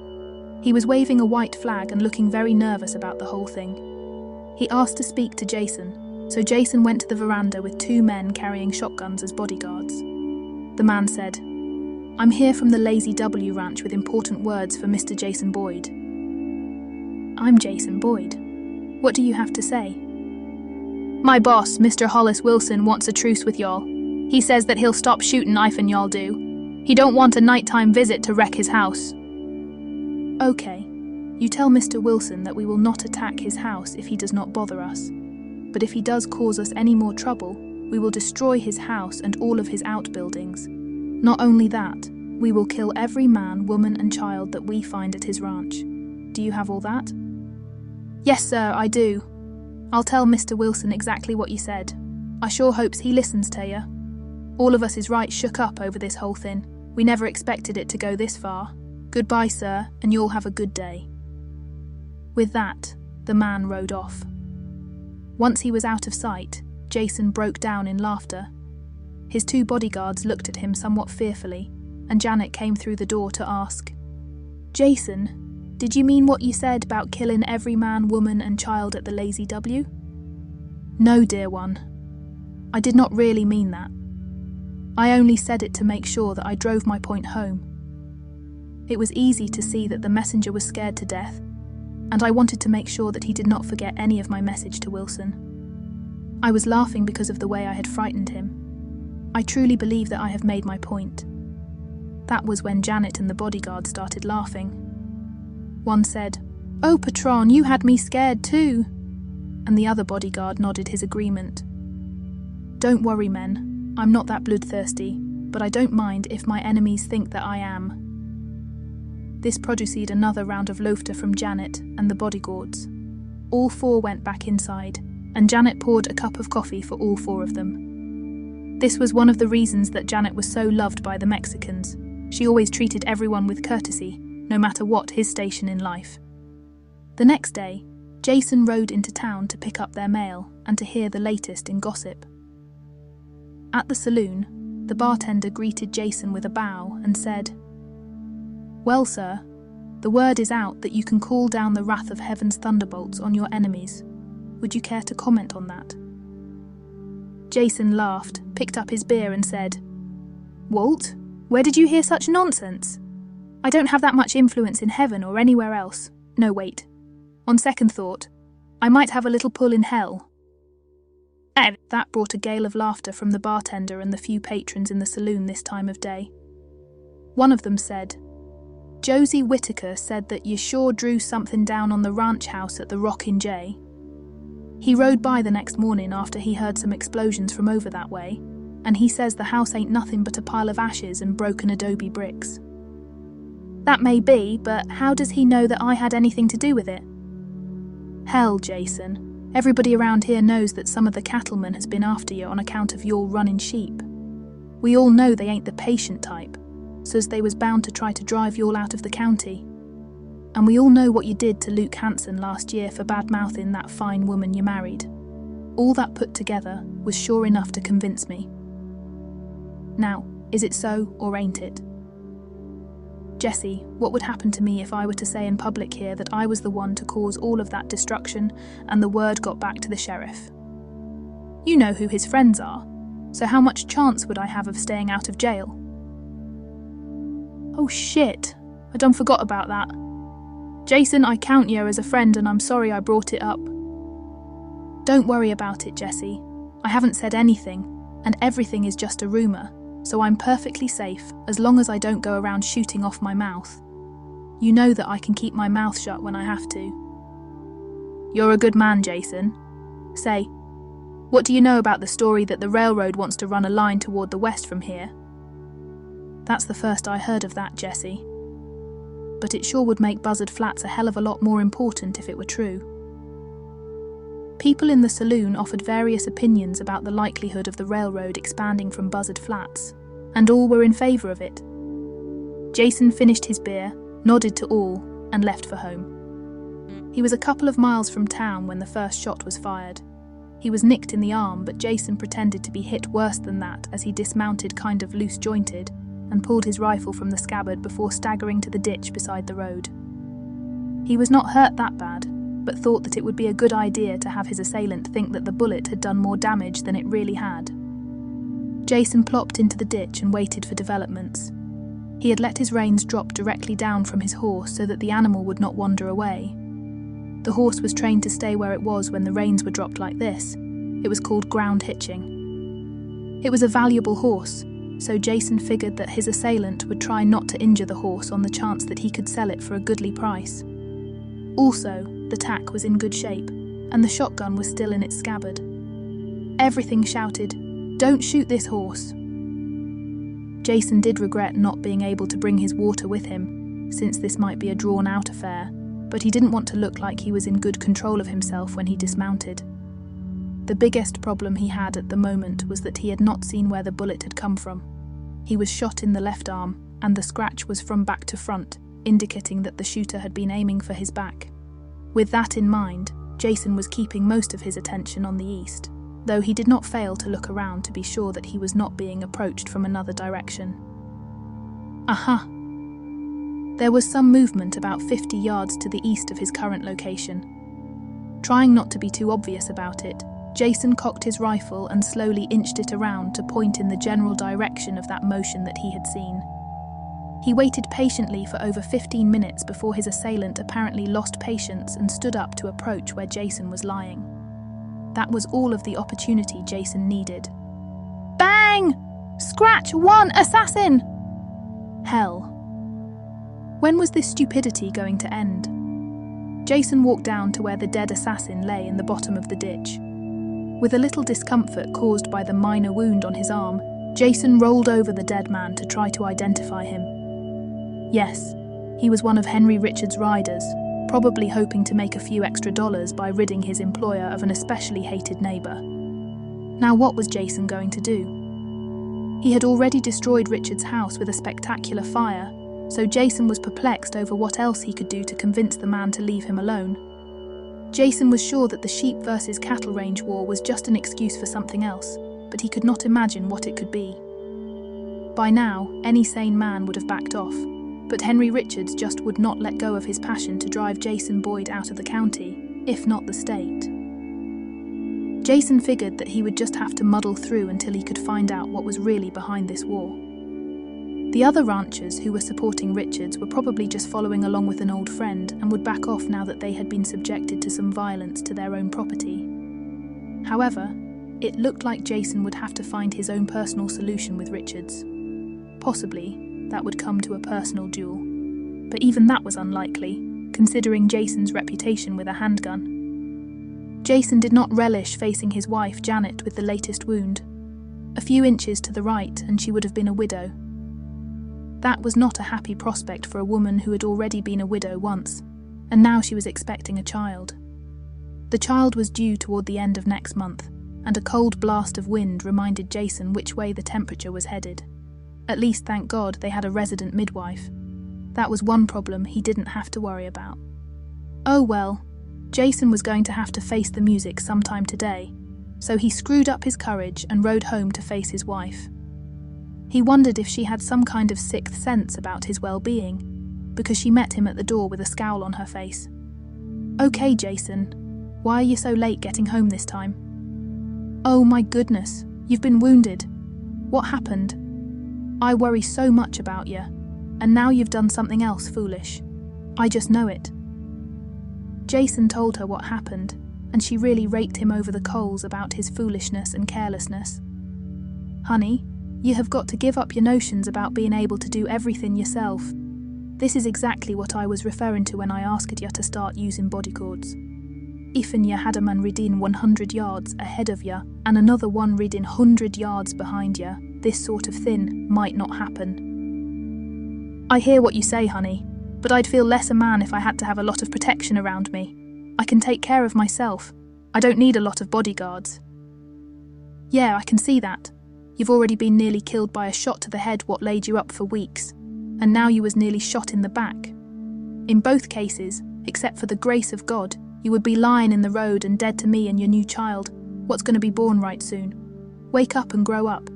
He was waving a white flag and looking very nervous about the whole thing. He asked to speak to Jason, so Jason went to the veranda with two men carrying shotguns as bodyguards. The man said, "I'm here from the Lazy W Ranch with important words for Mr. Jason Boyd." "I'm Jason Boyd. What do you have to say?" "My boss, Mr. Hollis Wilson, wants a truce with y'all. He says that he'll stop shooting if'n y'all do. He don't want a nighttime visit to wreck his house." "Okay. You tell Mr. Wilson that we will not attack his house if he does not bother us. But if he does cause us any more trouble, we will destroy his house and all of his outbuildings. Not only that, we will kill every man, woman and child that we find at his ranch. Do you have all that?" "Yes, sir, I do. I'll tell Mr. Wilson exactly what you said. I sure hopes he listens to you. All of us is right shook up over this whole thing. We never expected it to go this far. Goodbye, sir, and you'll have a good day." With that, the man rode off. Once he was out of sight, Jason broke down in laughter. His two bodyguards looked at him somewhat fearfully, and Janet came through the door to ask, "Jason, did you mean what you said about killing every man, woman and child at the Lazy W?" "No, dear one. I did not really mean that. I only said it to make sure that I drove my point home. It was easy to see that the messenger was scared to death, and I wanted to make sure that he did not forget any of my message to Wilson. I was laughing because of the way I had frightened him. I truly believe that I have made my point." That was when Janet and the bodyguard started laughing. One said, "Oh, Patron, you had me scared too," and the other bodyguard nodded his agreement. "Don't worry, men. I'm not that bloodthirsty, but I don't mind if my enemies think that I am." This produced another round of laughter from Janet and the bodyguards. All four went back inside, and Janet poured a cup of coffee for all four of them. This was one of the reasons that Janet was so loved by the Mexicans. She always treated everyone with courtesy, no matter what his station in life. The next day, Jason rode into town to pick up their mail and to hear the latest in gossip. At the saloon, the bartender greeted Jason with a bow and said, "Well, sir, the word is out that you can call down the wrath of heaven's thunderbolts on your enemies. Would you care to comment on that?" Jason laughed, picked up his beer and said, "Walt, where did you hear such nonsense? I don't have that much influence in heaven or anywhere else. No, wait. On second thought, I might have a little pull in hell." That brought a gale of laughter from the bartender and the few patrons in the saloon this time of day. One of them said, "Josie Whitaker said that you sure drew something down on the ranch house at the Rockin' J. He rode by the next morning after he heard some explosions from over that way, and he says the house ain't nothing but a pile of ashes and broken adobe bricks." "That may be, but how does he know that I had anything to do with it?" Hell, Jason. Everybody around here knows that some of the cattlemen has been after you on account of your running sheep. We all know they ain't the patient type, so's they was bound to try to drive you all out of the county. And we all know what you did to Luke Hanson last year for bad-mouthing that fine woman you married. All that put together was sure enough to convince me. Now, is it so or ain't it? Jesse, what would happen to me if I were to say in public here that I was the one to cause all of that destruction and the word got back to the sheriff? You know who his friends are, so how much chance would I have of staying out of jail? Oh shit, I done forgot about that. Jason, I count you as a friend and I'm sorry I brought it up. Don't worry about it, Jesse. I haven't said anything, and everything is just a rumour, so I'm perfectly safe as long as I don't go around shooting off my mouth. You know that I can keep my mouth shut when I have to. You're a good man, Jason. Say, what do you know about the story that the railroad wants to run a line toward the west from here? That's the first I heard of that, Jesse. But it sure would make Buzzard Flats a hell of a lot more important if it were true. People in the saloon offered various opinions about the likelihood of the railroad expanding from Buzzard Flats, and all were in favour of it. Jason finished his beer, nodded to all, and left for home. He was a couple of miles from town when the first shot was fired. He was nicked in the arm, but Jason pretended to be hit worse than that as he dismounted kind of loose-jointed and pulled his rifle from the scabbard before staggering to the ditch beside the road. He was not hurt that bad, but thought that it would be a good idea to have his assailant think that the bullet had done more damage than it really had. Jason plopped into the ditch and waited for developments. He had let his reins drop directly down from his horse so that the animal would not wander away. The horse was trained to stay where it was when the reins were dropped like this. It was called ground hitching. It was a valuable horse, so Jason figured that his assailant would try not to injure the horse on the chance that he could sell it for a goodly price. Also, the tack was in good shape, and the shotgun was still in its scabbard. Everything shouted, "Don't shoot this horse!" Jason did regret not being able to bring his water with him, since this might be a drawn-out affair, but he didn't want to look like he was in good control of himself when he dismounted. The biggest problem he had at the moment was that he had not seen where the bullet had come from. He was shot in the left arm, and the scratch was from back to front, indicating that the shooter had been aiming for his back. With that in mind, Jason was keeping most of his attention on the east, though he did not fail to look around to be sure that he was not being approached from another direction. Aha! There was some movement about 50 yards to the east of his current location. Trying not to be too obvious about it, Jason cocked his rifle and slowly inched it around to point in the general direction of that motion that he had seen. He waited patiently for over 15 minutes before his assailant apparently lost patience and stood up to approach where Jason was lying. That was all of the opportunity Jason needed. Bang! Scratch one, assassin! Hell. When was this stupidity going to end? Jason walked down to where the dead assassin lay in the bottom of the ditch. With a little discomfort caused by the minor wound on his arm, Jason rolled over the dead man to try to identify him. Yes, he was one of Henry Richards' riders, probably hoping to make a few extra dollars by ridding his employer of an especially hated neighbour. Now what was Jason going to do? He had already destroyed Richards' house with a spectacular fire, so Jason was perplexed over what else he could do to convince the man to leave him alone. Jason was sure that the sheep versus cattle range war was just an excuse for something else, but he could not imagine what it could be. By now, any sane man would have backed off, but Henry Richards just would not let go of his passion to drive Jason Boyd out of the county, if not the state. Jason figured that he would just have to muddle through until he could find out what was really behind this war. The other ranchers who were supporting Richards were probably just following along with an old friend and would back off now that they had been subjected to some violence to their own property. However, it looked like Jason would have to find his own personal solution with Richards. Possibly, that would come to a personal duel. But even that was unlikely, considering Jason's reputation with a handgun. Jason did not relish facing his wife, Janet, with the latest wound. A few inches to the right and she would have been a widow. That was not a happy prospect for a woman who had already been a widow once, and now she was expecting a child. The child was due toward the end of next month, and a cold blast of wind reminded Jason which way the temperature was headed. At least, thank God, they had a resident midwife. That was one problem he didn't have to worry about. Oh well, Jason was going to have to face the music sometime today, so he screwed up his courage and rode home to face his wife. He wondered if she had some kind of sixth sense about his well-being, because she met him at the door with a scowl on her face. "Okay, Jason, why are you so late getting home this time?" "Oh my goodness, you've been wounded. What happened? I worry so much about you, and now you've done something else foolish. I just know it." Jason told her what happened, and she really raked him over the coals about his foolishness and carelessness. "Honey, you have got to give up your notions about being able to do everything yourself. This is exactly what I was referring to when I asked you to start using bodyguards. Even you had a man reading 100 yards ahead of you and another one reading 100 yards behind you, this sort of thing might not happen." "I hear what you say, honey, but I'd feel less a man if I had to have a lot of protection around me. I can take care of myself. I don't need a lot of bodyguards." "Yeah, I can see that. You've already been nearly killed by a shot to the head what laid you up for weeks, and now you was nearly shot in the back. In both cases, except for the grace of God, you would be lying in the road and dead to me and your new child, what's going to be born right soon. Wake up and grow up.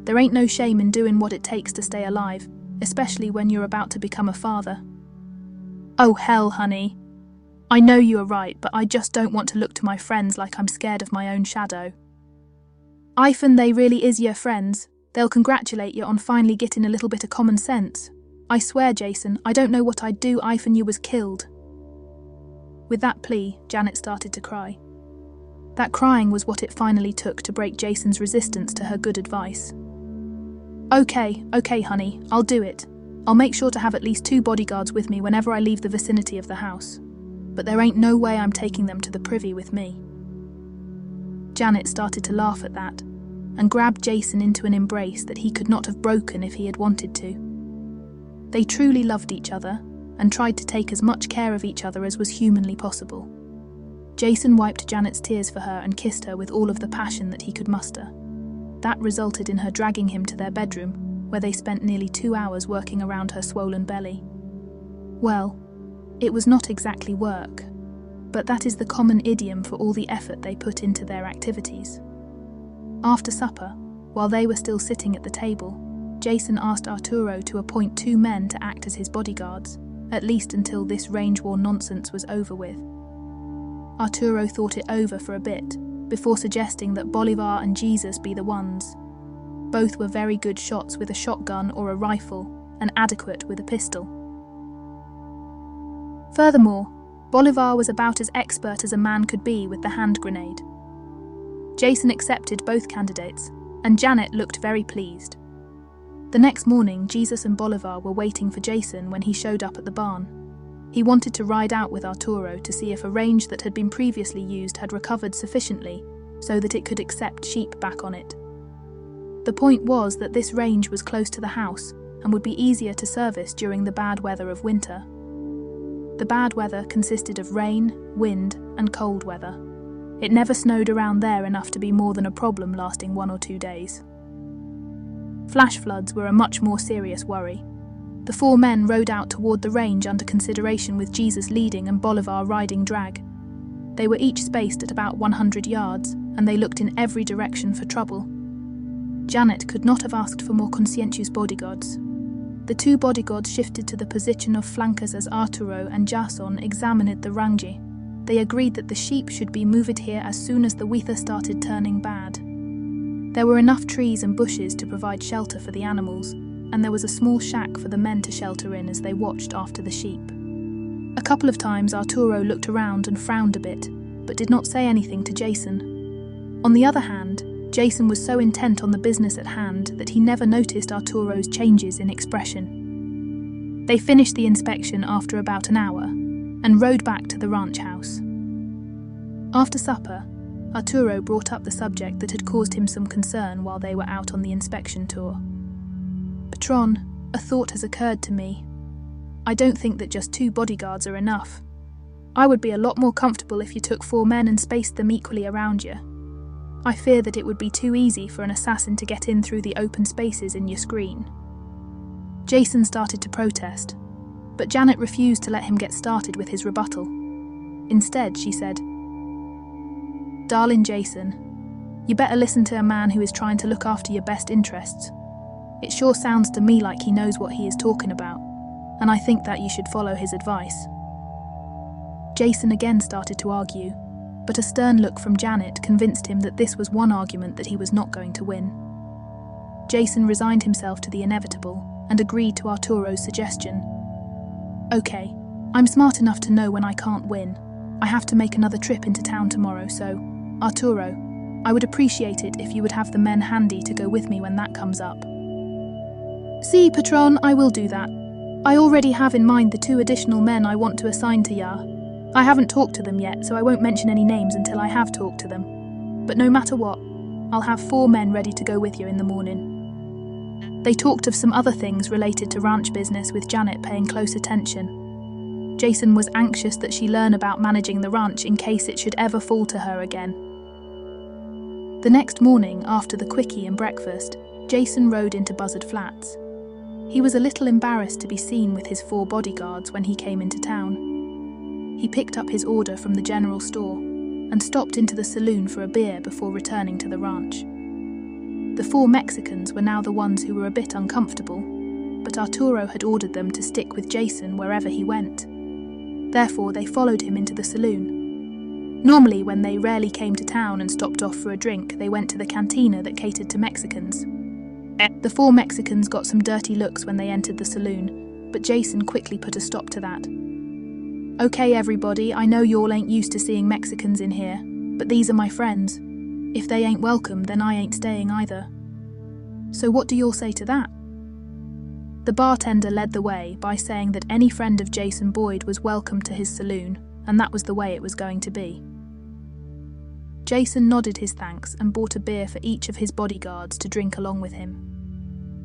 There ain't no shame in doing what it takes to stay alive, especially when you're about to become a father." "Oh hell, honey. I know you are right, but I just don't want to look to my friends like I'm scared of my own shadow." "Ifen, they really is your friends. They'll congratulate you on finally getting a little bit of common sense. I swear, Jason, I don't know what I'd do ifen you was killed." With that plea, Janet started to cry. That crying was what it finally took to break Jason's resistance to her good advice. Okay, honey, I'll do it. I'll make sure to have at least 2 bodyguards with me whenever I leave the vicinity of the house. But there ain't no way I'm taking them to the privy with me." Janet started to laugh at that, and grabbed Jason into an embrace that he could not have broken if he had wanted to. They truly loved each other, and tried to take as much care of each other as was humanly possible. Jason wiped Janet's tears for her and kissed her with all of the passion that he could muster. That resulted in her dragging him to their bedroom, where they spent nearly 2 hours working around her swollen belly. Well, it was not exactly work, but that is the common idiom for all the effort they put into their activities. After supper, while they were still sitting at the table, Jason asked Arturo to appoint 2 men to act as his bodyguards, at least until this range war nonsense was over with. Arturo thought it over for a bit, before suggesting that Bolivar and Jesus be the ones. Both were very good shots with a shotgun or a rifle, and adequate with a pistol. Furthermore, Bolivar was about as expert as a man could be with the hand grenade. Jason accepted both candidates, and Janet looked very pleased. The next morning, Jesus and Bolivar were waiting for Jason when he showed up at the barn. He wanted to ride out with Arturo to see if a range that had been previously used had recovered sufficiently so that it could accept sheep back on it. The point was that this range was close to the house and would be easier to service during the bad weather of winter. The bad weather consisted of rain, wind, and cold weather. It never snowed around there enough to be more than a problem lasting 1 or 2 days. Flash floods were a much more serious worry. The 4 men rode out toward the range under consideration with Jesus leading and Bolivar riding drag. They were each spaced at about 100 yards, and they looked in every direction for trouble. Janet could not have asked for more conscientious bodyguards. The 2 bodyguards shifted to the position of flankers as Arturo and Jason examined the range. They agreed that the sheep should be moved here as soon as the weather started turning bad. There were enough trees and bushes to provide shelter for the animals, and there was a small shack for the men to shelter in as they watched after the sheep. A couple of times Arturo looked around and frowned a bit, but did not say anything to Jason. On the other hand, Jason was so intent on the business at hand that he never noticed Arturo's changes in expression. They finished the inspection after about an hour, and rode back to the ranch house. After supper, Arturo brought up the subject that had caused him some concern while they were out on the inspection tour. "Patron, a thought has occurred to me. I don't think that just 2 bodyguards are enough. I would be a lot more comfortable if you took 4 men and spaced them equally around you. I fear that it would be too easy for an assassin to get in through the open spaces in your screen." Jason started to protest, but Janet refused to let him get started with his rebuttal. Instead, she said, "Darling Jason, you better listen to a man who is trying to look after your best interests. It sure sounds to me like he knows what he is talking about, and I think that you should follow his advice." Jason again started to argue, but a stern look from Janet convinced him that this was one argument that he was not going to win. Jason resigned himself to the inevitable and agreed to Arturo's suggestion. "Okay, I'm smart enough to know when I can't win. I have to make another trip into town tomorrow, so, Arturo, I would appreciate it if you would have the men handy to go with me when that comes up." "Si, Patron, I will do that. I already have in mind the 2 additional men I want to assign to Ya. I haven't talked to them yet, so I won't mention any names until I have talked to them. But no matter what, I'll have 4 men ready to go with you in the morning." They talked of some other things related to ranch business with Janet paying close attention. Jason was anxious that she learn about managing the ranch in case it should ever fall to her again. The next morning, after the quickie and breakfast, Jason rode into Buzzard Flats. He was a little embarrassed to be seen with his 4 bodyguards when he came into town. He picked up his order from the general store and stopped into the saloon for a beer before returning to the ranch. The 4 Mexicans were now the ones who were a bit uncomfortable, but Arturo had ordered them to stick with Jason wherever he went. Therefore, they followed him into the saloon. Normally, when they rarely came to town and stopped off for a drink, they went to the cantina that catered to Mexicans. The 4 Mexicans got some dirty looks when they entered the saloon, but Jason quickly put a stop to that. "Okay, everybody, I know y'all ain't used to seeing Mexicans in here, but these are my friends. If they ain't welcome, then I ain't staying either. So what do y'all say to that?" The bartender led the way by saying that any friend of Jason Boyd was welcome to his saloon, and that was the way it was going to be. Jason nodded his thanks and bought a beer for each of his bodyguards to drink along with him.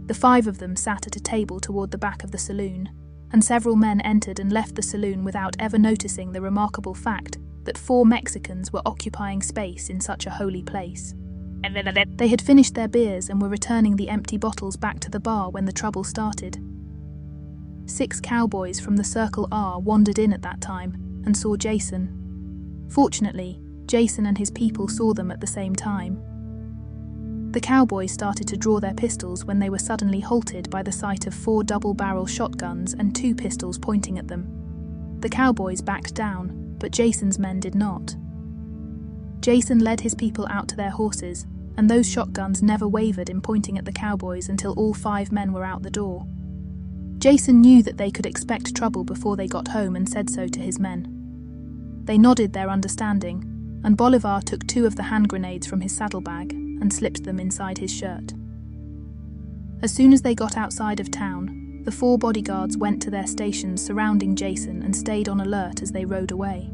The 5 of them sat at a table toward the back of the saloon, and several men entered and left the saloon without ever noticing the remarkable fact that 4 Mexicans were occupying space in such a holy place. They had finished their beers and were returning the empty bottles back to the bar when the trouble started. 6 cowboys from the Circle R wandered in at that time and saw Jason. Fortunately, Jason and his people saw them at the same time. The cowboys started to draw their pistols when they were suddenly halted by the sight of 4 double-barrel shotguns and 2 pistols pointing at them. The cowboys backed down, but Jason's men did not. Jason led his people out to their horses, and those shotguns never wavered in pointing at the cowboys until all 5 men were out the door. Jason knew that they could expect trouble before they got home and said so to his men. They nodded their understanding, and Bolivar took 2 of the hand grenades from his saddlebag and slipped them inside his shirt. As soon as they got outside of town, the 4 bodyguards went to their stations surrounding Jason and stayed on alert as they rode away.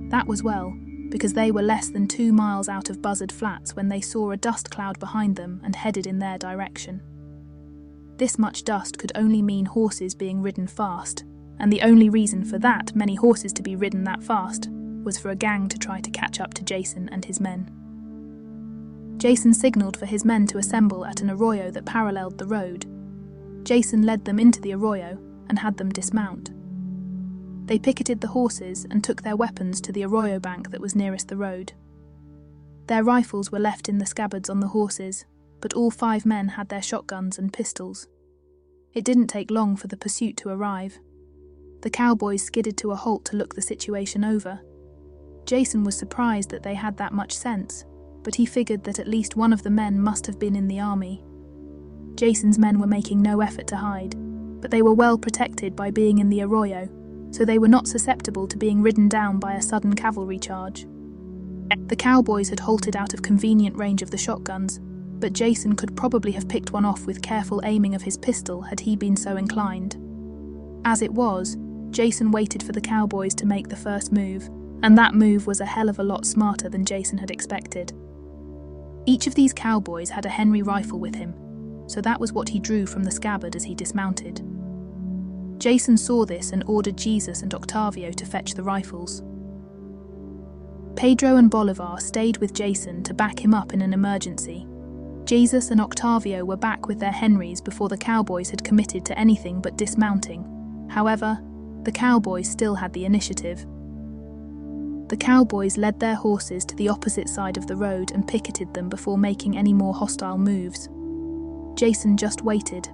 That was well, because they were less than 2 miles out of Buzzard Flats when they saw a dust cloud behind them and headed in their direction. This much dust could only mean horses being ridden fast, and the only reason for that many horses to be ridden that fast was for a gang to try to catch up to Jason and his men. Jason signaled for his men to assemble at an arroyo that paralleled the road. Jason led them into the arroyo and had them dismount. They picketed the horses and took their weapons to the arroyo bank that was nearest the road. Their rifles were left in the scabbards on the horses, but all 5 men had their shotguns and pistols. It didn't take long for the pursuit to arrive. The cowboys skidded to a halt to look the situation over. Jason was surprised that they had that much sense, but he figured that at least one of the men must have been in the army. Jason's men were making no effort to hide, but they were well protected by being in the arroyo, so they were not susceptible to being ridden down by a sudden cavalry charge. The cowboys had halted out of convenient range of the shotguns, but Jason could probably have picked one off with careful aiming of his pistol had he been so inclined. As it was, Jason waited for the cowboys to make the first move, and that move was a hell of a lot smarter than Jason had expected. Each of these cowboys had a Henry rifle with him, so that was what he drew from the scabbard as he dismounted. Jason saw this and ordered Jesus and Octavio to fetch the rifles. Pedro and Bolivar stayed with Jason to back him up in an emergency. Jesus and Octavio were back with their Henrys before the cowboys had committed to anything but dismounting. However, the cowboys still had the initiative. The cowboys led their horses to the opposite side of the road and picketed them before making any more hostile moves. Jason just waited.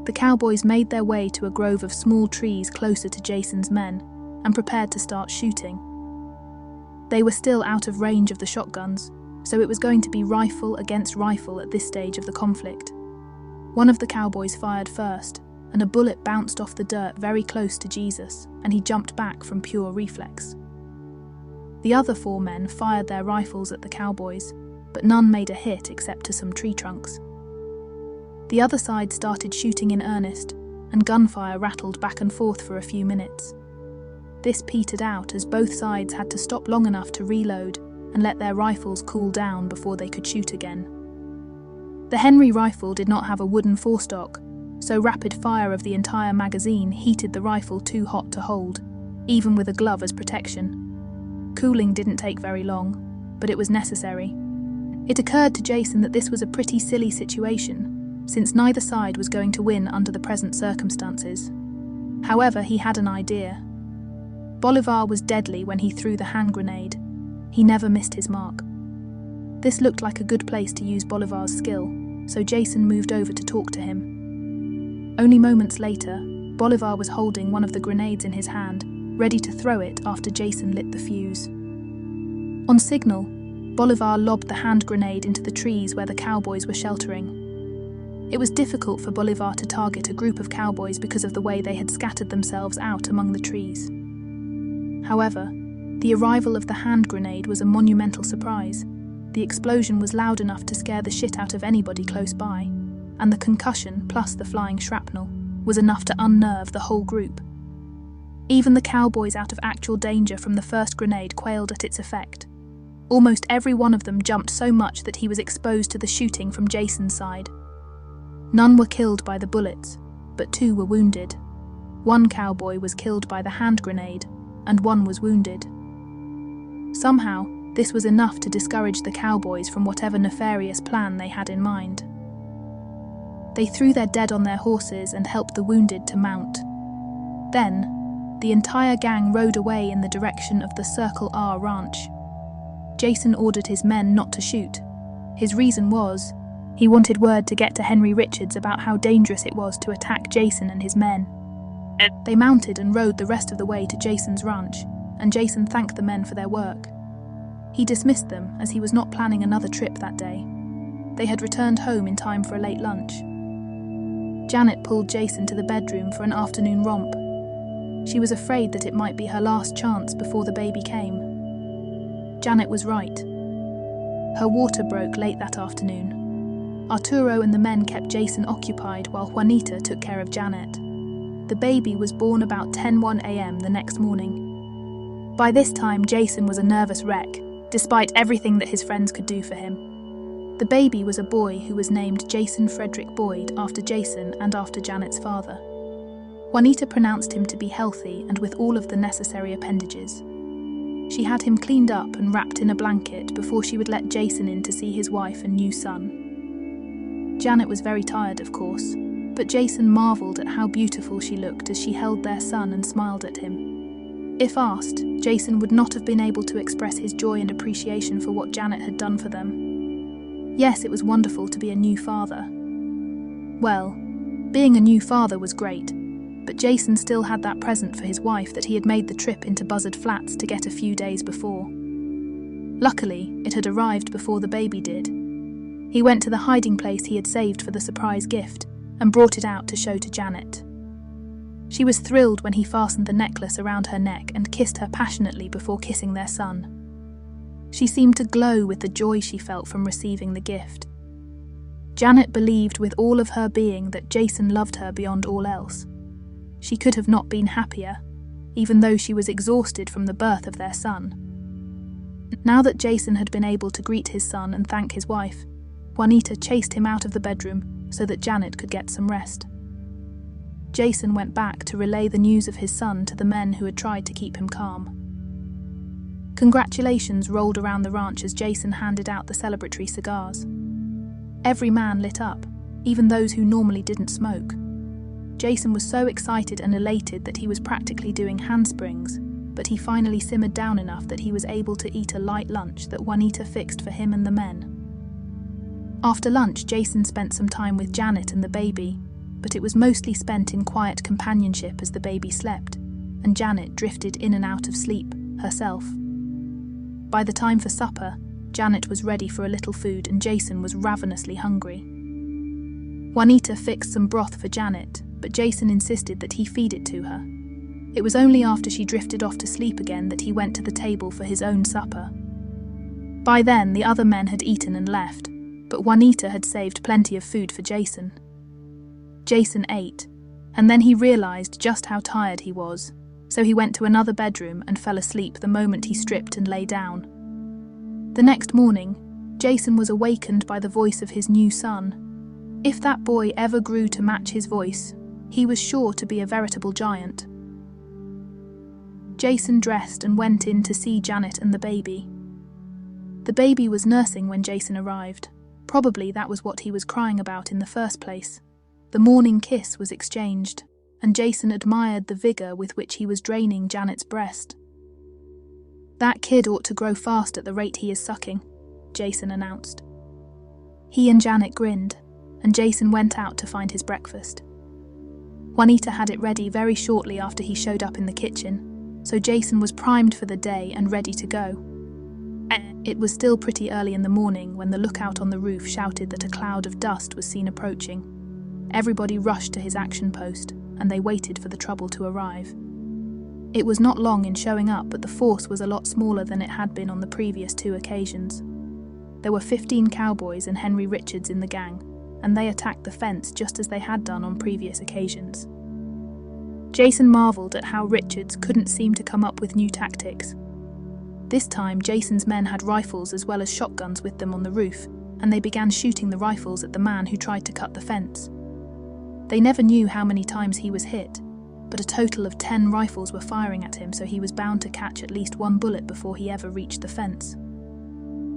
The cowboys made their way to a grove of small trees closer to Jason's men and prepared to start shooting. They were still out of range of the shotguns, so it was going to be rifle against rifle at this stage of the conflict. One of the cowboys fired first, and a bullet bounced off the dirt very close to Jesus, and he jumped back from pure reflex. The other 4 men fired their rifles at the cowboys, but none made a hit except to some tree trunks. The other side started shooting in earnest, and gunfire rattled back and forth for a few minutes. This petered out as both sides had to stop long enough to reload and let their rifles cool down before they could shoot again. The Henry rifle did not have a wooden forestock, so rapid fire of the entire magazine heated the rifle too hot to hold, even with a glove as protection. Cooling didn't take very long, but it was necessary. It occurred to Jason that this was a pretty silly situation, since neither side was going to win under the present circumstances. However, he had an idea. Bolivar was deadly when he threw the hand grenade. He never missed his mark. This looked like a good place to use Bolivar's skill, so Jason moved over to talk to him. Only moments later, Bolivar was holding one of the grenades in his hand, ready to throw it after Jason lit the fuse. On signal, Bolivar lobbed the hand grenade into the trees where the cowboys were sheltering. It was difficult for Bolivar to target a group of cowboys because of the way they had scattered themselves out among the trees. However, the arrival of the hand grenade was a monumental surprise. The explosion was loud enough to scare the shit out of anybody close by, and the concussion plus the flying shrapnel was enough to unnerve the whole group. Even the cowboys out of actual danger from the first grenade quailed at its effect. Almost every one of them jumped so much that he was exposed to the shooting from Jason's side. None were killed by the bullets, but 2 were wounded. 1 cowboy was killed by the hand grenade, and 1 was wounded. Somehow, this was enough to discourage the cowboys from whatever nefarious plan they had in mind. They threw their dead on their horses and helped the wounded to mount. Then, the entire gang rode away in the direction of the Circle R ranch. Jason ordered his men not to shoot. His reason was, he wanted word to get to Henry Richards about how dangerous it was to attack Jason and his men. They mounted and rode the rest of the way to Jason's ranch, and Jason thanked the men for their work. He dismissed them as he was not planning another trip that day. They had returned home in time for a late lunch. Janet pulled Jason to the bedroom for an afternoon romp. She was afraid that it might be her last chance before the baby came. Janet was right. Her water broke late that afternoon. Arturo and the men kept Jason occupied while Juanita took care of Janet. The baby was born about 10:01 a.m. the next morning. By this time, Jason was a nervous wreck, despite everything that his friends could do for him. The baby was a boy who was named Jason Frederick Boyd after Jason and after Janet's father. Juanita pronounced him to be healthy and with all of the necessary appendages. She had him cleaned up and wrapped in a blanket before she would let Jason in to see his wife and new son. Janet was very tired, of course, but Jason marveled at how beautiful she looked as she held their son and smiled at him. If asked, Jason would not have been able to express his joy and appreciation for what Janet had done for them. Yes, it was wonderful to be a new father. Well, being a new father was great, but Jason still had that present for his wife that he had made the trip into Buzzard Flats to get a few days before. Luckily, it had arrived before the baby did. He went to the hiding place he had saved for the surprise gift and brought it out to show to Janet. She was thrilled when he fastened the necklace around her neck and kissed her passionately before kissing their son. She seemed to glow with the joy she felt from receiving the gift. Janet believed with all of her being that Jason loved her beyond all else. She could have not been happier, even though she was exhausted from the birth of their son. Now that Jason had been able to greet his son and thank his wife, Juanita chased him out of the bedroom so that Janet could get some rest. Jason went back to relay the news of his son to the men who had tried to keep him calm. Congratulations rolled around the ranch as Jason handed out the celebratory cigars. Every man lit up, even those who normally didn't smoke. Jason was so excited and elated that he was practically doing handsprings, but he finally simmered down enough that he was able to eat a light lunch that Juanita fixed for him and the men. After lunch, Jason spent some time with Janet and the baby, but it was mostly spent in quiet companionship as the baby slept, and Janet drifted in and out of sleep, herself. By the time for supper, Janet was ready for a little food and Jason was ravenously hungry. Juanita fixed some broth for Janet, but Jason insisted that he feed it to her. It was only after she drifted off to sleep again that he went to the table for his own supper. By then, the other men had eaten and left, but Juanita had saved plenty of food for Jason. Jason ate, and then he realized just how tired he was, so he went to another bedroom and fell asleep the moment he stripped and lay down. The next morning, Jason was awakened by the voice of his new son. If that boy ever grew to match his voice, he was sure to be a veritable giant. Jason dressed and went in to see Janet and the baby. The baby was nursing when Jason arrived. Probably that was what he was crying about in the first place. The morning kiss was exchanged, and Jason admired the vigor with which he was draining Janet's breast. "That kid ought to grow fast at the rate he is sucking," Jason announced. He and Janet grinned, and Jason went out to find his breakfast. Juanita had it ready very shortly after he showed up in the kitchen, so Jason was primed for the day and ready to go. It was still pretty early in the morning when the lookout on the roof shouted that a cloud of dust was seen approaching. Everybody rushed to his action post, and they waited for the trouble to arrive. It was not long in showing up, but the force was a lot smaller than it had been on the previous 2 occasions. There were 15 cowboys and Henry Richards in the gang, and they attacked the fence just as they had done on previous occasions. Jason marveled at how Richards couldn't seem to come up with new tactics. This time, Jason's men had rifles as well as shotguns with them on the roof, and they began shooting the rifles at the man who tried to cut the fence. They never knew how many times he was hit, but a total of 10 rifles were firing at him, so he was bound to catch at least 1 bullet before he ever reached the fence.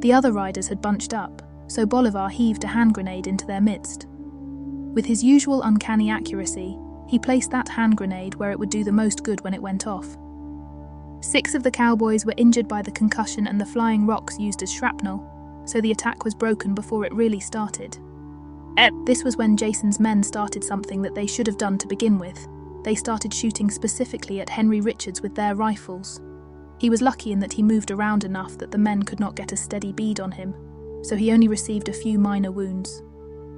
The other riders had bunched up, so Bolivar heaved a hand grenade into their midst. With his usual uncanny accuracy, he placed that hand grenade where it would do the most good when it went off. 6 of the cowboys were injured by the concussion and the flying rocks used as shrapnel, so the attack was broken before it really started. This was when Jason's men started something that they should have done to begin with. They started shooting specifically at Henry Richards with their rifles. He was lucky in that he moved around enough that the men could not get a steady bead on him, so he only received a few minor wounds,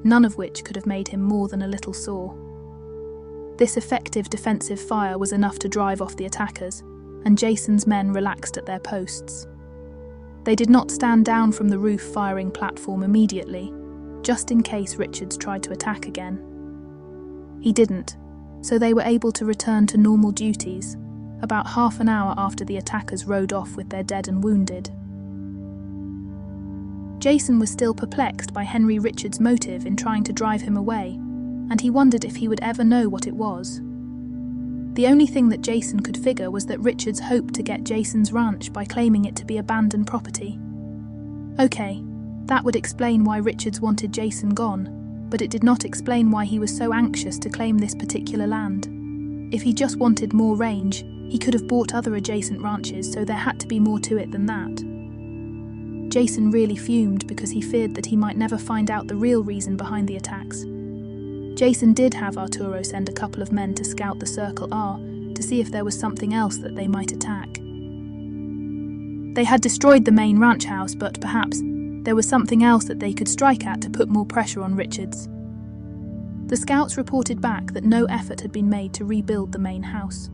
none of which could have made him more than a little sore. This effective defensive fire was enough to drive off the attackers, and Jason's men relaxed at their posts. They did not stand down from the roof firing platform immediately, just in case Richards tried to attack again. He didn't, so they were able to return to normal duties, about half an hour after the attackers rode off with their dead and wounded. Jason was still perplexed by Henry Richards' motive in trying to drive him away, and he wondered if he would ever know what it was. The only thing that Jason could figure was that Richards hoped to get Jason's ranch by claiming it to be abandoned property. Okay, that would explain why Richards wanted Jason gone, but it did not explain why he was so anxious to claim this particular land. If he just wanted more range, he could have bought other adjacent ranches, so there had to be more to it than that. Jason really fumed because he feared that he might never find out the real reason behind the attacks. Jason did have Arturo send a couple of men to scout the Circle R to see if there was something else that they might attack. They had destroyed the main ranch house, but perhaps there was something else that they could strike at to put more pressure on Richards. The scouts reported back that no effort had been made to rebuild the main house.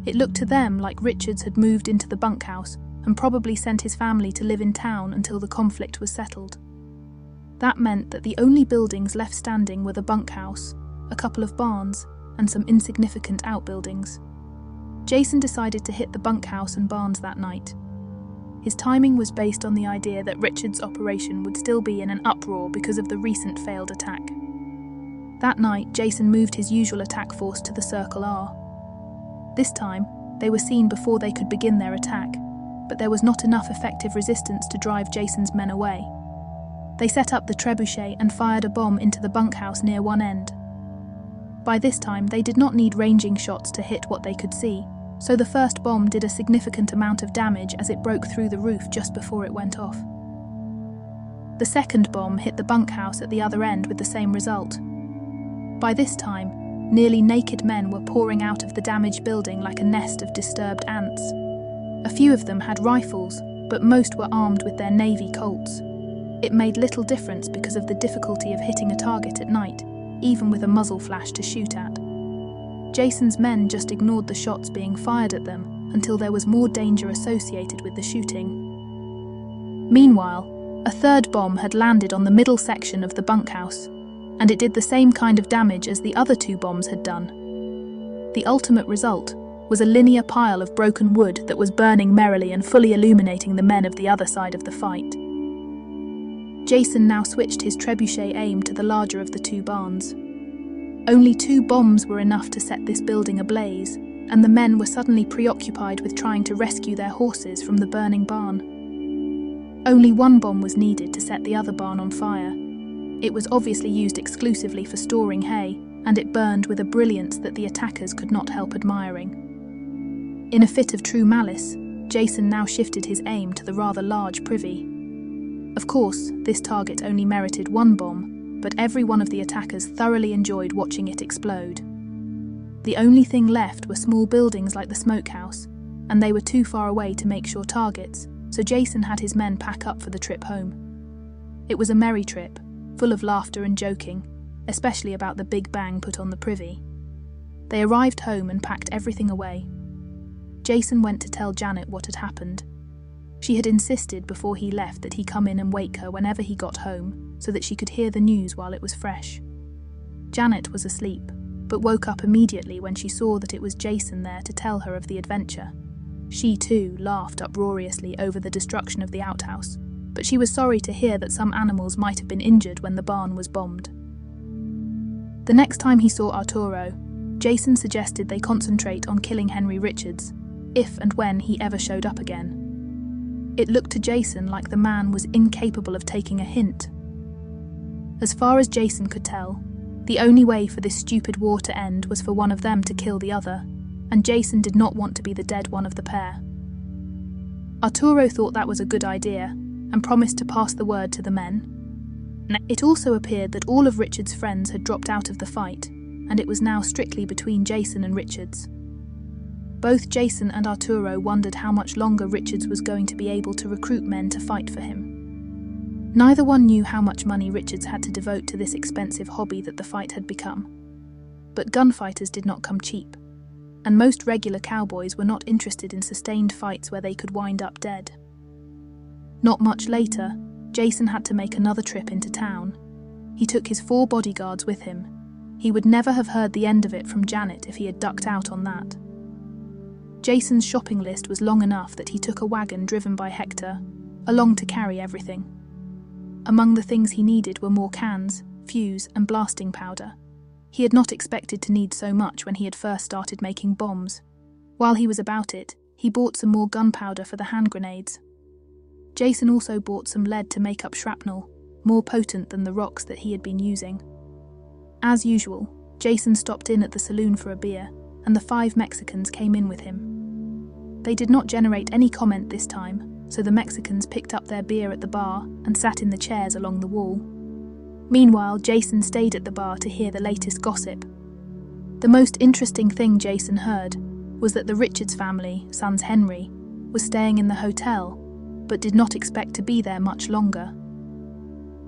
It looked to them like Richards had moved into the bunkhouse and probably sent his family to live in town until the conflict was settled. That meant that the only buildings left standing were the bunkhouse, a couple of barns, and some insignificant outbuildings. Jason decided to hit the bunkhouse and barns that night. His timing was based on the idea that Richards' operation would still be in an uproar because of the recent failed attack. That night, Jason moved his usual attack force to the Circle R. This time, they were seen before they could begin their attack, but there was not enough effective resistance to drive Jason's men away. They set up the trebuchet and fired a bomb into the bunkhouse near one end. By this time, they did not need ranging shots to hit what they could see, so the first bomb did a significant amount of damage as it broke through the roof just before it went off. The second bomb hit the bunkhouse at the other end with the same result. By this time, nearly naked men were pouring out of the damaged building like a nest of disturbed ants. A few of them had rifles, but most were armed with their Navy Colts. It made little difference because of the difficulty of hitting a target at night, even with a muzzle flash to shoot at. Jason's men just ignored the shots being fired at them until there was more danger associated with the shooting. Meanwhile, a third bomb had landed on the middle section of the bunkhouse, and it did the same kind of damage as the other two bombs had done. The ultimate result was a linear pile of broken wood that was burning merrily and fully illuminating the men of the other side of the fight. Jason now switched his trebuchet aim to the larger of the two barns. Only 2 bombs were enough to set this building ablaze, and the men were suddenly preoccupied with trying to rescue their horses from the burning barn. Only 1 bomb was needed to set the other barn on fire. It was obviously used exclusively for storing hay, and it burned with a brilliance that the attackers could not help admiring. In a fit of true malice, Jason now shifted his aim to the rather large privy. Of course, this target only merited 1 bomb, but every one of the attackers thoroughly enjoyed watching it explode. The only thing left were small buildings like the smokehouse, and they were too far away to make sure targets, so Jason had his men pack up for the trip home. It was a merry trip, full of laughter and joking, especially about the big bang put on the privy. They arrived home and packed everything away. Jason went to tell Janet what had happened. She had insisted before he left that he come in and wake her whenever he got home, so that she could hear the news while it was fresh. Janet was asleep, but woke up immediately when she saw that it was Jason there to tell her of the adventure. She too laughed uproariously over the destruction of the outhouse, but she was sorry to hear that some animals might have been injured when the barn was bombed. The next time he saw Arturo, Jason suggested they concentrate on killing Henry Richards, if and when he ever showed up again. It looked to Jason like the man was incapable of taking a hint. As far as Jason could tell, the only way for this stupid war to end was for one of them to kill the other, and Jason did not want to be the dead one of the pair. Arturo thought that was a good idea, and promised to pass the word to the men. It also appeared that all of Richards' friends had dropped out of the fight, and it was now strictly between Jason and Richards. Both Jason and Arturo wondered how much longer Richards was going to be able to recruit men to fight for him. Neither one knew how much money Richards had to devote to this expensive hobby that the fight had become. But gunfighters did not come cheap, and most regular cowboys were not interested in sustained fights where they could wind up dead. Not much later, Jason had to make another trip into town. He took his 4 bodyguards with him. He would never have heard the end of it from Janet if he had ducked out on that. Jason's shopping list was long enough that he took a wagon driven by Hector, along to carry everything. Among the things he needed were more cans, fuse, and blasting powder. He had not expected to need so much when he had first started making bombs. While he was about it, he bought some more gunpowder for the hand grenades. Jason also bought some lead to make up shrapnel, more potent than the rocks that he had been using. As usual, Jason stopped in at the saloon for a beer, and the 5 Mexicans came in with him. They did not generate any comment this time, so the Mexicans picked up their beer at the bar and sat in the chairs along the wall. Meanwhile, Jason stayed at the bar to hear the latest gossip. The most interesting thing Jason heard was that the Richards family, sons Henry, was staying in the hotel, but did not expect to be there much longer.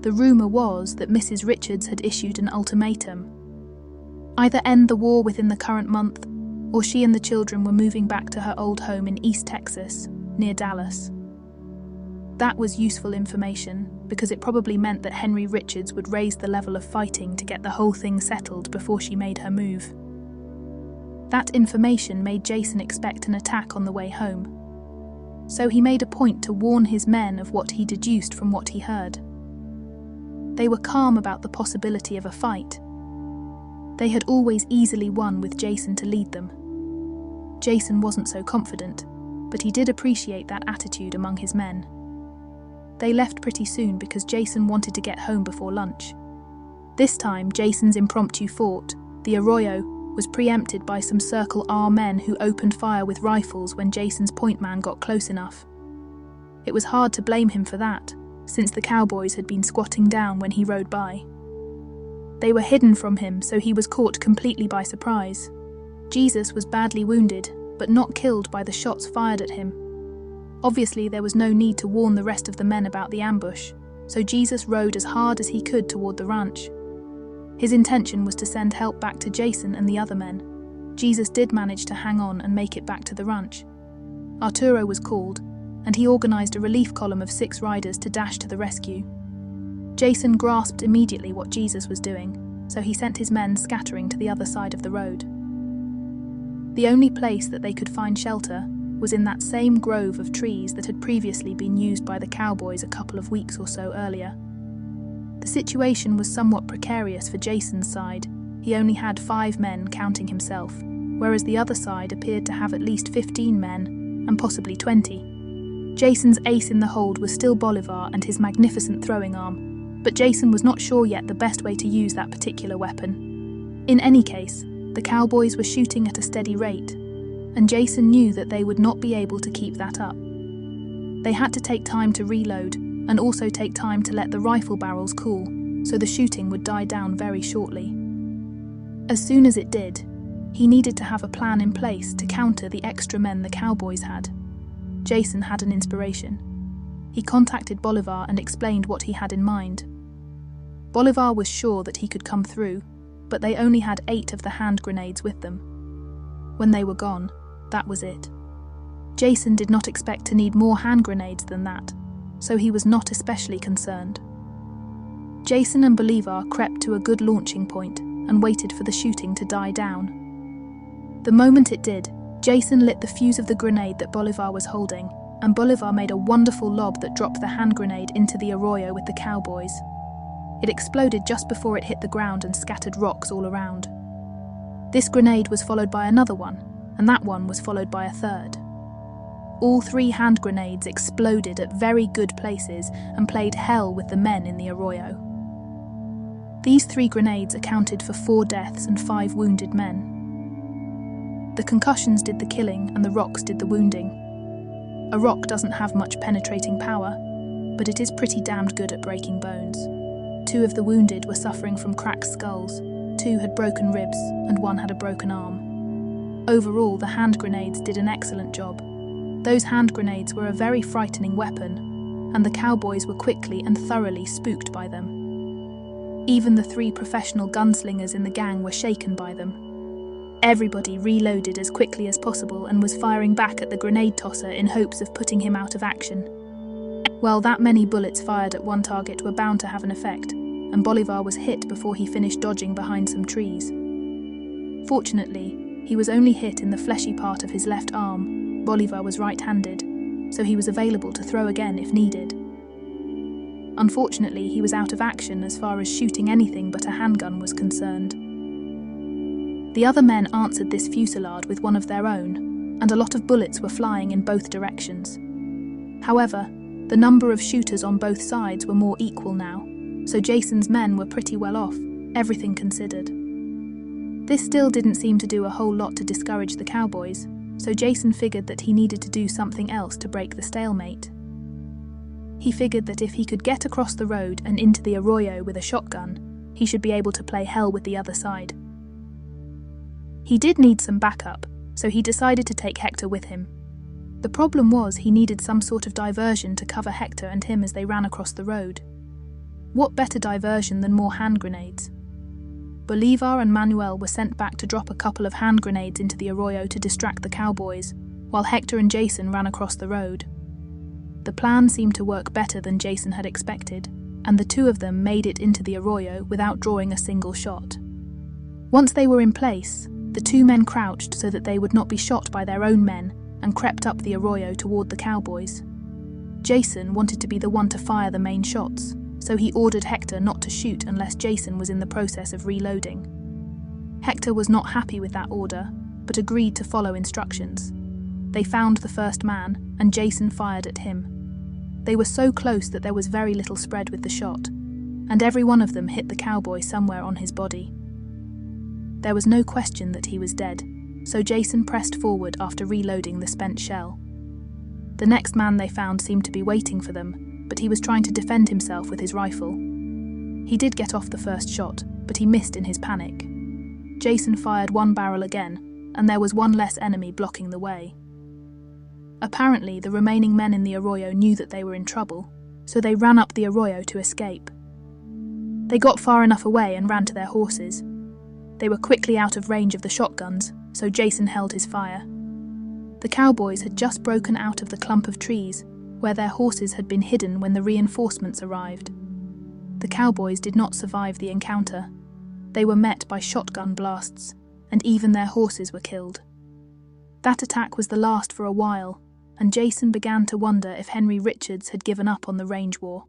The rumour was that Mrs. Richards had issued an ultimatum. Either end the war within the current month, or she and the children were moving back to her old home in East Texas, near Dallas. That was useful information, because it probably meant that Henry Richards would raise the level of fighting to get the whole thing settled before she made her move. That information made Jason expect an attack on the way home. So he made a point to warn his men of what he deduced from what he heard. They were calm about the possibility of a fight, They had always easily won with Jason to lead them. Jason wasn't so confident, but he did appreciate that attitude among his men. They left pretty soon because Jason wanted to get home before lunch. This time, Jason's impromptu fort, the Arroyo, was preempted by some Circle R men who opened fire with rifles when Jason's point man got close enough. It was hard to blame him for that, since the cowboys had been squatting down when he rode by. They were hidden from him, so he was caught completely by surprise. Jesus was badly wounded, but not killed by the shots fired at him. Obviously, there was no need to warn the rest of the men about the ambush, so Jesus rode as hard as he could toward the ranch. His intention was to send help back to Jason and the other men. Jesus did manage to hang on and make it back to the ranch. Arturo was called, and he organized a relief column of 6 riders to dash to the rescue. Jason grasped immediately what Jesus was doing, so he sent his men scattering to the other side of the road. The only place that they could find shelter was in that same grove of trees that had previously been used by the cowboys a couple of weeks or so earlier. The situation was somewhat precarious for Jason's side. He only had 5 men, counting himself, whereas the other side appeared to have at least 15 men, and possibly 20. Jason's ace in the hold was still Bolivar and his magnificent throwing arm, but Jason was not sure yet the best way to use that particular weapon. In any case, the cowboys were shooting at a steady rate, and Jason knew that they would not be able to keep that up. They had to take time to reload, and also take time to let the rifle barrels cool, so the shooting would die down very shortly. As soon as it did, he needed to have a plan in place to counter the extra men the cowboys had. Jason had an inspiration. He contacted Bolivar and explained what he had in mind. Bolivar was sure that he could come through, but they only had 8 of the hand grenades with them. When they were gone, that was it. Jason did not expect to need more hand grenades than that, so he was not especially concerned. Jason and Bolivar crept to a good launching point and waited for the shooting to die down. The moment it did, Jason lit the fuse of the grenade that Bolivar was holding, and Bolivar made a wonderful lob that dropped the hand grenade into the arroyo with the cowboys. It exploded just before it hit the ground and scattered rocks all around. This grenade was followed by another one, and that one was followed by a third. All 3 hand grenades exploded at very good places and played hell with the men in the arroyo. These 3 grenades accounted for 4 deaths and 5 wounded men. The concussions did the killing and the rocks did the wounding. A rock doesn't have much penetrating power, but it is pretty damned good at breaking bones. 2 of the wounded were suffering from cracked skulls, 2 had broken ribs, and 1 had a broken arm. Overall, the hand grenades did an excellent job. Those hand grenades were a very frightening weapon, and the cowboys were quickly and thoroughly spooked by them. Even the 3 professional gunslingers in the gang were shaken by them. Everybody reloaded as quickly as possible and was firing back at the grenade tosser in hopes of putting him out of action. Well, that many bullets fired at one target were bound to have an effect, and Bolivar was hit before he finished dodging behind some trees. Fortunately, he was only hit in the fleshy part of his left arm. Bolivar was right-handed, so he was available to throw again if needed. Unfortunately, he was out of action as far as shooting anything but a handgun was concerned. The other men answered this fusillade with one of their own, and a lot of bullets were flying in both directions. However, the number of shooters on both sides were more equal now, so Jason's men were pretty well off, everything considered. This still didn't seem to do a whole lot to discourage the cowboys, so Jason figured that he needed to do something else to break the stalemate. He figured that if he could get across the road and into the arroyo with a shotgun, he should be able to play hell with the other side. He did need some backup, so he decided to take Hector with him. The problem was he needed some sort of diversion to cover Hector and him as they ran across the road. What better diversion than more hand grenades? Bolivar and Manuel were sent back to drop a couple of hand grenades into the arroyo to distract the cowboys, while Hector and Jason ran across the road. The plan seemed to work better than Jason had expected, and the 2 of them made it into the arroyo without drawing a single shot. Once they were in place, the 2 men crouched so that they would not be shot by their own men and crept up the arroyo toward the cowboys. Jason wanted to be the one to fire the main shots, so he ordered Hector not to shoot unless Jason was in the process of reloading. Hector was not happy with that order, but agreed to follow instructions. They found the first man, and Jason fired at him. They were so close that there was very little spread with the shot, and every one of them hit the cowboy somewhere on his body. There was no question that he was dead, so Jason pressed forward after reloading the spent shell. The next man they found seemed to be waiting for them, but he was trying to defend himself with his rifle. He did get off the first shot, but he missed in his panic. Jason fired one barrel again, and there was one less enemy blocking the way. Apparently, the remaining men in the arroyo knew that they were in trouble, so they ran up the arroyo to escape. They got far enough away and ran to their horses. They were quickly out of range of the shotguns, so Jason held his fire. The cowboys had just broken out of the clump of trees, where their horses had been hidden when the reinforcements arrived. The cowboys did not survive the encounter. They were met by shotgun blasts, and even their horses were killed. That attack was the last for a while, and Jason began to wonder if Henry Richards had given up on the range war.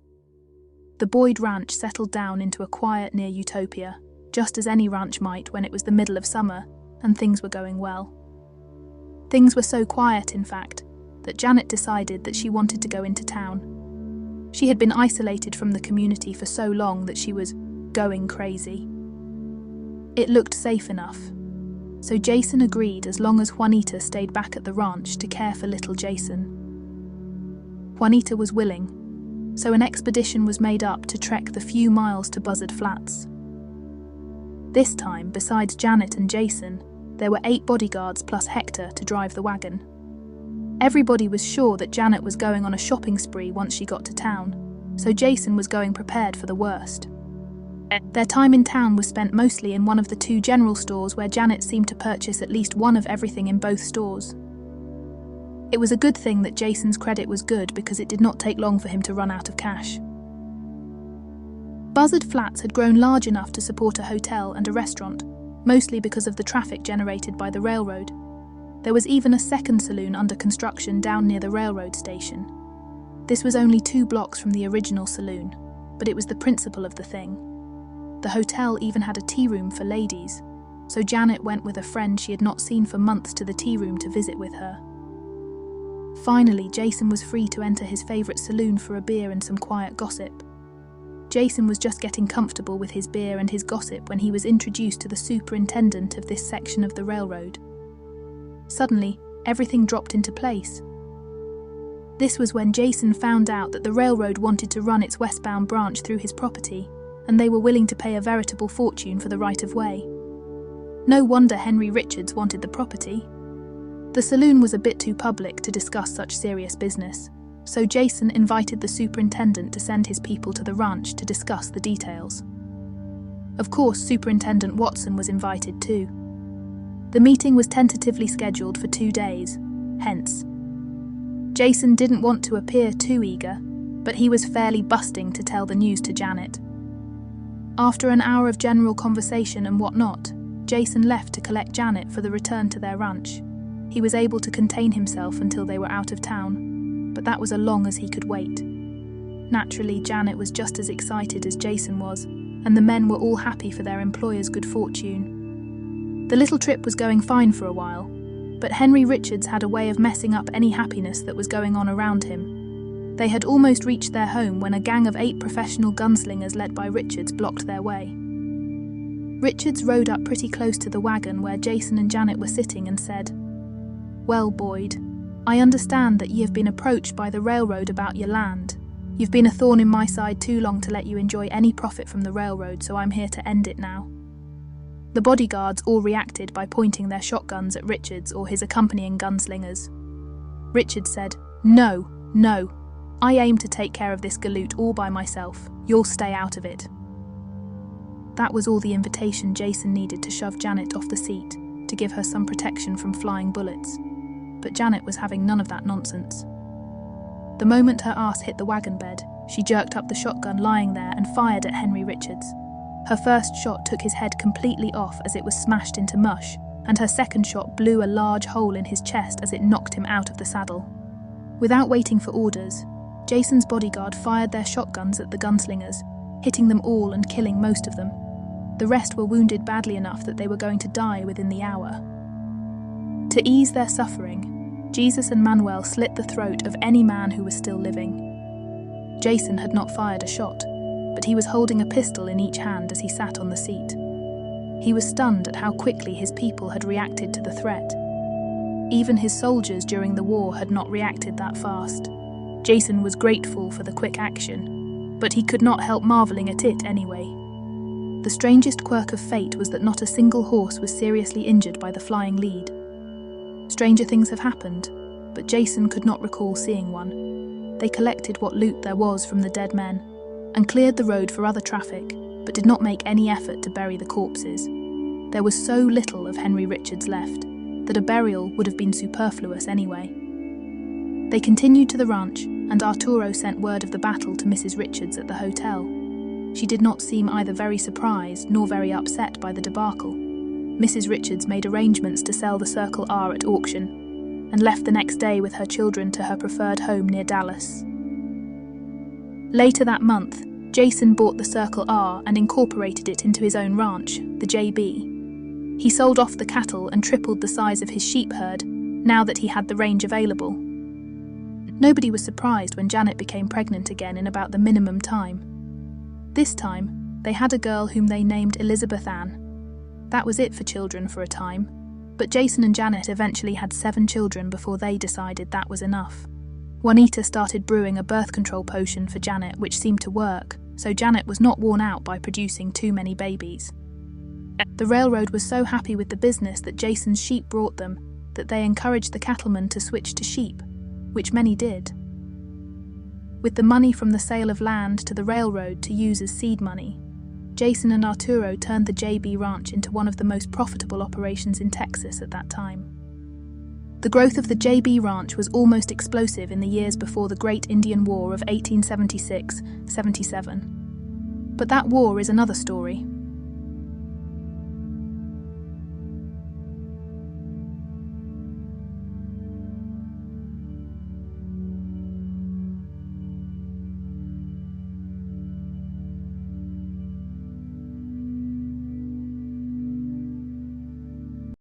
The Boyd Ranch settled down into a quiet near Utopia, just as any ranch might when it was the middle of summer and things were going well. Things were so quiet, in fact, that Janet decided that she wanted to go into town. She had been isolated from the community for so long that she was going crazy. It looked safe enough, so Jason agreed as long as Juanita stayed back at the ranch to care for little Jason. Juanita was willing, so an expedition was made up to trek the few miles to Buzzard Flats. This time, besides Janet and Jason, there were 8 bodyguards plus Hector to drive the wagon. Everybody was sure that Janet was going on a shopping spree once she got to town, so Jason was going prepared for the worst. Their time in town was spent mostly in one of the 2 general stores where Janet seemed to purchase at least one of everything in both stores. It was a good thing that Jason's credit was good because it did not take long for him to run out of cash. Buzzard Flats had grown large enough to support a hotel and a restaurant, mostly because of the traffic generated by the railroad. There was even a second saloon under construction down near the railroad station. This was only 2 blocks from the original saloon, but it was the principle of the thing. The hotel even had a tea room for ladies, so Janet went with a friend she had not seen for months to the tea room to visit with her. Finally, Jason was free to enter his favourite saloon for a beer and some quiet gossip. Jason was just getting comfortable with his beer and his gossip when he was introduced to the superintendent of this section of the railroad. Suddenly, everything dropped into place. This was when Jason found out that the railroad wanted to run its westbound branch through his property, and they were willing to pay a veritable fortune for the right-of-way. No wonder Henry Richards wanted the property. The saloon was a bit too public to discuss such serious business, so Jason invited the superintendent to send his people to the ranch to discuss the details. Of course, Superintendent Watson was invited too. The meeting was tentatively scheduled for 2 days, hence. Jason didn't want to appear too eager, but he was fairly busting to tell the news to Janet. After an hour of general conversation and whatnot, Jason left to collect Janet for the return to their ranch. He was able to contain himself until they were out of town, but that was as long as he could wait. Naturally, Janet was just as excited as Jason was, and the men were all happy for their employer's good fortune. The little trip was going fine for a while, but Henry Richards had a way of messing up any happiness that was going on around him. They had almost reached their home when a gang of 8 professional gunslingers led by Richards blocked their way. Richards rode up pretty close to the wagon where Jason and Janet were sitting and said, "Well, Boyd, I understand that ye have been approached by the railroad about your land. You've been a thorn in my side too long to let you enjoy any profit from the railroad, so I'm here to end it now." The bodyguards all reacted by pointing their shotguns at Richards or his accompanying gunslingers. Richards said, "No, no. I aim to take care of this galoot all by myself. You'll stay out of it." That was all the invitation Jason needed to shove Janet off the seat, to give her some protection from flying bullets. But Janet was having none of that nonsense. The moment her ass hit the wagon bed, she jerked up the shotgun lying there and fired at Henry Richards. Her first shot took his head completely off as it was smashed into mush, and her second shot blew a large hole in his chest as it knocked him out of the saddle. Without waiting for orders, Jason's bodyguard fired their shotguns at the gunslingers, hitting them all and killing most of them. The rest were wounded badly enough that they were going to die within the hour. To ease their suffering, Jesus and Manuel slit the throat of any man who was still living. Jason had not fired a shot, but he was holding a pistol in each hand as he sat on the seat. He was stunned at how quickly his people had reacted to the threat. Even his soldiers during the war had not reacted that fast. Jason was grateful for the quick action, but he could not help marveling at it anyway. The strangest quirk of fate was that not a single horse was seriously injured by the flying lead. Stranger things have happened, but Jason could not recall seeing one. They collected what loot there was from the dead men, and cleared the road for other traffic, but did not make any effort to bury the corpses. There was so little of Henry Richards left, that a burial would have been superfluous anyway. They continued to the ranch, and Arturo sent word of the battle to Mrs. Richards at the hotel. She did not seem either very surprised nor very upset by the debacle. Mrs. Richards made arrangements to sell the Circle R at auction, and left the next day with her children to her preferred home near Dallas. Later that month, Jason bought the Circle R and incorporated it into his own ranch, the JB. He sold off the cattle and tripled the size of his sheep herd, now that he had the range available. Nobody was surprised when Janet became pregnant again in about the minimum time. This time, they had a girl whom they named Elizabeth Ann. That was it for children for a time, but Jason and Janet eventually had 7 children before they decided that was enough. Juanita started brewing a birth control potion for Janet, which seemed to work, so Janet was not worn out by producing too many babies. The railroad was so happy with the business that Jason's sheep brought them that they encouraged the cattlemen to switch to sheep, which many did. With the money from the sale of land to the railroad to use as seed money, Jason and Arturo turned the JB Ranch into one of the most profitable operations in Texas at that time. The growth of the JB Ranch was almost explosive in the years before the Great Indian War of 1876-77. But that war is another story.